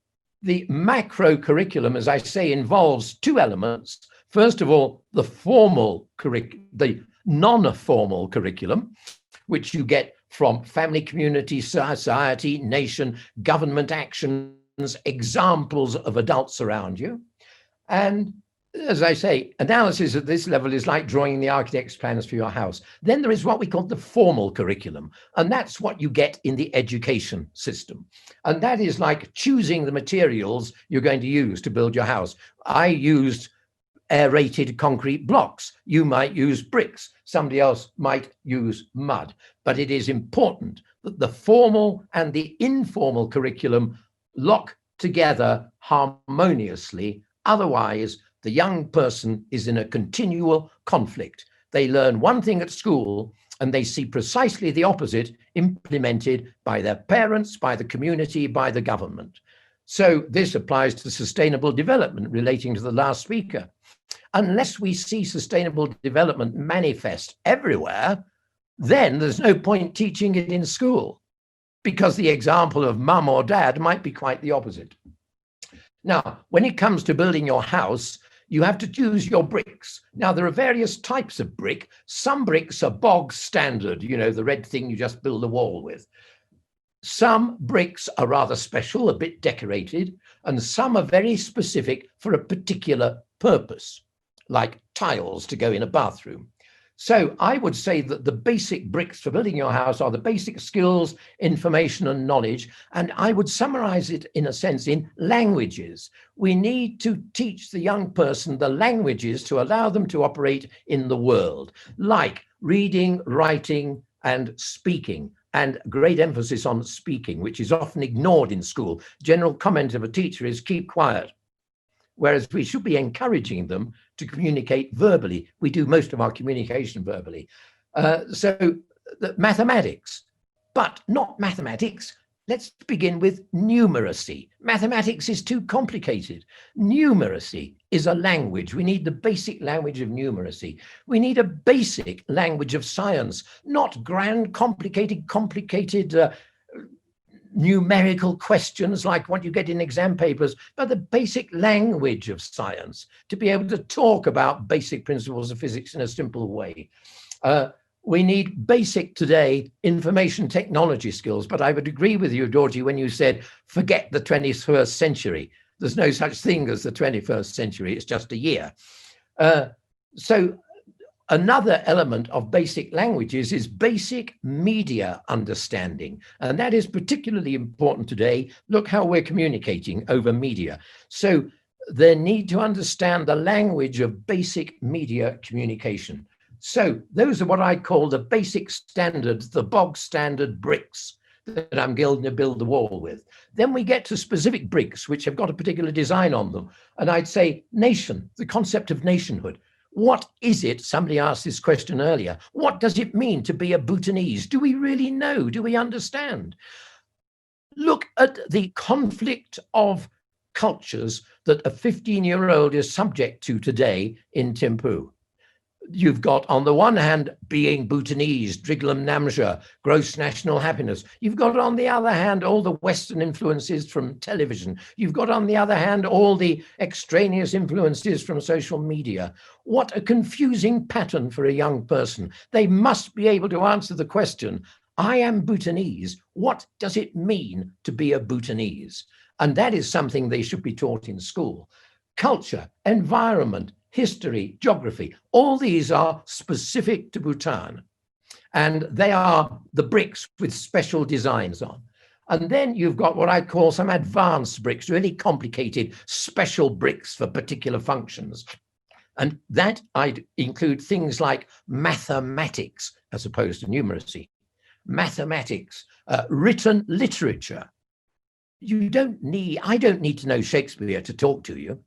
the macro curriculum, as I say, involves two elements. First of all, the formal curriculum, the non-formal curriculum, which you get from family, community, society, nation, government actions, examples of adults around you. And as I say, analysis at this level is like drawing the architect's plans for your house. Then there is what we call the formal curriculum, and that's what you get in the education system. And that is like choosing the materials you're going to use to build your house. I used aerated concrete blocks. You might use bricks. Somebody else might use mud. But it is important that the formal and the informal curriculum lock together harmoniously. Otherwise, the young person is in a continual conflict. They learn one thing at school and they see precisely the opposite implemented by their parents, by the community, by the government. So this applies to sustainable development relating to the last speaker. Unless we see sustainable development manifest everywhere, then there's no point teaching it in school, because the example of mum or dad might be quite the opposite. Now, when it comes to building your house, you have to choose your bricks. Now, there are various types of brick. Some bricks are bog standard, you know, the red thing you just build a wall with. Some bricks are rather special, a bit decorated, and some are very specific for a particular purpose, like tiles to go in a bathroom. So I would say that the basic bricks for building your house are the basic skills, information, and knowledge. And I would summarize it in a sense in languages. We need to teach the young person the languages to allow them to operate in the world, like reading, writing, and speaking. And great emphasis on speaking, which is often ignored in school. General comment of a teacher is keep quiet, whereas we should be encouraging them to communicate verbally. We do most of our communication verbally. So the mathematics, but not mathematics. Let's begin with numeracy. Mathematics is too complicated. Numeracy is a language. We need the basic language of numeracy. We need a basic language of science, not grand, complicated numerical questions like what you get in exam papers, but the basic language of science, to be able to talk about basic principles of physics in a simple way. We need basic today information technology skills, but I would agree with you, Dorji, when you said, forget the 21st century. There's no such thing as the 21st century, it's just a year. So another element of basic languages is basic media understanding, and that is particularly important today. Look how we're communicating over media. So they need to understand the language of basic media communication. So those are what I call the basic standards, the bog standard bricks that I'm going to build the wall with. Then we get to specific bricks, which have got a particular design on them. And I'd say nation, the concept of nationhood. What is it? Somebody asked this question earlier. What does it mean to be a Bhutanese? Do we really know? Do we understand? Look at the conflict of cultures that a 15-year-old is subject to today in Thimphu. You've got, on the one hand, being Bhutanese, Driglam Namja, gross national happiness. You've got, on the other hand, all the Western influences from television. You've got, on the other hand, all the extraneous influences from social media. What a confusing pattern for a young person. They must be able to answer the question, I am Bhutanese. What does it mean to be a Bhutanese? And that is something they should be taught in school. Culture, environment, history, geography, all these are specific to Bhutan. And they are the bricks with special designs on. And then you've got what I call some advanced bricks, really complicated, special bricks for particular functions. And that I'd include things like mathematics as opposed to numeracy. Mathematics, written literature. I don't need to know Shakespeare to talk to you.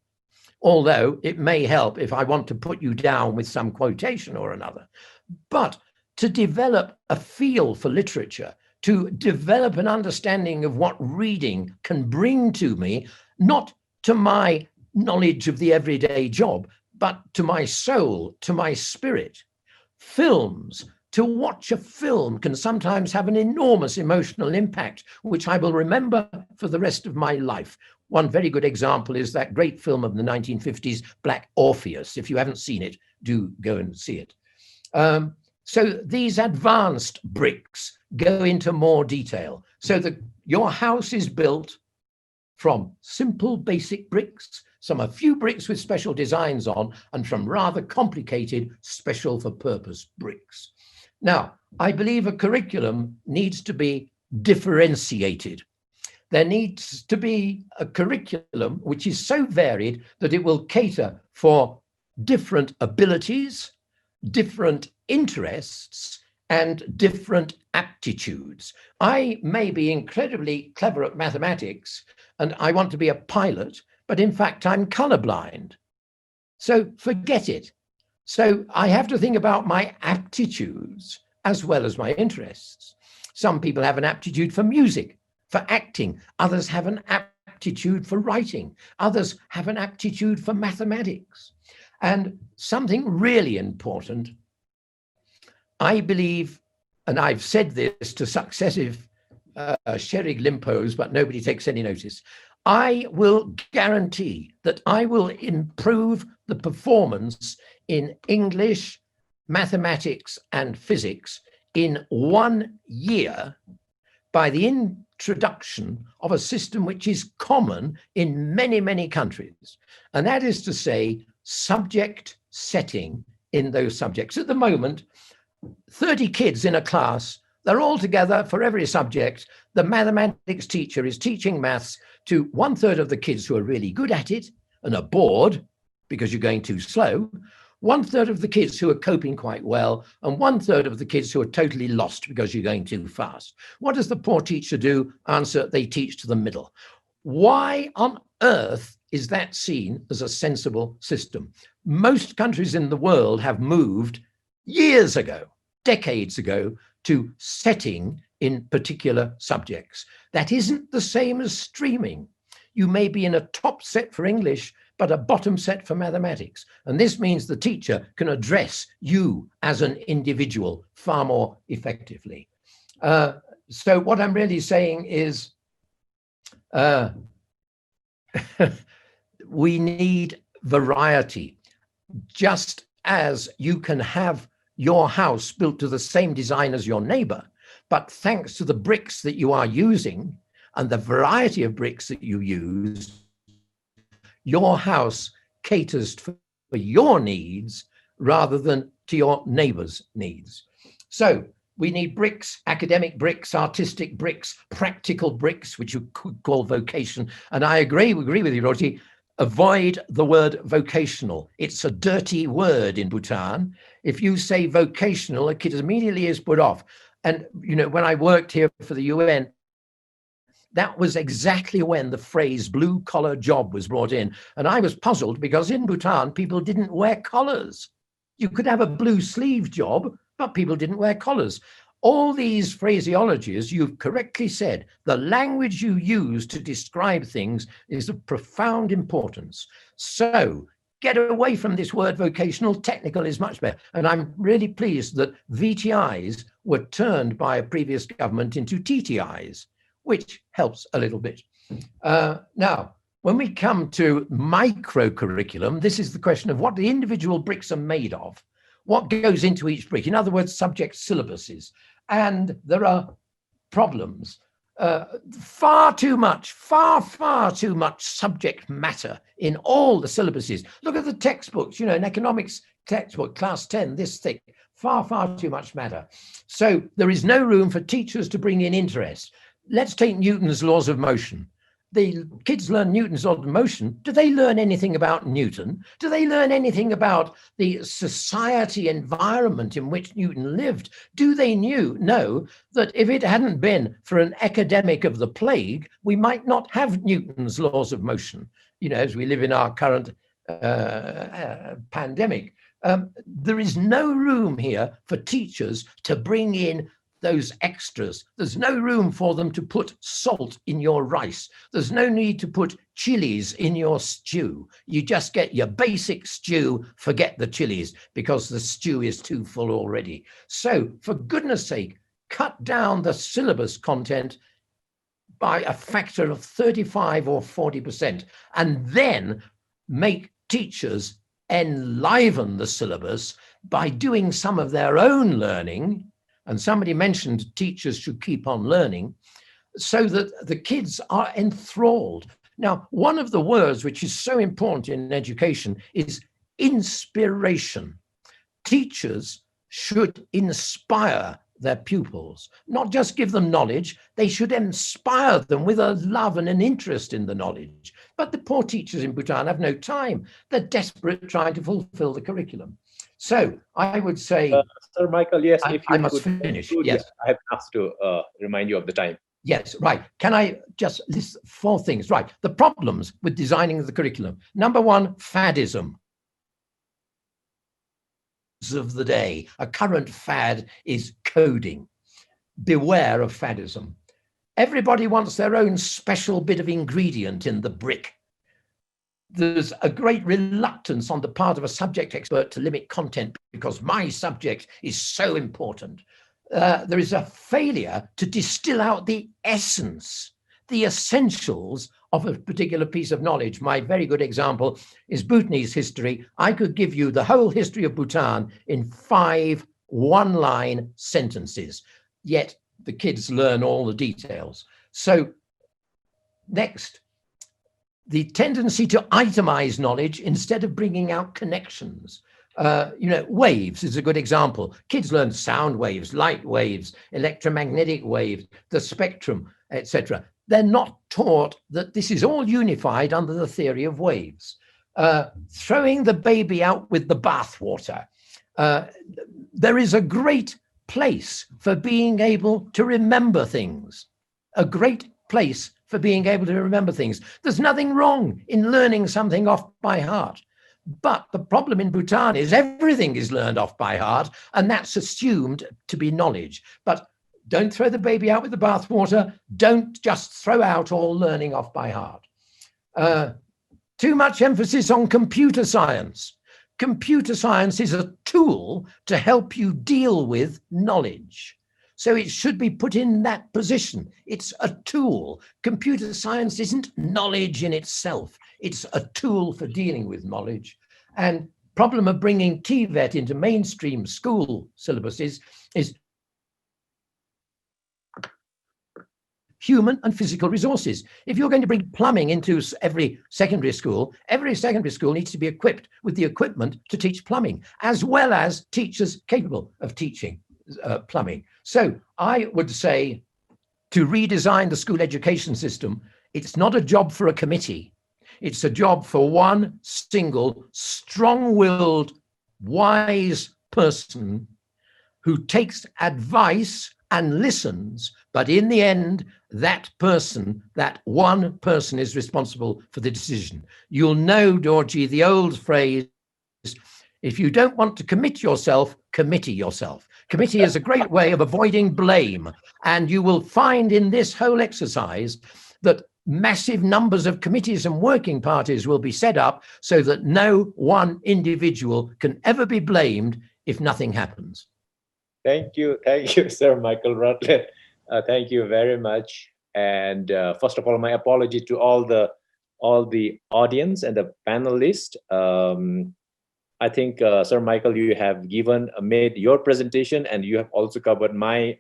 Although it may help if I want to put you down with some quotation or another. But to develop a feel for literature, to develop an understanding of what reading can bring to me, not to my knowledge of the everyday job, but to my soul, to my spirit. Films, to watch a film can sometimes have an enormous emotional impact, which I will remember for the rest of my life. One very good example is that great film of the 1950s, Black Orpheus. If you haven't seen it, do go and see it. So these advanced bricks go into more detail so that your house is built from simple basic bricks, a few bricks with special designs on, and from rather complicated special for purpose bricks. Now, I believe a curriculum needs to be differentiated. There needs to be a curriculum which is so varied that it will cater for different abilities, different interests, and different aptitudes. I may be incredibly clever at mathematics and I want to be a pilot, but in fact, I'm colorblind. So forget it. So I have to think about my aptitudes as well as my interests. Some people have an aptitude for music, for acting. Others have an aptitude for writing. Others have an aptitude for mathematics. And something really important, I believe, and I've said this to successive Sherig Limpos, but nobody takes any notice. I will guarantee that I will improve the performance in English, mathematics, and physics in 1 year by the introduction of a system which is common in many, many countries. And that is to say, subject setting in those subjects. At the moment, 30 kids in a class, they're all together for every subject. The mathematics teacher is teaching maths to 1/3 of the kids who are really good at it and are bored because you're going too slow, 1/3 of the kids who are coping quite well, and 1/3 of the kids who are totally lost because you're going too fast. What does the poor teacher do? Answer, they teach to the middle. Why on earth is that seen as a sensible system? Most countries in the world have moved years ago, decades ago, to setting in particular subjects. That isn't the same as streaming. You may be in a top set for English, but a bottom set for mathematics. And this means the teacher can address you as an individual far more effectively. So what I'm really saying is we need variety. Just as you can have your house built to the same design as your neighbor, but thanks to the bricks that you are using and the variety of bricks that you use, your house caters for your needs rather than to your neighbor's needs. So we need bricks, academic bricks, artistic bricks, practical bricks, which you could call vocation. And I agree with you, Roji. Avoid the word vocational. It's a dirty word in Bhutan. If you say vocational, a kid immediately is put off. And, you know, when I worked here for the UN, that was exactly when the phrase blue collar job was brought in. And I was puzzled because in Bhutan, people didn't wear collars. You could have a blue sleeve job, but people didn't wear collars. All these phraseologies, you've correctly said, the language you use to describe things is of profound importance. So get away from this word vocational. Technical is much better. And I'm really pleased that VTIs were turned by a previous government into TTIs, which helps a little bit. Now, when we come to micro-curriculum, this is the question of what the individual bricks are made of. What goes into each brick? In other words, subject syllabuses. And there are problems. Far too much subject matter in all the syllabuses. Look at the textbooks, you know, an economics textbook, class 10, this thick, far too much matter. So there is no room for teachers to bring in interest. Let's take Newton's laws of motion. The kids learn Newton's laws of motion. Do they learn anything about Newton? Do they learn anything about the society environment in which Newton lived? Do they know that if it hadn't been for an epidemic of the plague, we might not have Newton's laws of motion, you know, as we live in our current pandemic? There is no room here for teachers to bring in those extras. There's no room for them to put salt in your rice. There's no need to put chilies in your stew. You just get your basic stew, forget the chilies, because the stew is too full already. So for goodness sake, cut down the syllabus content by a factor of 35 or 40%, and then make teachers enliven the syllabus by doing some of their own learning. And somebody mentioned teachers should keep on learning so that the kids are enthralled. Now, one of the words which is so important in education is inspiration. Teachers should inspire their pupils, not just give them knowledge. They should inspire them with a love and an interest in the knowledge. But the poor teachers in Bhutan have no time. They're desperate trying to fulfill the curriculum. So I would say, Sir Michael, yes, if you I must finish. Yes, I have asked to remind you of the time. Yes, right. Can I just list 4 things? Right. The problems with designing the curriculum. Number 1, faddism. of the day. A current fad is coding. Beware of faddism. Everybody wants their own special bit of ingredient in the brick. There's a great reluctance on the part of a subject expert to limit content because my subject is so important. There is a failure to distill out the essence, the essentials of a particular piece of knowledge. My very good example is Bhutanese history. I could give you the whole history of Bhutan in 5 one-line sentences, yet the kids learn all the details. So next, the tendency to itemize knowledge instead of bringing out connections. Waves is a good example. Kids learn sound waves, light waves, electromagnetic waves, the spectrum, etc. They're not taught that this is all unified under the theory of waves. Throwing the baby out with the bathwater. There is a great place for being able to remember things. A great place for being able to remember things. There's nothing wrong in learning something off by heart. But the problem in Bhutan is everything is learned off by heart, and that's assumed to be knowledge. But don't throw the baby out with the bathwater. Don't just throw out all learning off by heart. Too much emphasis on computer science. Computer science is a tool to help you deal with knowledge. So it should be put in that position. It's a tool. Computer science isn't knowledge in itself. It's a tool for dealing with knowledge. And problem of bringing TVET into mainstream school syllabuses is human and physical resources. If you're going to bring plumbing into every secondary school needs to be equipped with the equipment to teach plumbing, as well as teachers capable of teaching plumbing. So I would say to redesign the school education system, it's not a job for a committee. It's a job for one single, strong-willed, wise person who takes advice and listens, but in the end, that one person is responsible for the decision. You'll know, Dorji, the old phrase, if you don't want to commit yourself, committee yourself. Committee is a great way of avoiding blame. And you will find in this whole exercise that massive numbers of committees and working parties will be set up so that no one individual can ever be blamed if nothing happens. Thank you, Sir Michael Rutland. Thank you very much. And first of all, my apology to all the audience and the panelists. I think, Sir Michael, you have made your presentation, and you have also covered my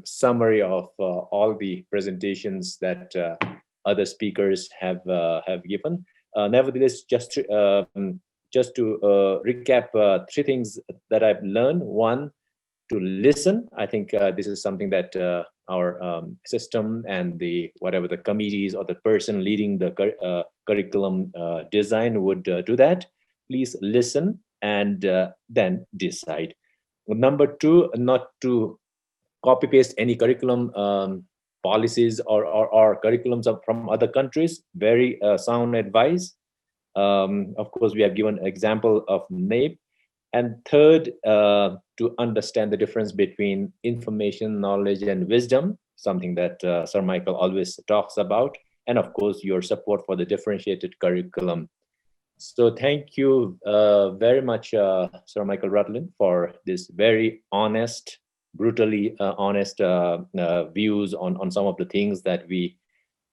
summary of all the presentations that other speakers have given. Nevertheless, just to recap 3 things that I've learned. One, to listen. I think this is something that our system and whatever the committees or the person leading the curriculum design would do that. Please listen and then decide. Number 2, not to copy paste any curriculum policies or curriculums from other countries. Very sound advice. Of course, we have given an example of NAEP. And third, to understand the difference between information, knowledge, and wisdom, something that Sir Michael always talks about. And of course, your support for the differentiated curriculum. So thank you very much, Sir Michael Rutland, for this very honest, brutally honest views on some of the things that we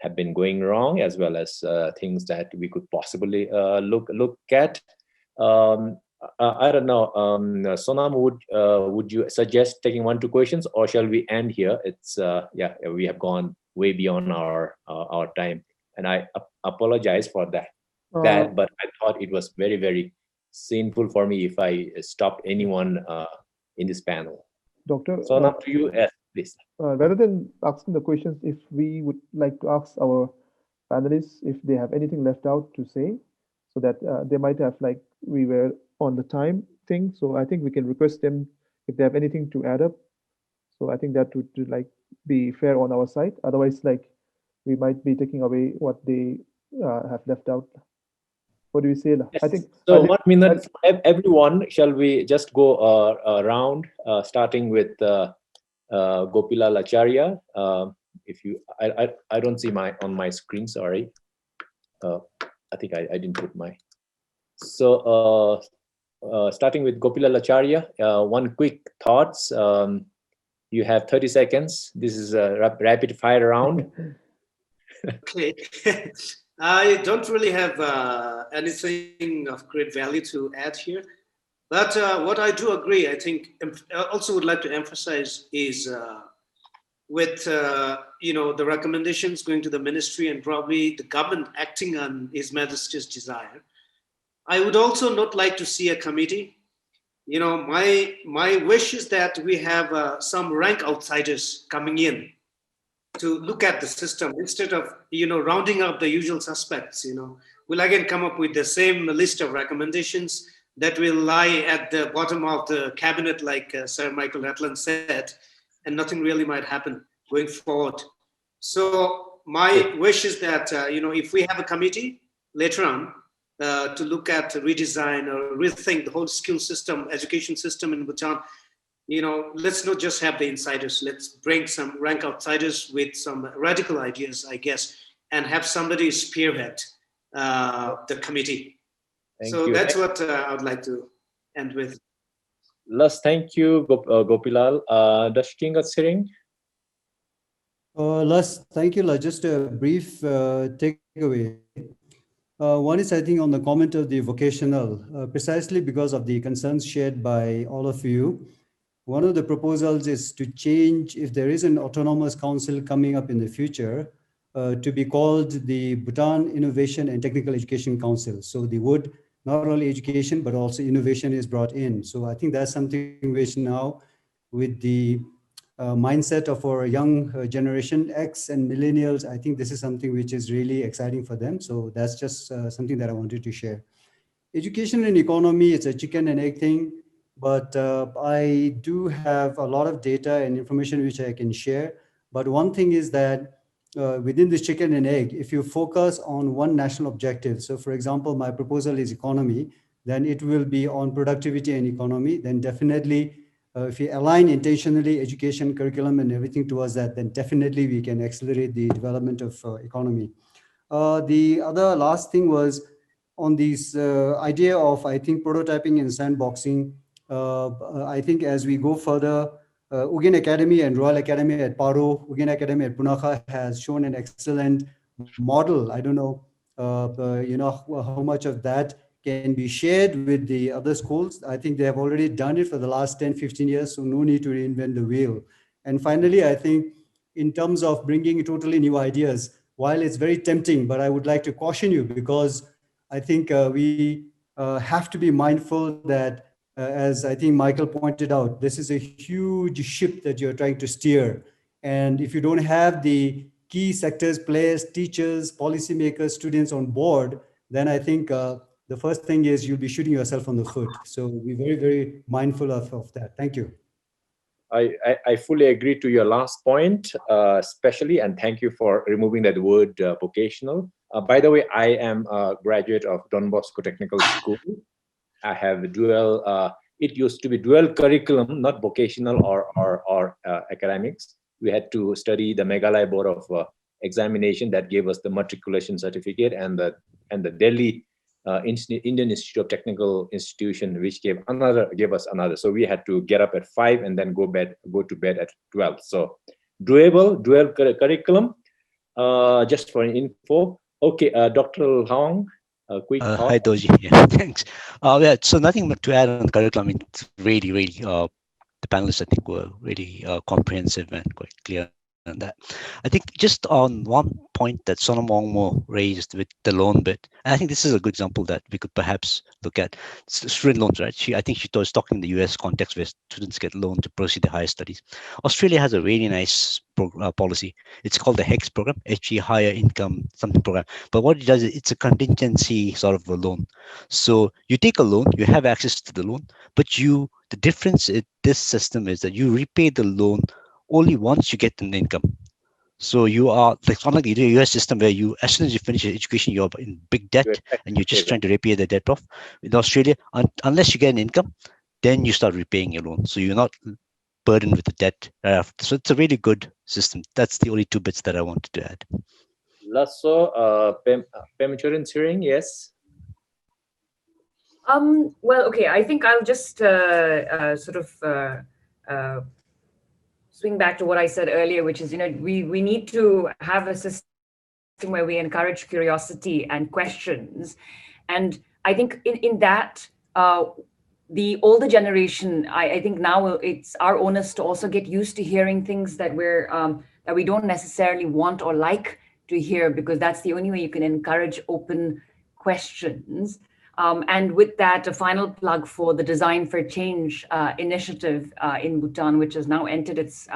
have been going wrong, as well as things that we could possibly look at. I don't know, Sonam, would you suggest taking 1, 2 questions, or shall we end here? It's we have gone way beyond our time, and I apologize for that. But I thought it was very, very sinful for me if I stopped anyone in this panel. Doctor, Sonam, to you, please. Rather than asking the questions, if we would like to ask our panelists if they have anything left out to say, so that they might have, like, we were on the time thing, so I think we can request them if they have anything to add up. So I think that would like be fair on our side. Otherwise, like, we might be taking away what they have left out. What do you say? Yes. I think so. 1 minute, everyone. Shall we just go around, starting with Gopilal Acharya? If you, I don't see on my screen. Sorry. I think I didn't put my. So starting with Gopilal Acharya, one quick thoughts. You have 30 seconds. This is a rapid fire round. Okay. I don't really have anything of great value to add here. But what I do agree, I think, also would like to emphasize is with the recommendations going to the ministry and probably the government acting on His Majesty's desire. I would also not like to see a committee. My wish is that we have some rank outsiders coming in to look at the system instead of rounding up the usual suspects. We'll again come up with the same list of recommendations that will lie at the bottom of the cabinet, like Sir Michael Ratland said, and nothing really might happen going forward. So my wish is that if we have a committee later on to look at redesign or rethink the whole skill system, education system in Bhutan, let's not just have the insiders. Let's bring some rank outsiders with some radical ideas, I guess, and have somebody spearhead the committee. Thank you. That's what I would like to end with. Last, thank you, Gopilal. Dashkinga Siring. Last, thank you. Just a brief takeaway. One is, I think, on the comment of the vocational, precisely because of the concerns shared by all of you. One of the proposals is to change, if there is an autonomous council coming up in the future, to be called the Bhutan Innovation and Technical Education Council. So the word, not only education, but also innovation is brought in. So I think that's something which now, with the mindset of our young generation X and millennials, I think this is something which is really exciting for them. So that's just something that I wanted to share. Education and economy, it's a chicken and egg thing, but I do have a lot of data and information which I can share. But one thing is that within this chicken and egg, if you focus on one national objective, so for example, my proposal is economy, then it will be on productivity and economy, then definitely if you align intentionally education, curriculum, and everything towards that, then definitely we can accelerate the development of economy. The other last thing was on this idea of, I think, prototyping and sandboxing. I think as we go further, Ugin Academy and Royal Academy at Paro, Ugin Academy at Punakha has shown an excellent model. I don't know, how much of that can be shared with the other schools. I think they have already done it for the last 10, 15 years, so no need to reinvent the wheel. And finally, I think in terms of bringing totally new ideas, while it's very tempting, but I would like to caution you because I think we have to be mindful that, as I think Michael pointed out, this is a huge ship that you're trying to steer. And if you don't have the key sectors, players, teachers, policymakers, students on board, then I think the first thing is you'll be shooting yourself on the foot. So be very, very mindful of that. Thank you. I fully agree to your last point, especially, and thank you for removing that word vocational. By the way, I am a graduate of Don Bosco Technical School. I have dual, it used to be dual curriculum, not vocational or academics. We had to study the Meghalaya Board of Examination that gave us the matriculation certificate, and the Delhi Indian Institute of Technical Institution, which gave us another. So we had to get up at 5 and then go to bed at 12. So dual curriculum. Just for an info. Okay, Dr. Hong, a quick thought. Hi, Doji. Yeah, thanks. Yeah, so nothing to add on the curriculum. I mean, it's really, the panelists, I think, were really comprehensive and quite clear on that. I think just on one point that Sonam Wongmo raised with the loan bit, and I think this is a good example that we could perhaps look at. Student loans, right? I think she was talking in the US context where students get loan to proceed their higher studies. Australia has a really nice policy. It's called the HEX program, HE Higher Income Something Program. But what it does is it's a contingency sort of a loan. So you take a loan, you have access to the loan, but the difference in this system is that you repay the loan only once you get an income. So you are like unlike the US system where you, as soon as you finish your education, you're in big debt and you're just trying to repay the debt off. In Australia, unless you get an income, then you start repaying your loan. So you're not burdened with the debt. So it's a really good system. That's the only two bits that I wanted to add. Lasso, Pemchuran's hearing, yes. Well, okay, I think I'll just sort of swing back to what I said earlier, which is, we need to have a system where we encourage curiosity and questions. And I think in that, the older generation, I think now it's our onus to also get used to hearing things that that we don't necessarily want or like to hear, because that's the only way you can encourage open questions. And with that, a final plug for the Design for Change initiative in Bhutan, which has now entered its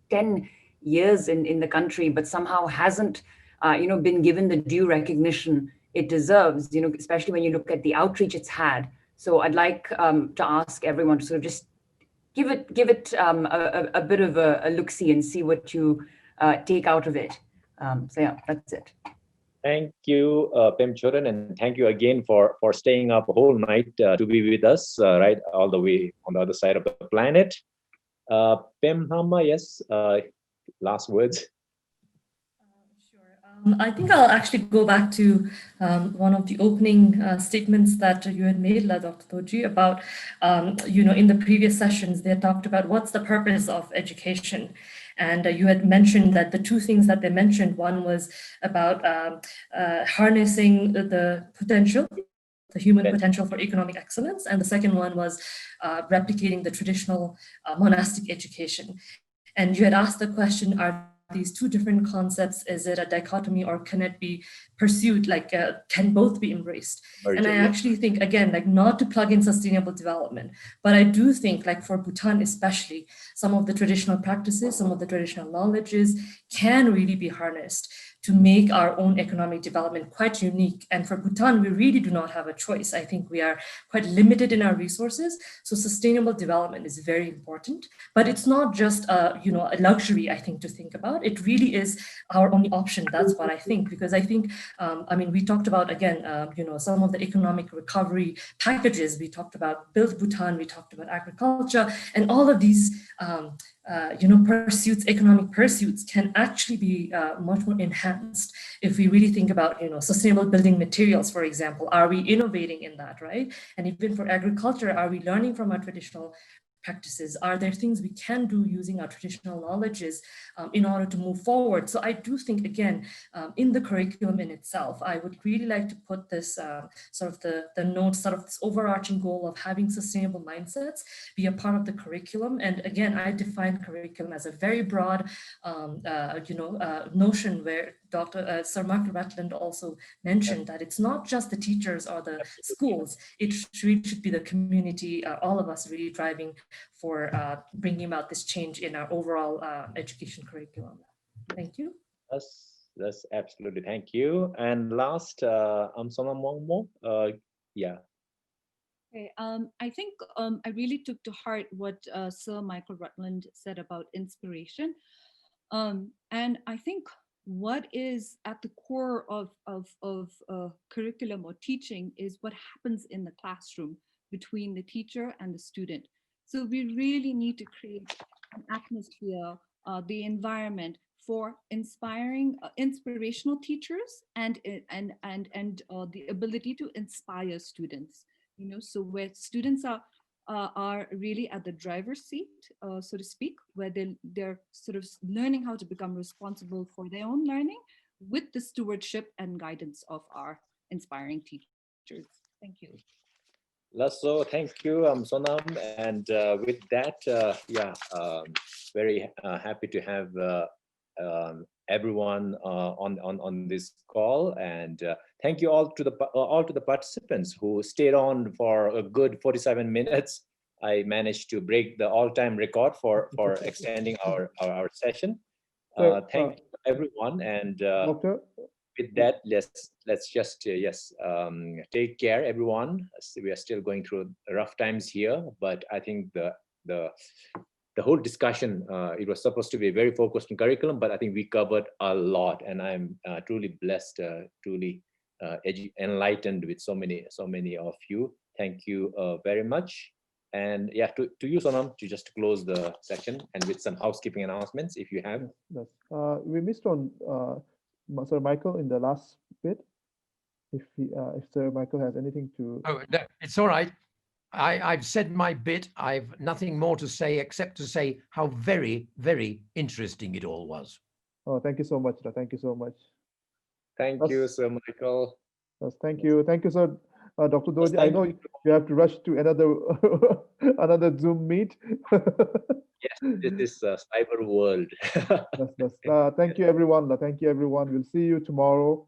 10 years in the country, but somehow hasn't been given the due recognition it deserves, especially when you look at the outreach it's had. So I'd like to ask everyone to sort of just give it a bit of a look-see and see what you take out of it. So yeah, that's it. Thank you, Pemchuran, and thank you again for staying up a whole night to be with us, right, all the way on the other side of the planet. Pemhama, yes, last words. Sure. I think I'll actually go back to one of the opening statements that you had made, Dr. Toji, about, in the previous sessions, they talked about what's the purpose of education. And you had mentioned that the two things that they mentioned, one was about harnessing the potential, the human potential for economic excellence. And the second one was replicating the traditional monastic education. And you had asked the question, are these two different concepts, is it a dichotomy, or can it be pursued, can both be embraced? And I actually think, again, not to plug in sustainable development, but I do think, for Bhutan especially, some of the traditional practices, some of the traditional knowledges can really be harnessed to make our own economic development quite unique. And for Bhutan, we really do not have a choice. I think we are quite limited in our resources. So sustainable development is very important, but it's not just a luxury, I think, to think about. It really is our only option. That's what I think, because I think, we talked about, again, some of the economic recovery packages. We talked about Build Bhutan, we talked about agriculture, and all of these pursuits, economic pursuits, can actually be much more enhanced if we really think about, sustainable building materials, for example. Are we innovating in that, right? And even for agriculture, are we learning from our traditional practices? Are there things we can do using our traditional knowledges in order to move forward? So I do think, again, in the curriculum in itself, I would really like to put this sort of the note, sort of this overarching goal of having sustainable mindsets be a part of the curriculum. And again, I define curriculum as a very broad, notion where Sir Mark Ratland also mentioned that it's not just the teachers or the schools, it really should be the community, all of us really driving for bringing about this change in our overall education curriculum. Thank you. That's absolutely, thank you. And last, Sona Mongmo, yeah. Okay, I think I really took to heart what Sir Michael Rutland said about inspiration. And I think what is at the core of curriculum or teaching is what happens in the classroom between the teacher and the student. So we really need to create an atmosphere, the environment for inspiring, inspirational teachers, and the ability to inspire students. So where students are really at the driver's seat, so to speak, where they're sort of learning how to become responsible for their own learning with the stewardship and guidance of our inspiring teachers. Thank you. Lasso, thank you, Sonam. And with that, very happy to have everyone on this call, and thank you all to the participants who stayed on for a good 47 minutes. I managed to break the all-time record for extending our session. Thank you everyone, and Doctor, with that, let's just take care, everyone. We are still going through rough times here, but I think the the whole discussion, it was supposed to be very focused on curriculum, but I think we covered a lot, and I'm truly blessed, truly enlightened with so many of you. Thank you very much. And yeah, to you, Sonam, to just close the session and with some housekeeping announcements, if you have. Yes. We missed on Sir Michael in the last bit. If Sir Michael has anything to. Oh, no, it's all right. I've said my bit. I've nothing more to say except to say how very, very interesting it all was. Oh, thank you so much. Thank you so much. Thank you, Sir Michael. Yes, thank you, sir. Dr. Doji, Yes, I know you have to rush to another another Zoom meet. Yes, this is cyber world. Yes. Thank you, everyone. Thank you, everyone. We'll see you tomorrow.